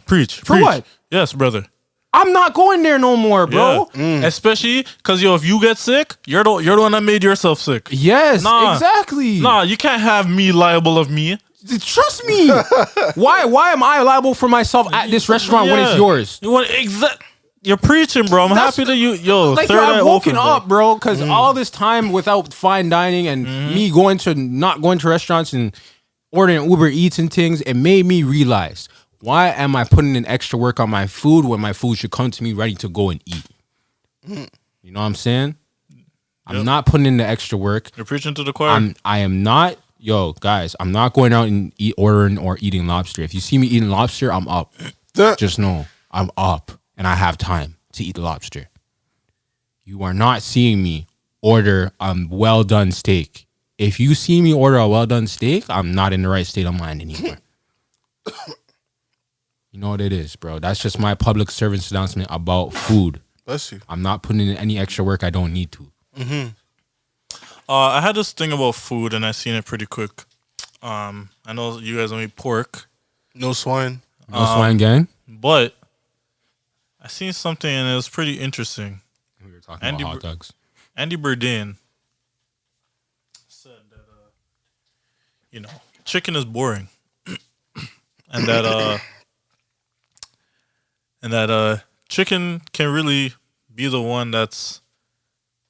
Preach. For what? Yes, brother. I'm not going there no more, bro. Yeah. Especially because, if you get sick, you're the one that made yourself sick. Yes, exactly. Nah, you can't have me liable of me. Trust me. Why am I liable for myself at this restaurant when it's yours? You're preaching, bro. I'm happy that I've woken up, bro, because all this time without fine dining and me not going to restaurants and ordering Uber Eats and things, it made me realize, why am I putting in extra work on my food when my food should come to me ready to go and eat? You know what I'm saying? I'm not putting in the extra work. You're preaching to the choir. I am not. Yo, guys, I'm not going out and ordering or eating lobster. If you see me eating lobster, I'm up. Just know I'm up and I have time to eat lobster. You are not seeing me order a well done steak. If you see me order a well done steak, I'm not in the right state of mind anymore. You know what it is, bro. That's just my public service announcement about food. Bless you. I'm not putting in any extra work I don't need to. I had this thing about food, and I seen it pretty quick. I know you guys don't eat pork. No swine. No swine gang. But I seen something, and it was pretty interesting. We were talking about hot dogs. Andy Bourdain said that, chicken is boring. and that chicken can really be the one that's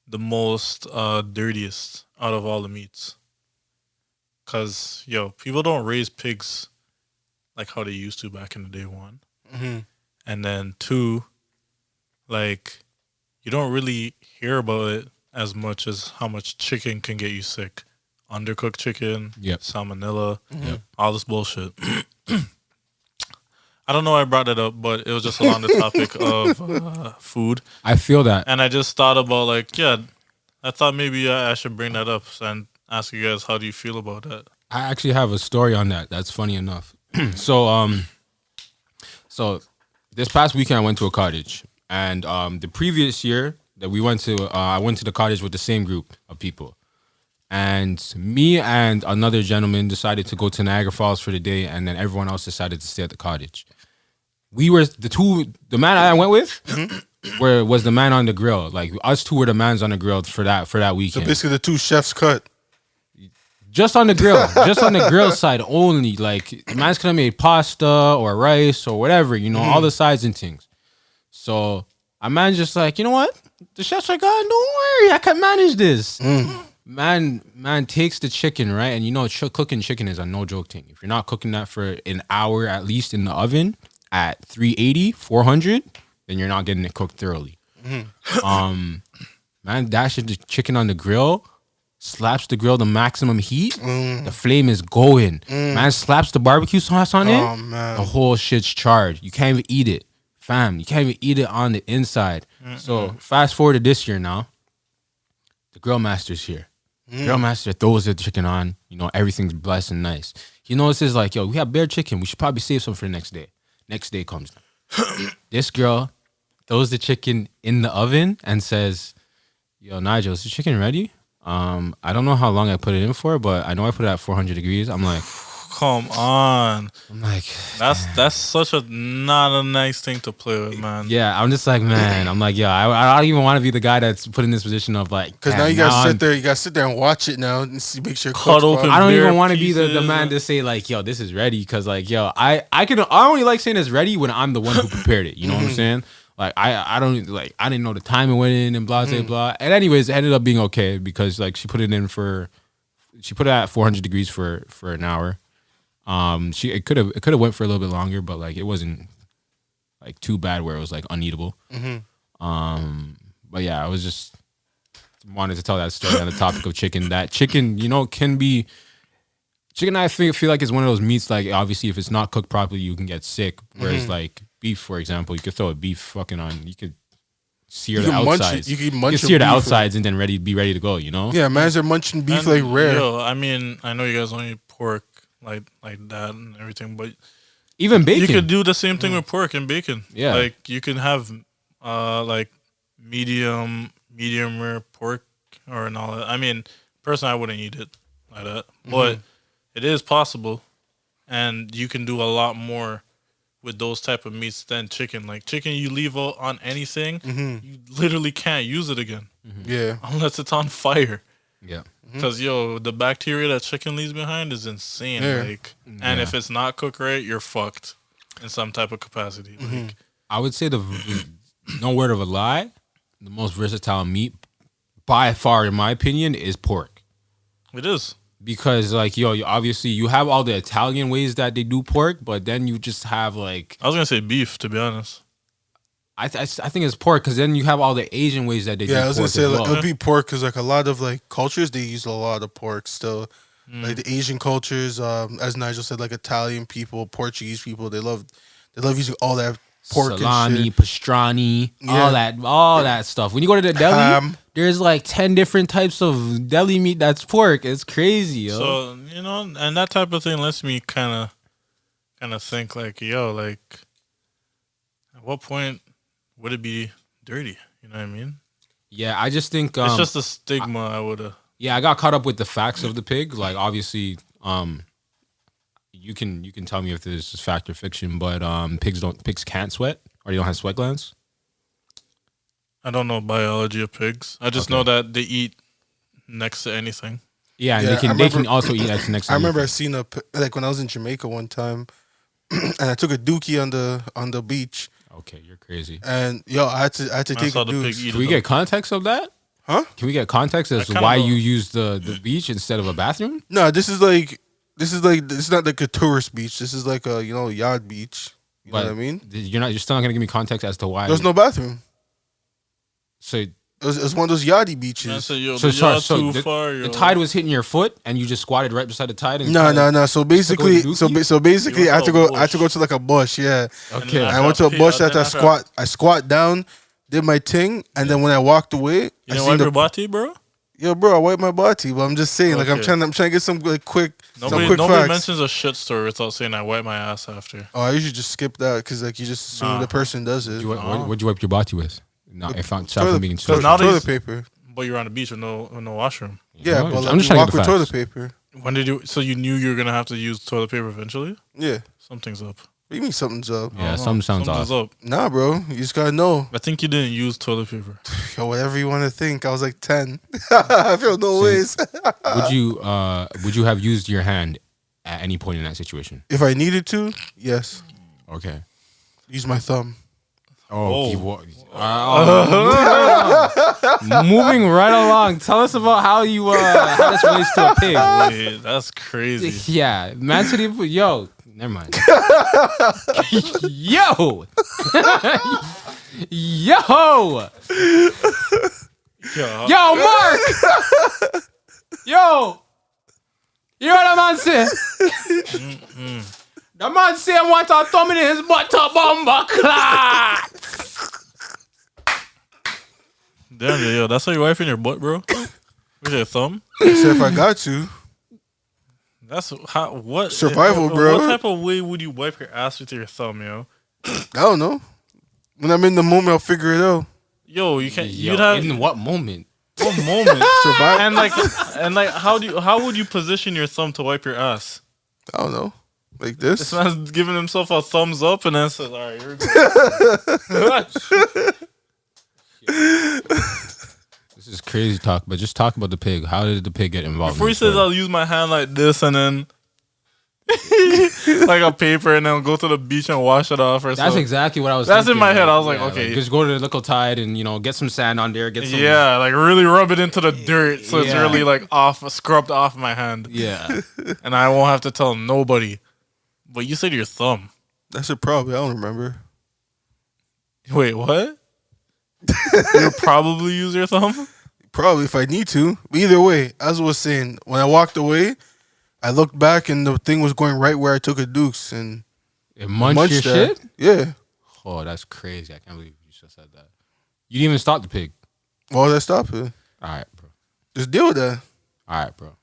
the most dirtiest out of all the meats. Because, people don't raise pigs like how they used to back in the day, one. And then two, like you don't really hear about it as much as how much chicken can get you sick. Undercooked chicken, salmonella, all this bullshit. I don't know why I brought it up, but it was just along the topic of food. I feel that. And I just thought about I thought maybe I should bring that up and ask you guys, how do you feel about that? I actually have a story on that. That's funny enough. So this past weekend I went to a cottage, and the previous year that we went to, I went to the cottage with the same group of people, and me and another gentleman decided to go to Niagara Falls for the day, and then everyone else decided to stay at the cottage. We were the man I went with was the man on the grill. Like us two were the mans on the grill for that weekend. So basically, the two chefs cut. Just on the grill, just on the grill side only. Like the man's could have made pasta or rice or whatever, all the sides and things. So a man's just like, you know what? The chef's like, oh, don't worry, I can manage this. Man takes the chicken, right? And cooking chicken is a no joke thing. If you're not cooking that for an hour at least in the oven at 380, 400, then you're not getting it cooked thoroughly. Man dashes the chicken on the grill, slaps the grill to maximum heat. The flame is going. Man slaps the barbecue sauce on it. Oh, man. The whole shit's charred. You can't even eat it. Fam, you can't even eat it on the inside. So fast forward to this year now. The grill master's here. Grill master throws the chicken on. Everything's blessed and nice. He notices like, yo, we have bare chicken. We should probably save some for the next day. Next day comes. This girl throws the chicken in the oven and says, yo, Nigel, is the chicken ready? I don't know how long I put it in for, but I know I put it at 400 degrees. I'm like, come on. I'm like, that's such a not a nice thing to play with, man. Yeah, I'm just like, man. I'm like, yo, I don't even want to be the guy that's put in this position of like, because now you gotta sit there. You gotta sit there and watch it now and see, make sure. Cut open. I don't even want to be the man to say like, yo, this is ready, because like, yo, I only like saying it's ready when I'm the one who prepared it. You know what I'm saying? Like I didn't know the time it went in and blah blah blah. And anyways, it ended up being okay because like she put it at 400 degrees for an hour. It could have went for a little bit longer, but like it wasn't like too bad where it was like uneatable. But yeah, I was just wanted to tell that story on the topic of chicken. That chicken, can be chicken. I feel like it's one of those meats. Like obviously, if it's not cooked properly, you can get sick. Whereas like beef, for example, you could throw a beef fucking on. You could sear the outsides. You can sear the outsides and then be ready to go. Yeah, man's are munching beef like rare. Yo, I mean, I know you guys only eat pork like that and everything, but even bacon, you could do the same thing with pork and bacon. Yeah, like you can have like medium rare pork or and all that. I mean, personally, I wouldn't eat it like that, but it is possible, and you can do a lot more with those type of meats than chicken. Like chicken, you leave out on anything, you literally can't use it again. Yeah, unless it's on fire. Yeah, because the bacteria that chicken leaves behind is insane. Yeah. Like, and if it's not cooked right, you're fucked in some type of capacity. Like, I would say no word of a lie, the most versatile meat by far, in my opinion, is pork. It is. Because like, obviously you have all the Italian ways that they do pork, but then you just have like, I was gonna say beef, to be honest. I think it's pork, because then you have all the Asian ways that they do pork. Yeah, I was gonna say well. it would be pork, because like a lot of like cultures, they use a lot of pork still. Like the Asian cultures, as Nigel said, like Italian people, Portuguese people, they love using all that pork, salami, and shit. pastrami, all that stuff. When you go to the deli, there's like 10 different types of deli meat that's pork. It's crazy, yo. So and that type of thing lets me kind of think like, like at what point would it be dirty? You know what I mean? Yeah, I just think it's just a stigma. I would have. Yeah, I got caught up with the facts of the pig. Like obviously, you can tell me if this is fact or fiction, but pigs can't sweat, or they don't have sweat glands. I don't know biology of pigs. I just know that they eat next to anything. Yeah, and they can also eat next to anything. I remember I seen like when I was in Jamaica one time, and I took a dookie on the beach. Okay, you're crazy. And I had to take a dookie. Can we get context of that? Huh? Can we get context as to why you use the beach instead of a bathroom? No, this is not like a tourist beach. This is like a yacht beach. You know what I mean? You're still not gonna give me context as to why. There's no bathroom. So It was one of those yachty beaches. Man, so yo, So the sorry, yacht so too the, far, yo. the tide was hitting your foot, and you just squatted right beside the tide. And No. So basically, dookie? so basically, You I went had to a to go bush. to like a bush. Yeah, Okay. I went to a bush. After I squat down, did my thing, and then when I walked away, You I didn't seen wipe the your body, bro? yo, bro. I wiped my body, but I'm just saying, like I'm Okay. trying to get some like quick, Nobody some quick facts. mentions a shit story without saying I wipe my ass after. Oh, I usually just skip that because like you just assume the person does it. What'd you wipe your body with? No, if I'm Toilet, being toilet, now they- toilet paper. But you're on the beach with no washroom. Yeah, No, but I'm like, just you trying walk to with get the toilet facts. paper. When did you? So you knew you were gonna have to use toilet paper eventually. Yeah. Something's up. What do you mean something's up? Yeah, something sounds Something's off. up. Nah, bro. You just gotta know. I think you didn't use toilet paper. Yo, whatever you want to think. I was like 10. I feel no ways. Would you have used your hand at any point in that situation? If I needed to, yes. Okay. Use my thumb. Oh, moving right along. Tell us about how you how this relates to a pig. Wait, that's crazy. Yeah, man said yo, never mind. Yo, yo, yo, Mark, yo, you know what that man said? The man say I want a thumb in his butt to Bumba clock. Damn, yo, that's how you wipe in your butt, bro? With your thumb? So if I got to, That's how. What Survival, bro. What type of way would you wipe your ass with your thumb, yo? I don't know. When I'm in the moment, I'll figure it out. Yo, you can't. Yo, You'd have in what moment? what moment? Survival. and like, how would you position your thumb to wipe your ass? I don't know. Like This this. man's giving himself a thumbs up and then says, "All right, here we go." This is crazy talk, but just talk about the pig. How did the pig get involved? Before in he the says, story? "I'll use my hand like this," and then like a paper, and then go to the beach and wash it off, or That's something. exactly what I was. That's in thinking, my head. I was like, okay. just go to the local tide and get some sand on there. Get some. Yeah, like really rub it into the dirt so it's Yeah. really like scrubbed off my hand, Yeah. and I won't have to tell nobody. But you said your thumb. That's a probably. I don't remember. Wait, what? You'll probably use your thumb? Probably if I need to. But either way, as I was saying, when I walked away, I looked back and the thing was going right where I took a Dukes and It munched your that. shit. Yeah. Oh, that's crazy! I can't believe you just said that. You didn't even stop the pig. Why was I stopping? All right, bro. Just deal with that. All right, bro.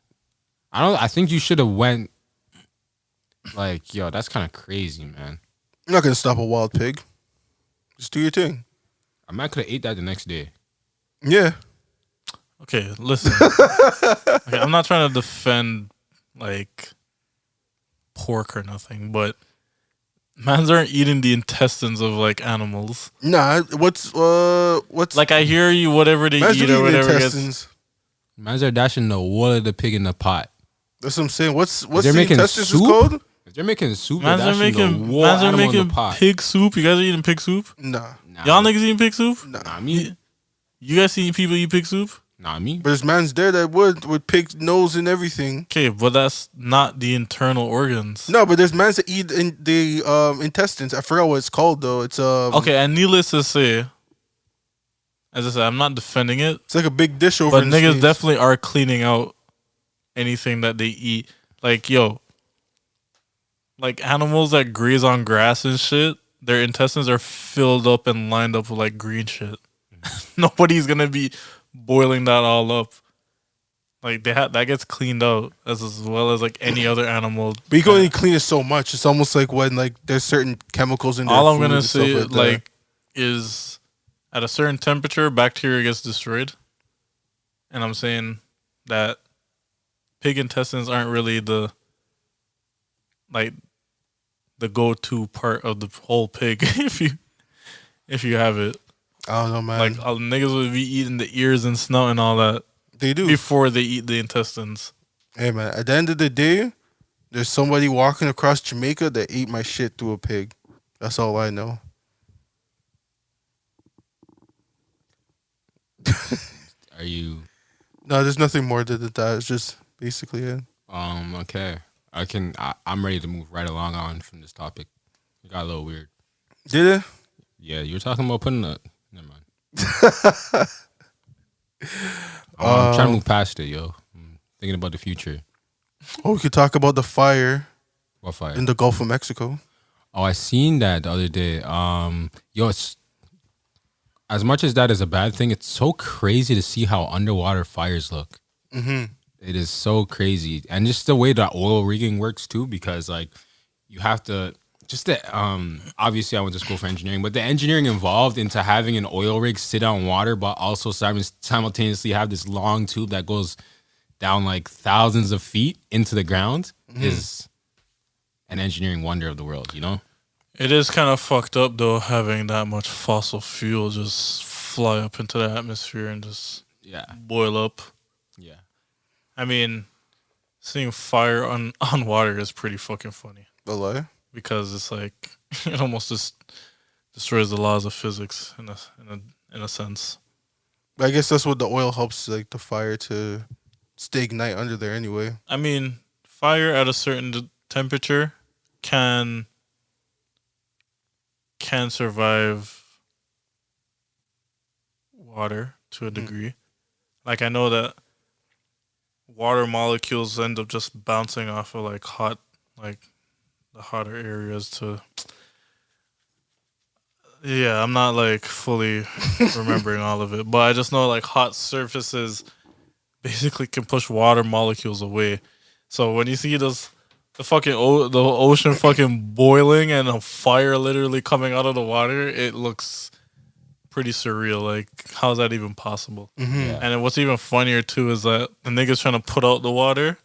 I think you should have went. Like, yo, that's kind of crazy, man. I'm not gonna stop a wild pig. Just do your thing. I might could have ate that the next day. Yeah. Okay, listen. Okay, I'm not trying to defend like pork or nothing, but mans aren't eating the intestines of like animals. Nah. What's Like I hear you, whatever they man's eat do or eat whatever. intestines. Man's are dashing the wool of the pig in the pot. That's what I'm saying. What's they're the making intestines soup? is called? If they're making soup, Mans they're are dashing the making whole mans are animal in making the pot. pig soup. You guys are eating pig soup? Nah. Y'all niggas eating pig soup? Nah, me. You guys see people eat pig soup? Nah, me. But there's man's there that would with pig nose and everything. Okay, but that's not the internal organs. No, but there's mans that eat in the intestines. I forgot what it's called though. It's Okay, and needless to say, as I said, I'm not defending it, It's like a big dish over. but in the niggas States. definitely are cleaning out anything that they eat. Like, yo, like animals that graze on grass and shit, their intestines are filled up and lined up with like green shit. Nobody's gonna be boiling that all up. Like that gets cleaned out as well as like any other animal. But you can only clean it so much. It's almost like when like there's certain chemicals in there. All I'm gonna say like is at a certain temperature, bacteria gets destroyed, and I'm saying that pig intestines aren't really the go-to part of the whole pig if you have it. I don't know, man. Like niggas would be eating the ears and snout and all that They do. before they eat the intestines. Hey, man. At the end of the day, there's somebody walking across Jamaica that ate my shit through a pig. That's all I know. Are you? No, there's nothing more to that. It's just basically it. Okay. I'm ready to move right along on from this topic. It got a little weird. Did it? Yeah, you were talking about putting a. Never mind. I'm trying to move past it, yo. I'm thinking about the future. Oh, we could talk about the fire What fire? in the Gulf of Mexico. Oh, I seen that the other day. Yo, it's as much as that is a bad thing. It's so crazy to see how underwater fires look. Mm-hmm. It is so crazy, and just the way that oil rigging works too, because like you have to just the obviously I went to school for engineering, but the engineering involved into having an oil rig sit on water, but also simultaneously have this long tube that goes down like thousands of feet into the ground is an engineering wonder of the world, you know? It is kind of fucked up though, having that much fossil fuel just fly up into the atmosphere and just boil up. Yeah. I mean, seeing fire on water is pretty fucking funny. The lie? Because it's like it almost just destroys the laws of physics in a sense. But I guess that's what the oil helps, like the fire to stay ignite under there anyway. I mean, fire at a certain temperature can survive water to a degree. Like I know that water molecules end up just bouncing off of like the hotter areas to. Yeah, I'm not like fully remembering all of it, but I just know like hot surfaces basically can push water molecules away. So when you see this, the ocean fucking boiling and a fire literally coming out of the water, it looks pretty surreal. Like, how is that even possible? Mm-hmm. Yeah. And then what's even funnier too is that the niggas trying to put out the water.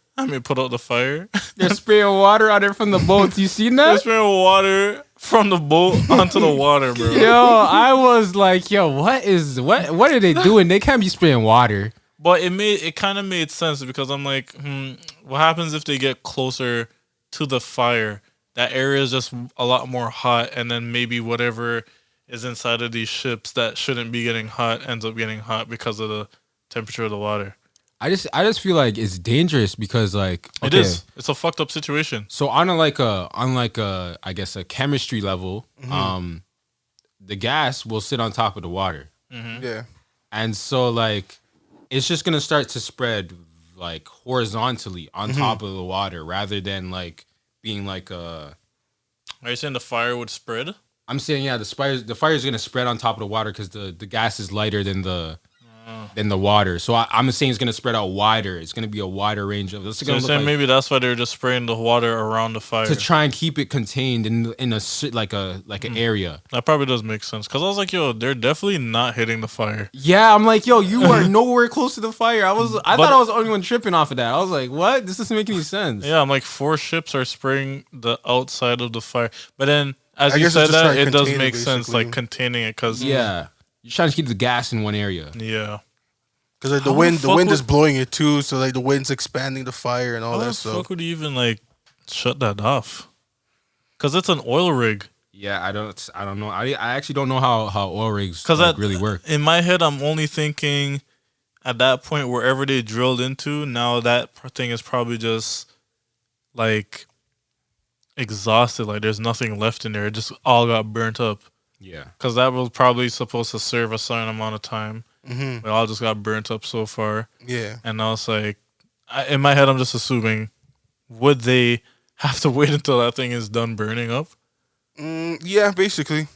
Put out the fire. They're spraying water on it from the boats. You seen They're that? spraying water from the boat onto the water, bro. Yo, I was like, yo, what are they doing? They can't be spraying water. But it kind of made sense because I'm like, what happens if they get closer to the fire? That area is just a lot more hot, and then maybe whatever is inside of these ships that shouldn't be getting hot ends up getting hot because of the temperature of the water. I just feel like it's dangerous because like It is. It's a fucked up situation. So on a I guess a chemistry level, the gas will sit on top of the water. Mm-hmm. Yeah. And so like it's just gonna start to spread like horizontally on top of the water rather than like being like a. Are you saying the fire would spread? I'm saying the fire is gonna spread on top of the water because the gas is lighter than the water. So I'm saying it's gonna spread out wider. It's gonna be a wider range of. So you're saying maybe that's why they're just spraying the water around the fire to try and keep it contained in a like an area. That probably does make sense because I was like, yo, they're definitely not hitting the fire. Yeah, I'm like, yo, you are nowhere close to the fire. I thought I was the only one tripping off of that. I was like, what? This doesn't make any sense. Yeah, I'm like 4 ships are spraying the outside of the fire, but then as I you guess said it's just that trying to it does contain it, make sense, basically. like containing it because Yeah, you're trying to keep the gas in one area. yeah. Because like How the wind fuck is would- blowing it too, so like the wind's expanding the fire and all How that the stuff. fuck would you even like shut that off? Because it's an oil rig. Yeah, I don't know. I actually don't know how oil rigs Because really work. In my head, I'm only thinking at that point, wherever they drilled into, now that thing is probably just like exhausted. Like there's nothing left in there. It just all got burnt up. Yeah. Because that was probably supposed to serve a certain amount of time. Mm-hmm. But all just got burnt up so far. Yeah. And I was like, in my head, I'm just assuming, would they have to wait until that thing is done burning up? Yeah, basically.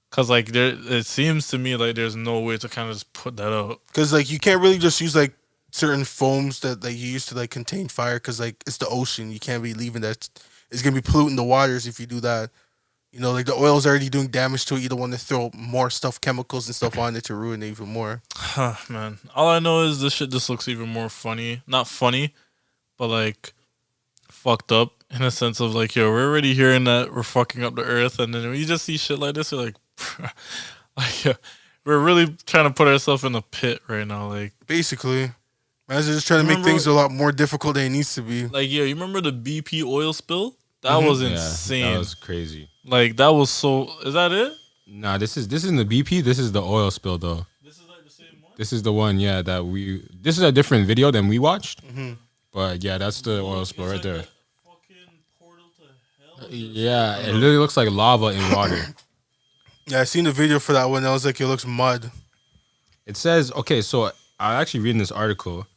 Because like it seems to me like there's no way to kind of just put that out. Because like you can't really just use like certain foams that like you use to like contain fire. Because like it's the ocean, you can't be leaving that. It's gonna be polluting the waters if you do that. You know, like the oil's already doing damage to it. You don't want to throw more chemicals and stuff on it to ruin it even more. Man, all I know is this shit just looks even more funny. Not funny, but like fucked up in a sense of like, yo, we're already hearing that we're fucking up the earth, and then when you just see shit like this, you're like, like yeah, we're really trying to put ourselves in a pit right now. Like Basically, man's just trying to make things a lot more difficult than it needs to be. Like, yeah, you remember the BP oil spill? That was insane. Yeah, that was crazy. Like that was so. Is that it? Nah, this isn't the BP. This is the oil spill though. This is like the same one. This is the one, yeah. This is a different video than we watched. But yeah, that's the oil spill right there. Fucking portal to hell. Yeah, it literally looks like lava in water. Yeah, I seen the video for that one. I was like, it looks mud. It says, okay, so I actually reading this article,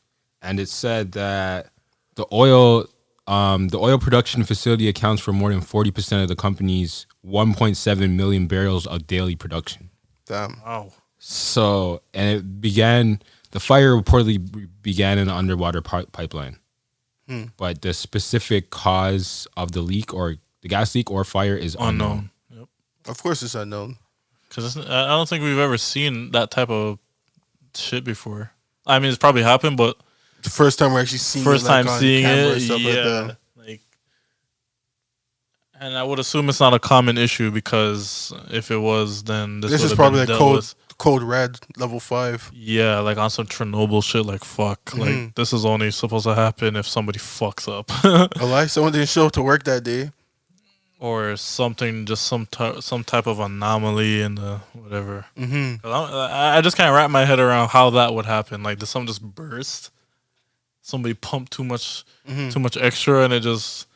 and it said that the oil production facility accounts for more than 40% of the company's 1.7 million barrels of daily production. Damn. Wow. So, and the fire reportedly began in an underwater pipeline. But the specific cause of the leak or the gas leak or fire is unknown. Yep. Of course, it's unknown. Because I don't think we've ever seen that type of shit before. I mean, it's probably happened, but The first time we're actually seeing first it, like, time on seeing camera it, and stuff like yeah. that. Like, and I would assume it's not a common issue because if it was, then this This is would have probably been like dealt with. code red level 5. Yeah, like on some Chernobyl shit. Like fuck, like this is only supposed to happen if somebody fucks up. A lie, someone didn't show up to work that day. Or something, just some type of anomaly in the whatever. 'Cause I just can't wrap my head around how that would happen. Like, did something just burst? Somebody pumped too much extra, and it just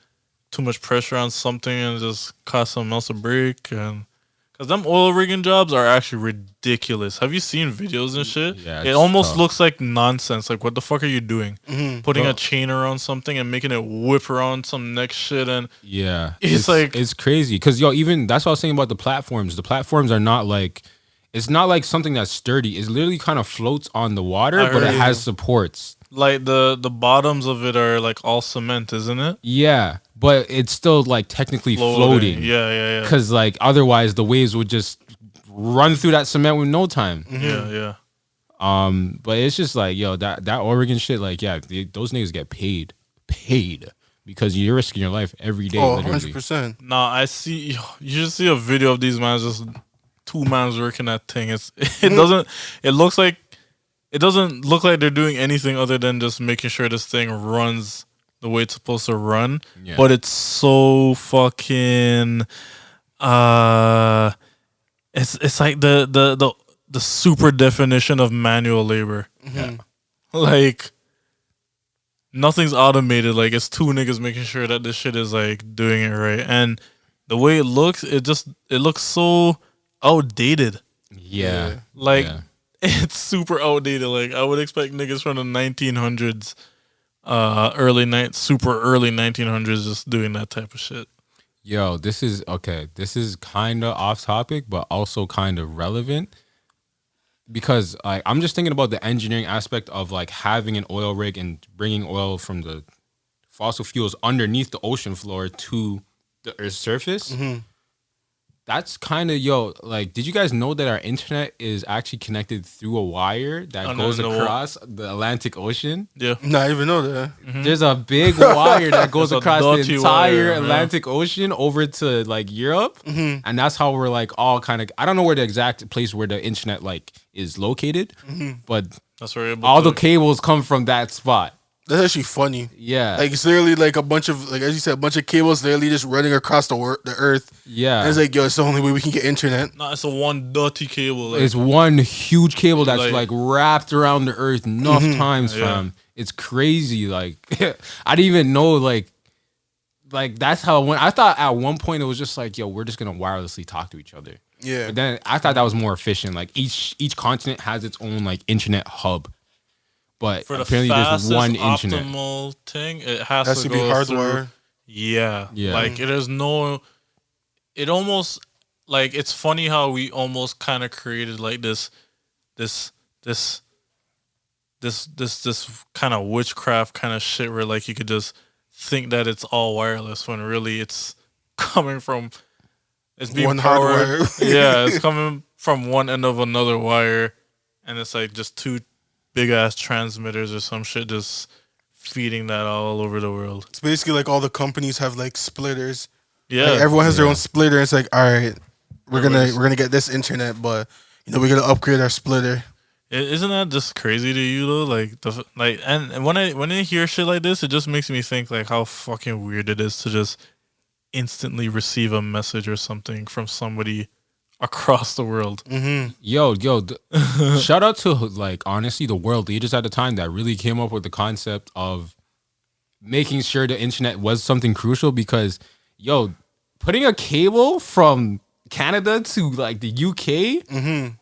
too much pressure on something, and it just caused something else to break. And because them oil rigging jobs are actually ridiculous. Have you seen videos and shit? Yeah, it it's almost tough. looks like nonsense. Like, what the fuck are you doing? Putting a chain around something and making it whip around some next shit, and Yeah, It's like- it's crazy because even that's what I was saying about the platforms. The platforms are not like it's not like something that's sturdy. It literally kind of floats on the water, I but it heard- has supports. like the bottoms of it are like all cement, isn't it? Yeah, but it's still like technically floating. Yeah. Because like otherwise the waves would just run through that cement with no time. Yeah. But it's just like that Oregon shit. Like those niggas get paid because you're risking your life every day. Oh, literally. 100%. Nah, I see. You should see a video of these mans, just two mans working that thing. It doesn't look like they're doing anything other than just making sure this thing runs the way it's supposed to run. Yeah. But it's so fucking. It's like the super definition of manual labor. Yeah. Like nothing's automated. Like it's two niggas making sure that this shit is like doing it right. And the way it looks, it looks so outdated. Yeah. Like Yeah. it's super outdated. Like I would expect niggas from the 1900s, super early 1900s, just doing that type of shit. Yo, this is okay. This is kind of off topic, but also kind of relevant because like I'm just thinking about the engineering aspect of like having an oil rig and bringing oil from the fossil fuels underneath the ocean floor to the Earth's surface. That's kind of like, did you guys know that our internet is actually connected through a wire that Under goes the wa- across the Atlantic Ocean? Yeah. Not even know that. There's a big wire that goes It's a across the dirty entire wire, yeah. Atlantic Ocean over to like Europe, and that's how we're like all kind of. I don't know where the exact place where the internet like is located, but That's where all the cables come from that spot. That's actually funny. Yeah, Like it's literally like a bunch of, like as you said, a bunch of cables literally just running across the earth. yeah. And it's like, yo, it's the only way we can get internet. Nah, it's a one dirty cable. Like, It's one huge cable that's Like- like wrapped around the earth enough times, Yeah. fam. It's crazy. Like I didn't even know like that's how it went. I thought at one point it was just like, yo, we're just gonna wirelessly talk to each other. Yeah. But then I thought that was more efficient. Like each continent has its own like internet hub. But for the apparently fastest there's one internet. optimal thing, it has Has to to be go hardwired. through. Yeah. Yeah. Like it is no. It almost like it's funny how we almost kind of created like this kind of witchcraft kind of shit where like you could just think that it's all wireless when really it's coming from it's being One hard powered. wire. Yeah, it's coming from one end of another wire, and it's like just two big ass transmitters or some shit just feeding that all over the world. It's basically like all the companies have like splitters. Yeah, Like everyone has their Yeah. own splitter. It's like, all right, we're gonna get this internet, but we're gonna upgrade our splitter. Isn't that just crazy to you though? Like and when I hear shit like this, it just makes me think like how fucking weird it is to just instantly receive a message or something from somebody across the world. Yo, shout out to like honestly the world leaders at the time that really came up with the concept of making sure the internet was something crucial because putting a cable from Canada to like the UK,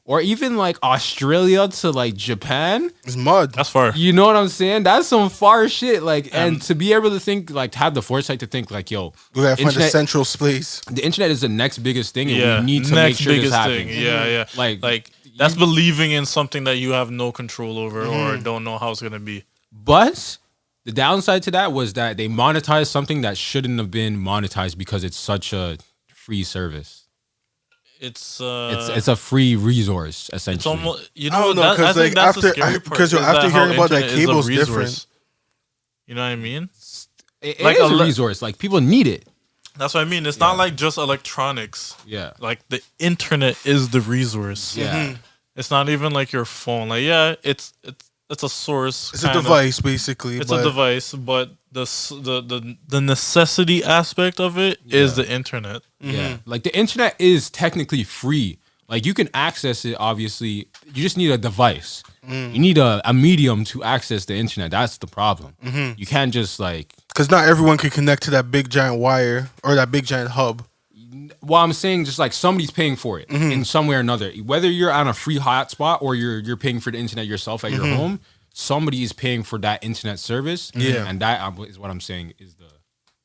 or even like Australia to like Japan. It's mud. That's far. You know what I'm saying? That's some far shit. Like, and to be able to think, like, to have the foresight to think, like, yo, We gotta find a internet- central space. the internet is the next biggest thing, and Yeah, we need to next make sure this biggest happens. thing. Yeah. Like that's believing in something that you have no control over or don't know how it's gonna be. But the downside to that was that they monetized something that shouldn't have been monetized because it's such a free service. It's It's a free resource it's essentially. almost I don't know, I 'cause, think like, that's the after- scary part. because is after that how hearing about that internet is a cable's resource. different. You know what I mean? It like is a a le- resource. Like people need it. That's what I mean. It's not like just electronics. Yeah. Like the internet is the resource. Yeah. It's not even like your phone. Like it's a source. It's a kinda. device, basically. It's but a device, but the necessity aspect of it is the internet. Yeah. Like the internet is technically free. Like you can access it, obviously. You just need a device. You need a medium to access the internet. That's the problem. You can't just like. Because not everyone can connect to that big giant wire or that big giant hub. Well, I'm saying just like somebody's paying for it in some way or another. Whether you're on a free hotspot or you're paying for the internet yourself at your home, somebody is paying for that internet service. Yeah. And that is what I'm saying is the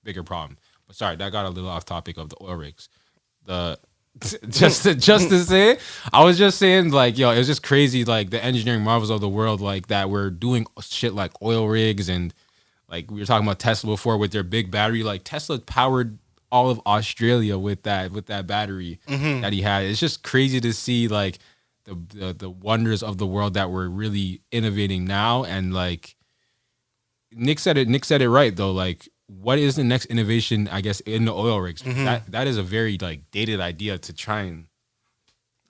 bigger problem. But sorry, that got a little off topic of the oil rigs. Just to say, I was just saying like, yo, it was just crazy, like the engineering marvels of the world, like that we're doing shit like oil rigs, and like we were talking about Tesla before with their big battery. Like Tesla powered all of Australia with that battery that he had. It's just crazy to see like the wonders of the world that we're really innovating now. And like Nick said it right though. Like, what is the next innovation, I guess, in the oil rigs? That is a very like dated idea to try and,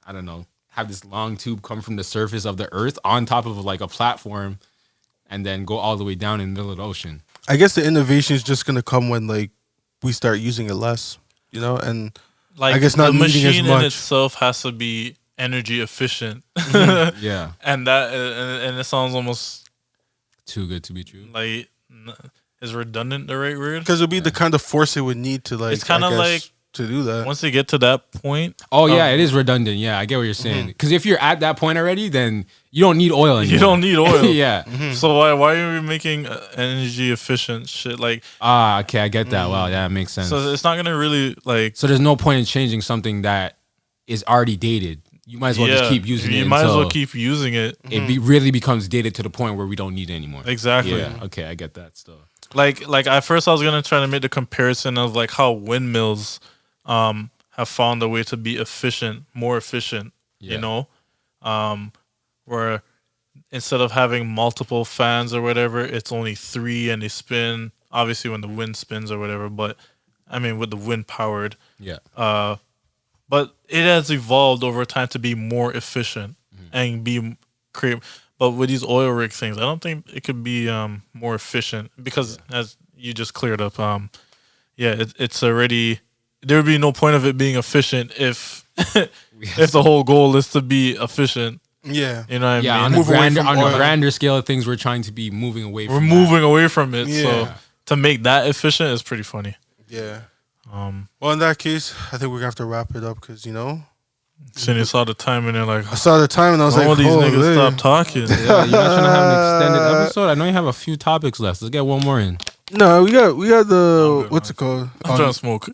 I don't know, have this long tube come from the surface of the earth on top of like a platform and then go all the way down in the middle of the ocean. I guess the innovation is just going to come when like we start using it less, you know? And Like I guess not the needing as machine in much. itself has to be energy efficient. Yeah. And that and it sounds almost Too good to be true. like is redundant the right word? Because it would be the kind of force it would need to like. It's kinda I guess, like- to do that. Once they get to that point, Oh yeah, it is redundant. Yeah, I get what you're saying. Because if you're at that point already, then you don't need oil anymore. you don't need oil. Yeah. So why are we making energy efficient shit? Like, Ah, okay, I get that. Wow, that makes sense. so it's not gonna really like. So there's no point in changing something that is already dated. You might as well just keep using it. You might as well until keep using it. it really becomes dated to the point where we don't need it anymore. Exactly. Yeah. Okay, I get that still. Like at first I was gonna try to make the comparison of like how windmills have found a way to be more efficient, Yeah. you know? Where instead of having multiple fans or whatever, it's only 3 and they spin obviously when the wind spins or whatever, but I mean with the wind powered. Yeah. But it has evolved over time to be more efficient and be create. But with these oil rig things, I don't think it could be more efficient because, as you just cleared up, it's already there would be no point of it being efficient if if the whole goal is to be efficient. Yeah. You know what Yeah, I on mean? the grander scale of things, we're trying to be moving away from We're that. moving away from it. So Yeah. to make that efficient is pretty funny. Yeah. Well, in that case, I think we're gonna have to wrap it up because Then you saw the time and they're like, I saw the time and I was all like, these holy. niggas stop talking. Yeah, you're not trying to have an extended episode. I know you have a few topics left. Let's get one more in. No, we got the good, what's it called? I'm trying to smoke.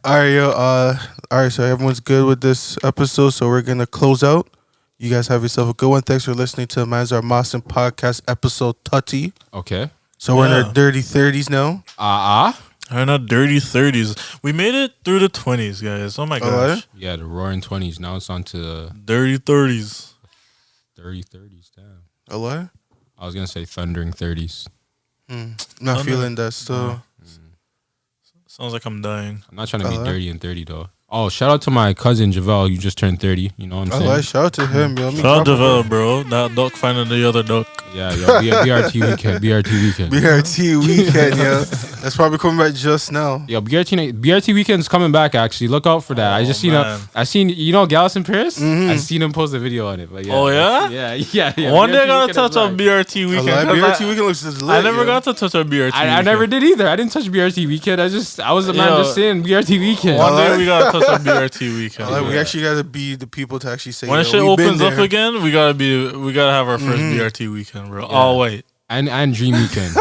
All right, yo. All right, so everyone's good with this episode, so we're gonna close out. You guys have yourself a good one. Thanks for listening to Manzar Mossin podcast episode 30. Okay. So we're in Yeah. our dirty 30s now. We're not dirty 30s. We made it through the 20s, guys. Oh my gosh. Yeah, the roaring 20s. Now it's on to Dirty 30s. dirty 30s. Damn. A what? I was gonna say thundering 30s. Not Thunder. feeling that still. Sounds like I'm dying. I'm not trying to be Uh-huh. dirty and 30 though. Oh, shout out to my cousin Javel. You just turned 30. You know what I'm saying? Alright, shout out to him, yo. Shout out to Vel, bro. That duck finding the other duck. Yeah, BRT weekend. BRT weekend, yo. That's probably coming back just now. Yo, BRT weekend's coming back. Actually, look out for that. I just seen you know Gallus in Paris. I seen him post a video on it. But yeah, oh yeah, yeah. One day I gotta touch on BRT weekend. BRT weekend looks lit. I never got to touch on BRT. I never did either. I didn't touch BRT weekend. I was the man just saying BRT weekend. One day we gotta touch on BRT weekend. We actually gotta be the people to actually say when shit opens up again. We gotta have our first BRT weekend, bro. All white and Dream weekend.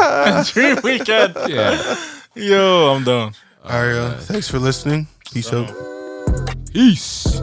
Dream weekend. Yeah. Yo, I'm done. All right, thanks for listening. Peace out. Peace.